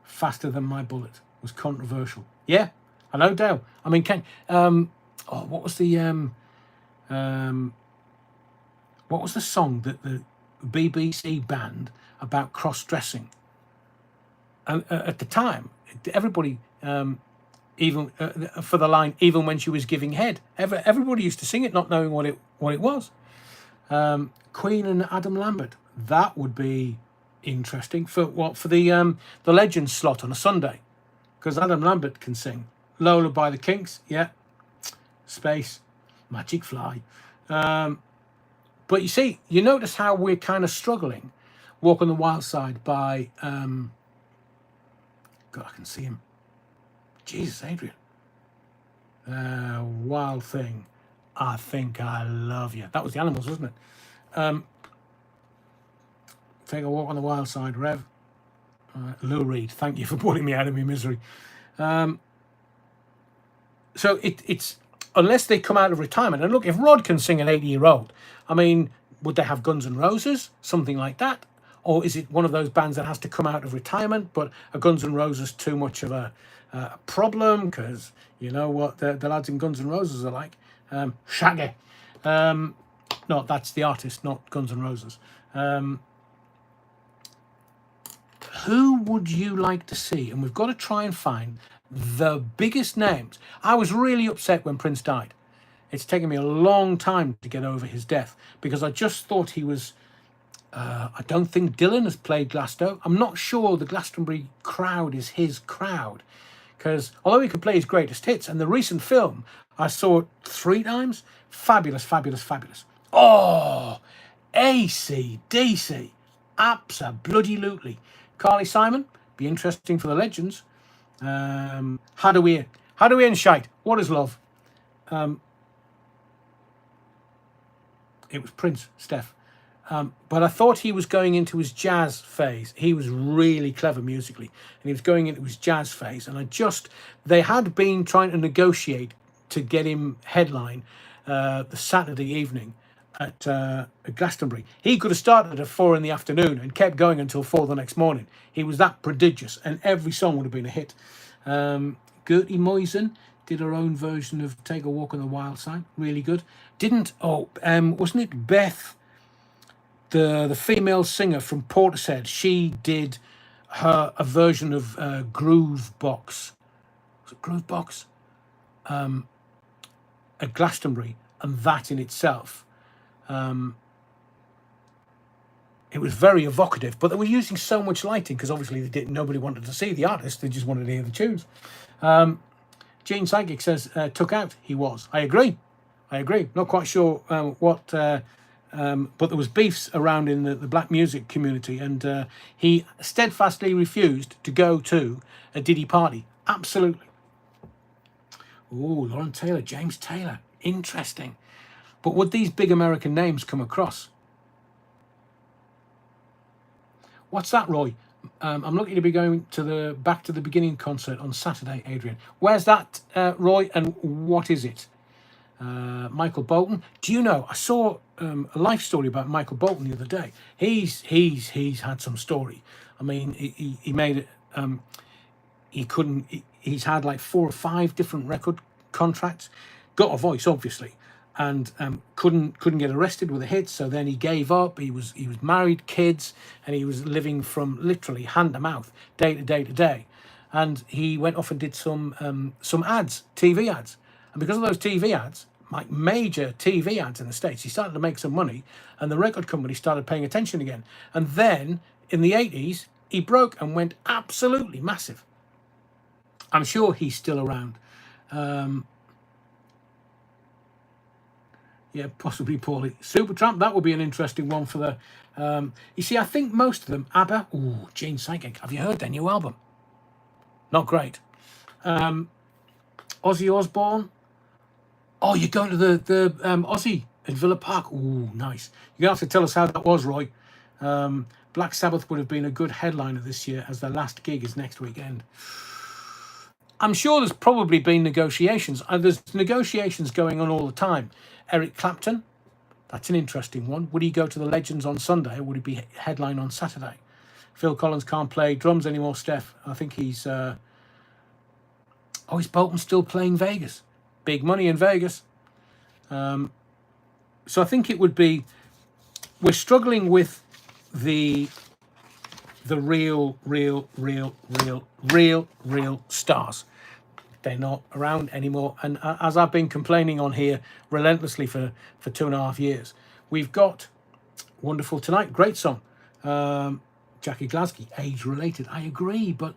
faster than my bullet, was controversial. Yeah, I no doubt. I mean, what was the song that the BBC banned about cross-dressing? And at the time, everybody, even for the line, even when she was giving head, everybody used to sing it, not knowing what it was. Queen and Adam Lambert. That would be interesting for the Legends slot on a Sunday, because Adam Lambert can sing. Lola by the Kinks, yeah. Space, Magic Fly. But you see, you notice how we're kind of struggling. Walk on the Wild Side by God, I can see him. Jesus, Adrian. Wild Thing. I Think I Love You. That was the Animals, wasn't it? Take a Walk on the Wild Side, Rev. Lou Reed, thank you for putting me out of my misery. So it's unless they come out of retirement. And look, if Rod can sing an 80-year-old, I mean, would they have Guns N' Roses, something like that? Or is it one of those bands that has to come out of retirement, but a Guns N' Roses too much of a problem? Because you know what the lads in Guns N' Roses are like. Shaggy. No, that's the artist, not Guns N' Roses. Who would you like to see? And we've got to try and find the biggest names. I was really upset when Prince died. It's taken me a long time to get over his death, because I just thought he was... I don't think Dylan has played Glasgow. I'm not sure the Glastonbury crowd is his crowd, because although he could play his greatest hits, and the recent film, I saw it 3 times. Fabulous, fabulous, fabulous. Oh, AC/DC. Abso-bloody-lutely. Carly Simon, be interesting for the Legends. How do we end shite? What is love? It was Prince, Steph. But I thought he was going into his jazz phase. He was really clever musically, and he was going into his jazz phase. And they had been trying to negotiate to get him headline the Saturday evening at Glastonbury. He could have started at 4 in the afternoon and kept going until 4 the next morning. He was that prodigious, and every song would have been a hit. Gertie Moisen did her own version of Take a Walk on the Wild Side. Really good. Wasn't it Beth, the female singer from Portishead? She did a version of Groove Box. Was it Groove Box? At Glastonbury, and that in itself, it was very evocative. But they were using so much lighting because obviously nobody wanted to see the artist; they just wanted to hear the tunes. Gene Psychic says took out. He was. I agree. Not quite sure what, but there was beefs around in the black music community, and he steadfastly refused to go to a Diddy party. Absolutely. Oh, Lauren Taylor, James Taylor. Interesting. But would these big American names come across? What's that, Roy? I'm lucky to be going to Back to the Beginning concert on Saturday, Adrian. Where's that, Roy, and what is it? Michael Bolton. Do you know, I saw a life story about Michael Bolton the other day. He's had some story. I mean, he made it... He's had like 4 or 5 different record contracts. Got a voice, obviously, and couldn't get arrested with a hit. So then he gave up. He was married, kids, and he was living from literally hand to mouth, day to day to day. And he went off and did some ads, TV ads, and because of those TV ads, like major TV ads in the States, he started to make some money, and the record company started paying attention again. And then in the 80s, he broke and went absolutely massive. I'm sure he's still around. Yeah, possibly Paulie. Supertramp, that would be an interesting one for the... you see, I think most of them... ABBA. Ooh, Gene Psychic. Have you heard their new album? Not great. Ozzy Osbourne. Oh, you're going to the Ozzy at Villa Park. Ooh, nice. You're going to have to tell us how that was, Roy. Black Sabbath would have been a good headliner this year, as their last gig is next weekend. I'm sure there's probably been negotiations. There's negotiations going on all the time. Eric Clapton, That's an interesting one. Would he go to the Legends on Sunday, or would he be headline on Saturday? Phil Collins can't play drums anymore, Steph. I think he's... is Bolton still playing Vegas? Big money in Vegas. So I think it would be... We're struggling with the real stars. They're not around anymore. And as I've been complaining on here relentlessly for 2.5 years, we've got Wonderful Tonight, great song. Jackie Glasky, age-related, I agree, but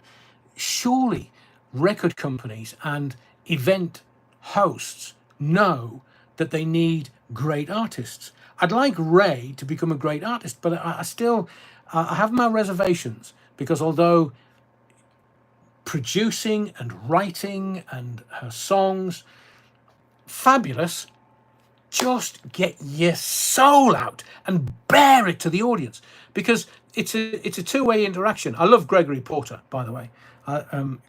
surely record companies and event hosts know that they need great artists. I'd like Ray to become a great artist, but I still have my reservations, because although producing and writing and her songs, fabulous, just get your soul out and bear it to the audience, because it's a two-way interaction. I love Gregory Porter, by the way.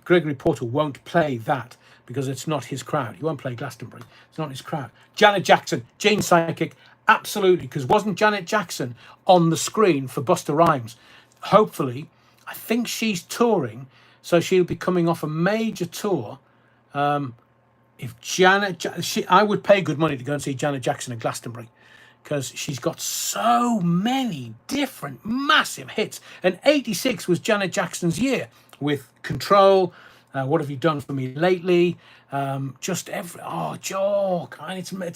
Gregory Porter won't play that because it's not his crowd. He won't play Glastonbury. It's not his crowd. Janet Jackson, Jane Psychic, absolutely, because wasn't Janet Jackson on the screen for Busta Rhymes? Hopefully, I think she's touring, so she'll be coming off a major tour. If I would pay good money to go and see Janet Jackson at Glastonbury, because she's got so many different massive hits. And 86 was Janet Jackson's year with Control, What Have You Done For Me Lately, it's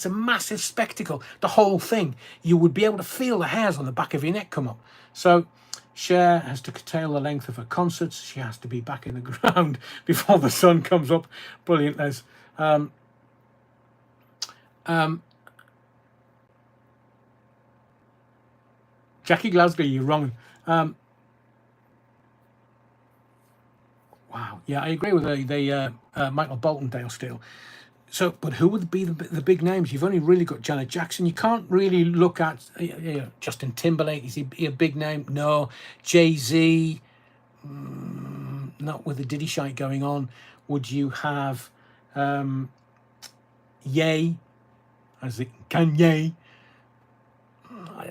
a massive spectacle, the whole thing. You would be able to feel the hairs on the back of your neck come up. So Cher has to curtail the length of her concerts. She has to be back in the ground before the sun comes up. Brilliant, Les. Jackie Glasgow, you're wrong. Wow, yeah, I agree with the Michael Bolton, Dale Steele. So, but who would be the big names? You've only really got Janet Jackson. You can't really look at Justin Timberlake. Is he a big name? No. Jay-Z, not with the Diddy shite going on. Would you have Ye, as it Kanye?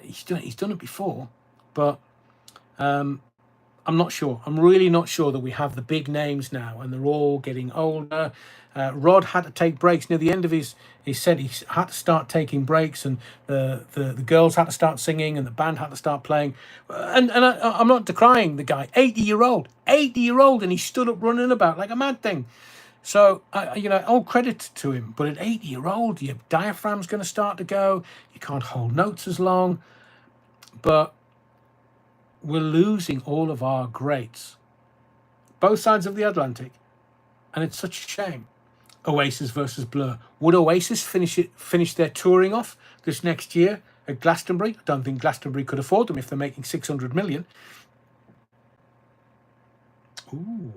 He's done it before, but I'm not sure. I'm really not sure that we have the big names now, and they're all getting older. Rod had to take breaks near the end of he said he had to start taking breaks, and the girls had to start singing, and the band had to start playing. And I'm not decrying the guy, 80-year-old, and he stood up running about like a mad thing. So, all credit to him. But at 80-year-old, your diaphragm's going to start to go. You can't hold notes as long. But we're losing all of our greats, both sides of the Atlantic, and it's such a shame. Oasis versus Blur. Would Oasis finish their touring off this next year at Glastonbury? I don't think Glastonbury could afford them if they're making 600 million. Ooh.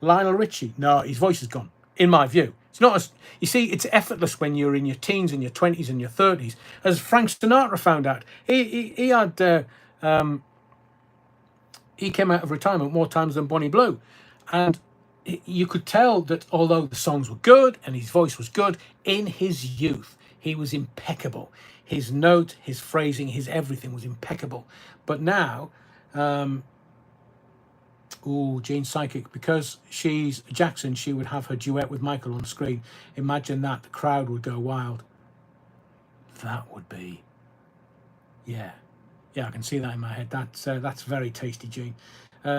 Lionel Richie. No, his voice is gone, in my view. It's not as... You see, it's effortless when you're in your teens and your 20s and your 30s. As Frank Sinatra found out, he had... he came out of retirement more times than Bonnie Blue. And you could tell that although the songs were good and his voice was good, in his youth, he was impeccable. His note, his phrasing, his everything was impeccable. But now... Jane Psychic, because she's Jackson, she would have her duet with Michael on screen. Imagine that, the crowd would go wild. That would be, yeah, I can see that in my head. That's very tasty, Gene.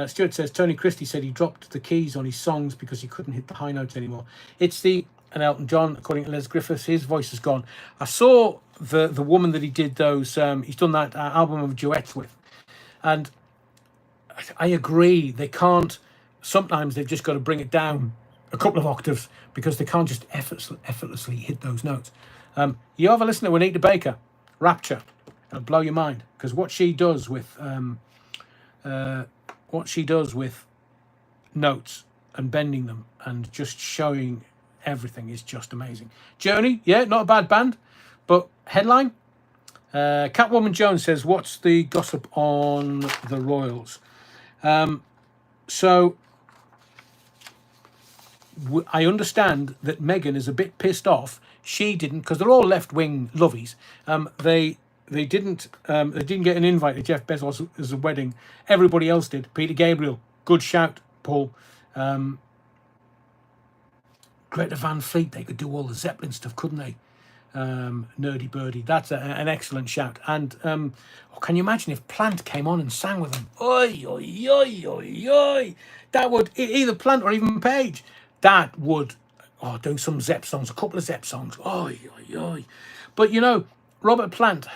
Stuart says Tony Christie said he dropped the keys on his songs because he couldn't hit the high notes anymore. And Elton John, according to Les Griffiths, his voice is gone. I saw the woman that he did those. He's done that album of duets with, and I agree, they can't. Sometimes they've just got to bring it down a couple of octaves because they can't just effortlessly hit those notes. You have a listen to Anita Baker, Rapture. It'll blow your mind, because what she does with notes and bending them and just showing everything is just amazing. Journey, yeah, not a bad band, but headline. Catwoman Jones says, what's the gossip on the Royals? So I understand that Meghan is a bit pissed off. She didn't, because they're all left-wing lovies. They they didn't get an invite to Jeff Bezos' wedding. Everybody else did. Peter Gabriel, good shout, Paul. Greta Van Fleet, they could do all the Zeppelin stuff, couldn't they? Nerdy Birdie, that's an excellent shout. And can you imagine if Plant came on and sang with them? Oi, oi, oi, oi, oi. That would, either Plant or even Page, that would, doing some Zepp songs, a couple of Zepp songs. Oi, oi, oi. But you know, Robert Plant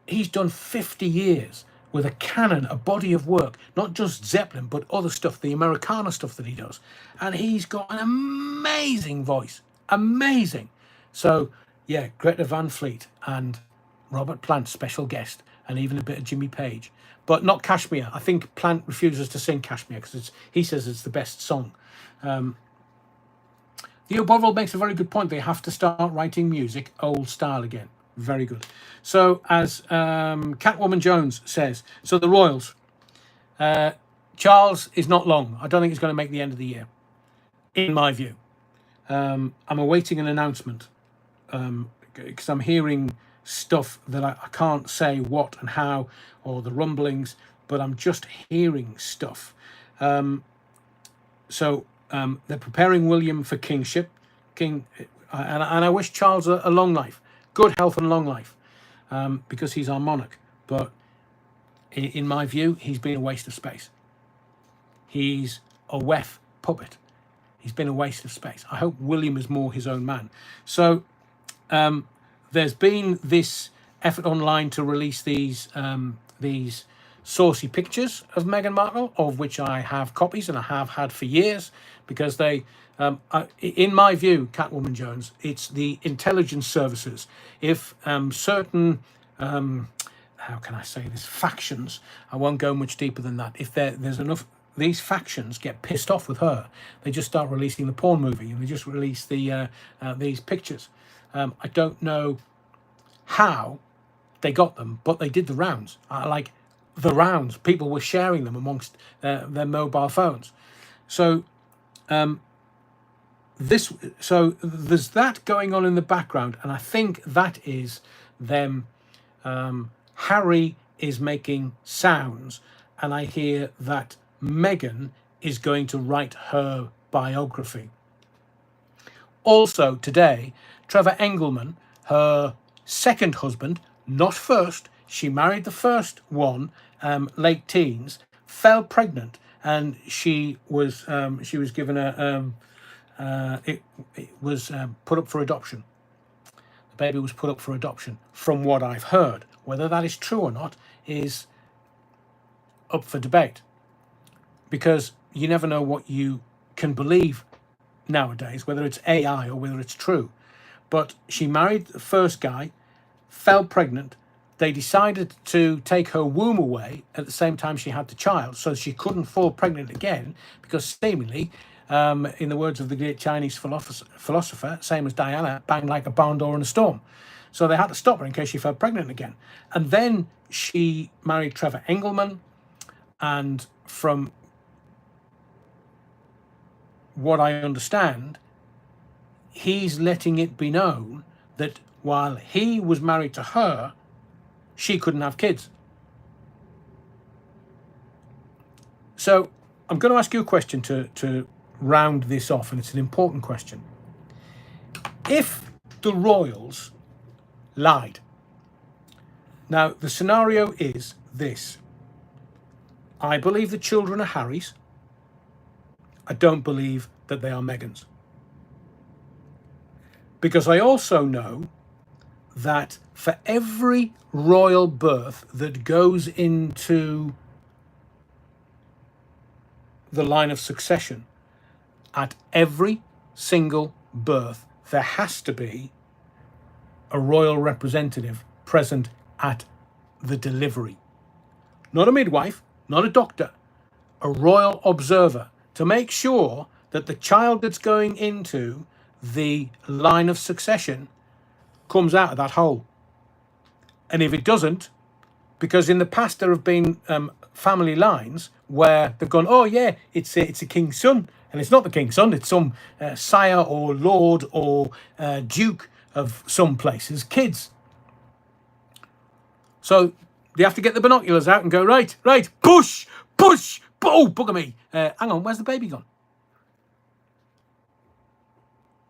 he's done 50 years with a canon, a body of work, not just Zeppelin, but other stuff, the Americana stuff that he does. And he's got an amazing voice, amazing. So, yeah, Greta Van Fleet and Robert Plant, special guest, and even a bit of Jimmy Page. But not Kashmir. I think Plant refuses to sing Kashmir because he says it's the best song. Theo Bovril makes a very good point. They have to start writing music old style again. Very good. So, as Catwoman Jones says, so the Royals, Charles is not long. I don't think he's going to make the end of the year, in my view. I'm awaiting an announcement because I'm hearing stuff that I can't say what and how, or the rumblings, but I'm just hearing stuff. So they're preparing William for kingship, and I wish Charles a long life, good health and long life, because he's our monarch. But in my view, he's been a waste of space. He's a WEF puppet. He's been a waste of space. I hope William is more his own man. So there's been this effort online to release these saucy pictures of Meghan Markle, of which I have copies and I have had for years, because they, in my view, Catwoman Jones, it's the intelligence services. If certain, how can I say this, factions, I won't go much deeper than that, if there's enough, these factions get pissed off with her, they just start releasing the porn movie, and they just release these pictures. I don't know how they got them, but they did the rounds. Like the rounds, people were sharing them amongst their mobile phones. So there's that going on in the background, and I think that is them. Harry is making sounds, and I hear that Meghan is going to write her biography. Also today, Trevor Engelman, her second husband, not first, she married the first one, late teens, fell pregnant, and she was given it was put up for adoption. The baby was put up for adoption, from what I've heard. Whether that is true or not is up for debate, because you never know what you can believe nowadays, whether it's AI or whether it's true. But she married the first guy, fell pregnant. They decided to take her womb away at the same time she had the child, so she couldn't fall pregnant again, because seemingly, in the words of the great Chinese philosopher, same as Diana, banged like a barn door in a storm. So they had to stop her in case she fell pregnant again. And then she married Trevor Engelman, and from what I understand, he's letting it be known that while he was married to her, she couldn't have kids. So I'm going to ask you a question to round this off, and it's an important question. If the royals lied, now the scenario is this: I believe the children are Harry's. I don't believe that they are Meghan's. Because I also know that for every royal birth that goes into the line of succession, at every single birth, there has to be a royal representative present at the delivery. Not a midwife, not a doctor, a royal observer, to make sure that the child that's going into the line of succession comes out of that hole. And if it doesn't, because in the past there have been family lines where they've gone, oh yeah, it's a king's son, and it's not the king's son, it's some sire or lord or duke of some place's kids. So they have to get the binoculars out and go, right, push, oh, bugger me. Hang on, where's the baby gone?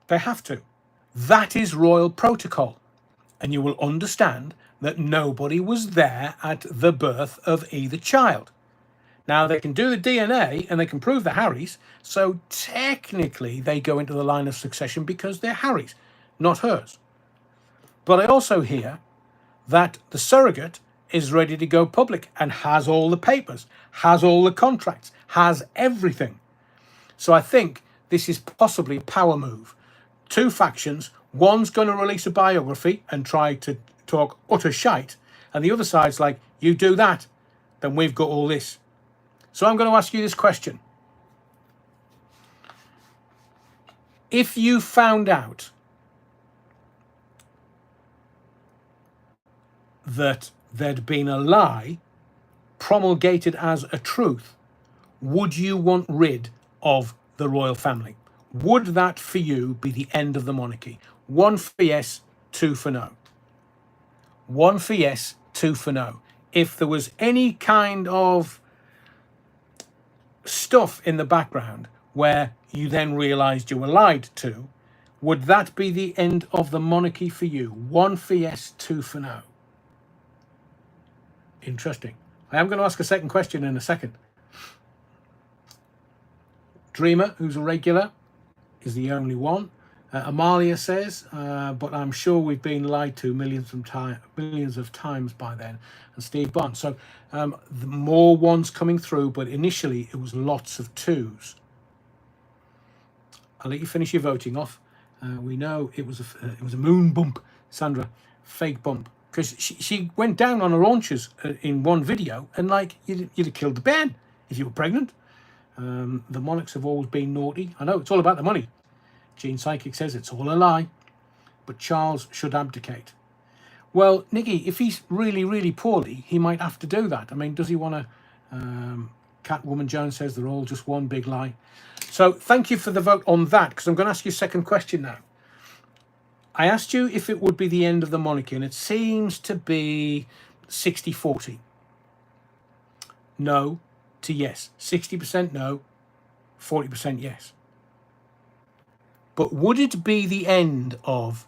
They have to. That is royal protocol. And you will understand that nobody was there at the birth of either child. Now, they can do the DNA and they can prove they're Harry's, so technically they go into the line of succession because they're Harry's, not hers. But I also hear that the surrogate is ready to go public and has all the papers, has all the contracts, has everything. So I think this is possibly a power move. Two factions, one's going to release a biography and try to talk utter shite, and the other side's like, you do that, then we've got all this. So I'm going to ask you this question. If you found out that there'd been a lie promulgated as a truth, would you want rid of the royal family? Would that for you be the end of the monarchy? 1 for yes, 2 for no. 1 for yes, 2 for no. If there was any kind of stuff in the background where you then realised you were lied to, would that be the end of the monarchy for you? 1 for yes, 2 for no. Interesting. I am going to ask a second question in a second. Dreamer, who's a regular, is the only one. Amalia says, but I'm sure we've been lied to millions of times by then. And Steve Bond. So the more ones coming through, but initially it was lots of 2s. I'll let you finish your voting off. We know it was a moon bump, Sandra, fake bump, because she went down on her haunches in one video, and like you'd have killed the bairn if you were pregnant. The monarchs have always been naughty. I know it's all about the money. Gene Psychic says it's all a lie, but Charles should abdicate. Well, Nikki, if he's really, really poorly, he might have to do that. I mean, does he want to? Catwoman Jones says they're all just one big lie. So thank you for the vote on that, because I'm going to ask you a second question now. I asked you if it would be the end of the monarchy, and it seems to be 60-40. No to yes. 60% no, 40% yes. But would it be the end of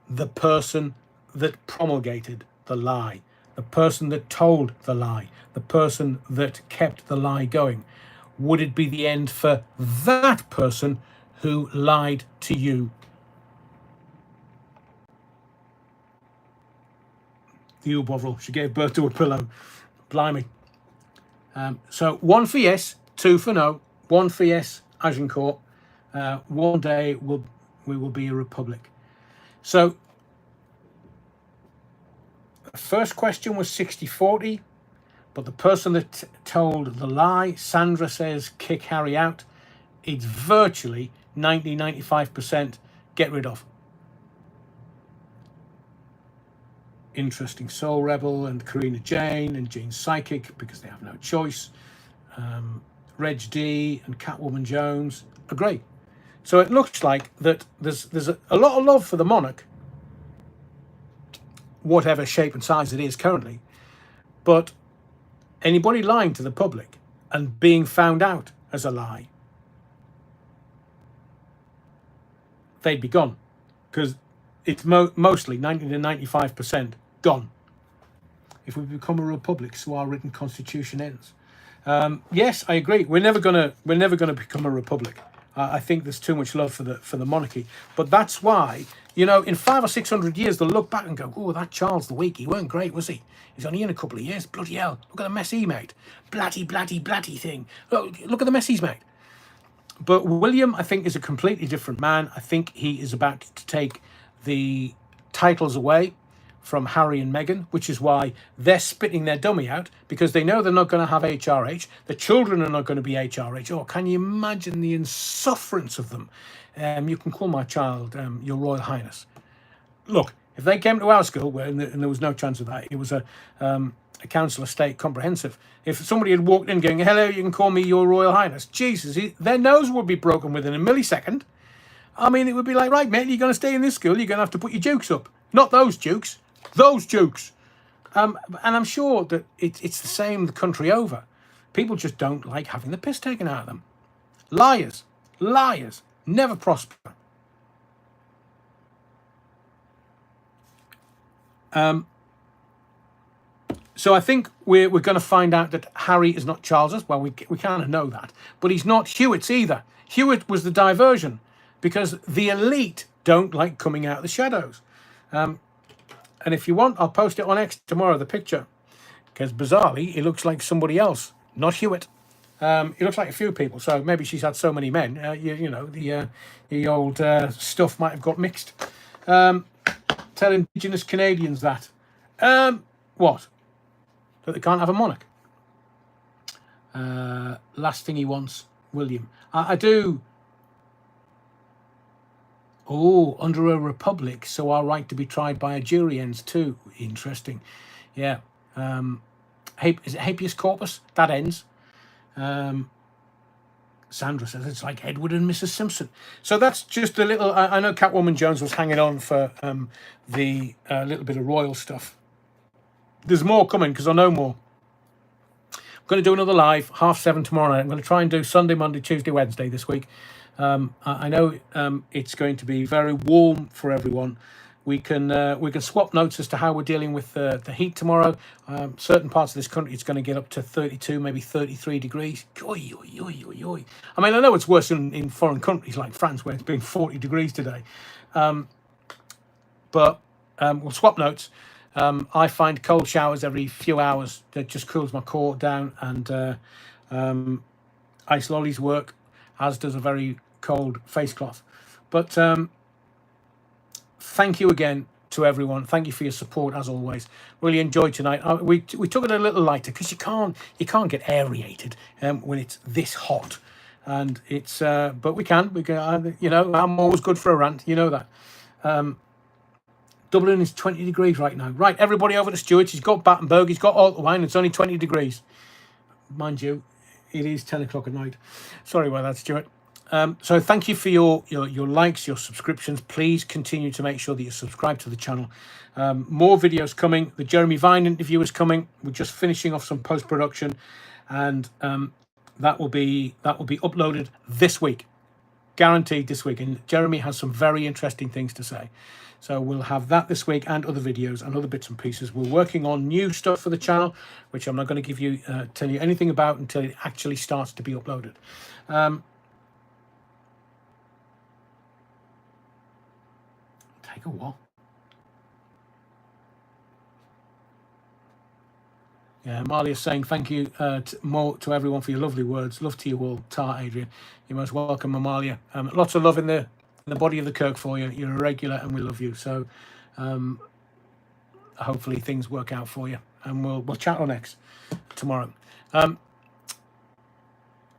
the person that promulgated the lie, the person that told the lie, the person that kept the lie going? Would it be the end for that person who lied to you? You, Bovril, she gave birth to a pillow. Blimey. So 1 for yes, 2 for no, 1 for yes, Agincourt. One day we will be a republic. So the first question was 60-40, but the person that told the lie, Sandra says, kick Harry out. It's virtually 90-95% get rid of. Interesting Soul Rebel and Karina Jane and Gene Psychic, because they have no choice. Reg D and Catwoman Jones agree. So it looks like that there's a lot of love for the monarch, whatever shape and size it is currently. But anybody lying to the public and being found out as a lie, they'd be gone, because it's mostly 90-95% gone. If we become a republic, so our written constitution ends. Yes, I agree. We're never gonna become a republic. I think there's too much love for the monarchy. But that's why, you know, in 500 or 600 years they'll look back and go, oh, that Charles the Weak, he weren't great, was he? He's only in a couple of years. Bloody hell! Look at the mess he made. Blatty thing. Look at the mess he's made. But William, I think, is a completely different man. I think he is about to take the titles away from Harry and Meghan, which is why they're spitting their dummy out, because they know they're not going to have HRH. The children are not going to be HRH. Oh, can you imagine the insufferance of them? You can call my child Your Royal Highness. Look, if they came to our school, and there was no chance of that, it was a council estate comprehensive. If somebody had walked in going, hello, you can call me Your Royal Highness, Jesus, their nose would be broken within a millisecond. I mean, it would be like, right, mate, you're going to stay in this school, you're going to have to put your jukes up. Not those jukes. Those jukes. And I'm sure that it's the same the country over. People just don't like having the piss taken out of them. Liars, liars, never prosper. So I think we're going to find out that Harry is not Charles's. Well, we kind of know that. But he's not Hewitt's either. Hewitt was the diversion because the elite don't like coming out of the shadows. And if you want, I'll post it on X tomorrow, the picture. Because bizarrely, it looks like somebody else, not Hewitt. It looks like a few people. So maybe she's had so many men. You know, the old stuff might have got mixed. Tell Indigenous Canadians that. What? That they can't have a monarch. Last thing he wants, William. I do. Oh, under a republic, so our right to be tried by a jury ends too. Interesting. Yeah. Is it habeas corpus? That ends. Sandra says it's like Edward and Mrs. Simpson. So that's just a little. I know Catwoman Jones was hanging on for the little bit of royal stuff. There's more coming because I know more. I'm going to do another live 7:30 tomorrow night. I'm going to try and do Sunday, Monday, Tuesday, Wednesday this week. I know it's going to be very warm for everyone. We can swap notes as to how we're dealing with the heat tomorrow. Certain parts of this country, it's going to get up to 32, maybe 33 degrees. Oy, oy, oy, oy, oy. I mean, I know it's worse in foreign countries like France, where it's been 40 degrees today. But we'll swap notes. I find cold showers every few hours. That just cools my core down. And ice lollies work, as does a very cold face cloth. But thank you again to everyone. Thank you for your support as always. Really enjoyed tonight. We took it a little lighter because you can't get aerated when it's this hot, and it's but we can you know, I'm always good for a rant. You know that. Dublin is 20 degrees right now. Right, everybody over to Stuart's. He's got Battenberg. He's got all the wine. It's only 20 degrees, mind you. It is 10 o'clock at night. Sorry about that, Stuart. So thank you for your likes, your subscriptions. Please continue to make sure that you subscribe to the channel. More videos coming. The Jeremy Vine interview is coming. We're just finishing off some post-production, and that will be uploaded this week, guaranteed this week. And Jeremy has some very interesting things to say. So we'll have that this week and other videos and other bits and pieces. We're working on new stuff for the channel, which I'm not going to tell you anything about until it actually starts to be uploaded. Take a what? Yeah, Marley is saying thank you more to everyone for your lovely words. Love to you all, Tar Adrian. You're most welcome, Amalia. Lots of love in the body of the Kirk for you. You're a regular and we love you. So hopefully things work out for you. And we'll chat on X tomorrow. What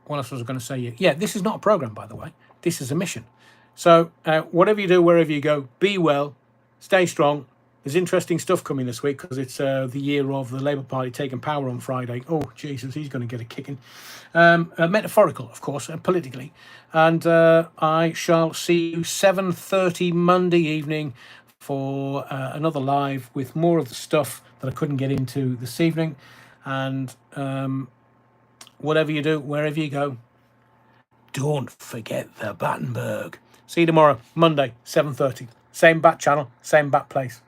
else was I going to say? Yeah, this is not a program, by the way. This is a mission. So whatever you do, wherever you go, be well, stay strong. There's interesting stuff coming this week because it's the year of the Labour Party taking power on Friday. Oh, Jesus, he's going to get a kicking. Metaphorical, of course, politically. And I shall see you 7:30 Monday evening for another live with more of the stuff that I couldn't get into this evening. And whatever you do, wherever you go, don't forget the Battenberg. See you tomorrow, Monday, 7:30. Same bat channel, same bat place.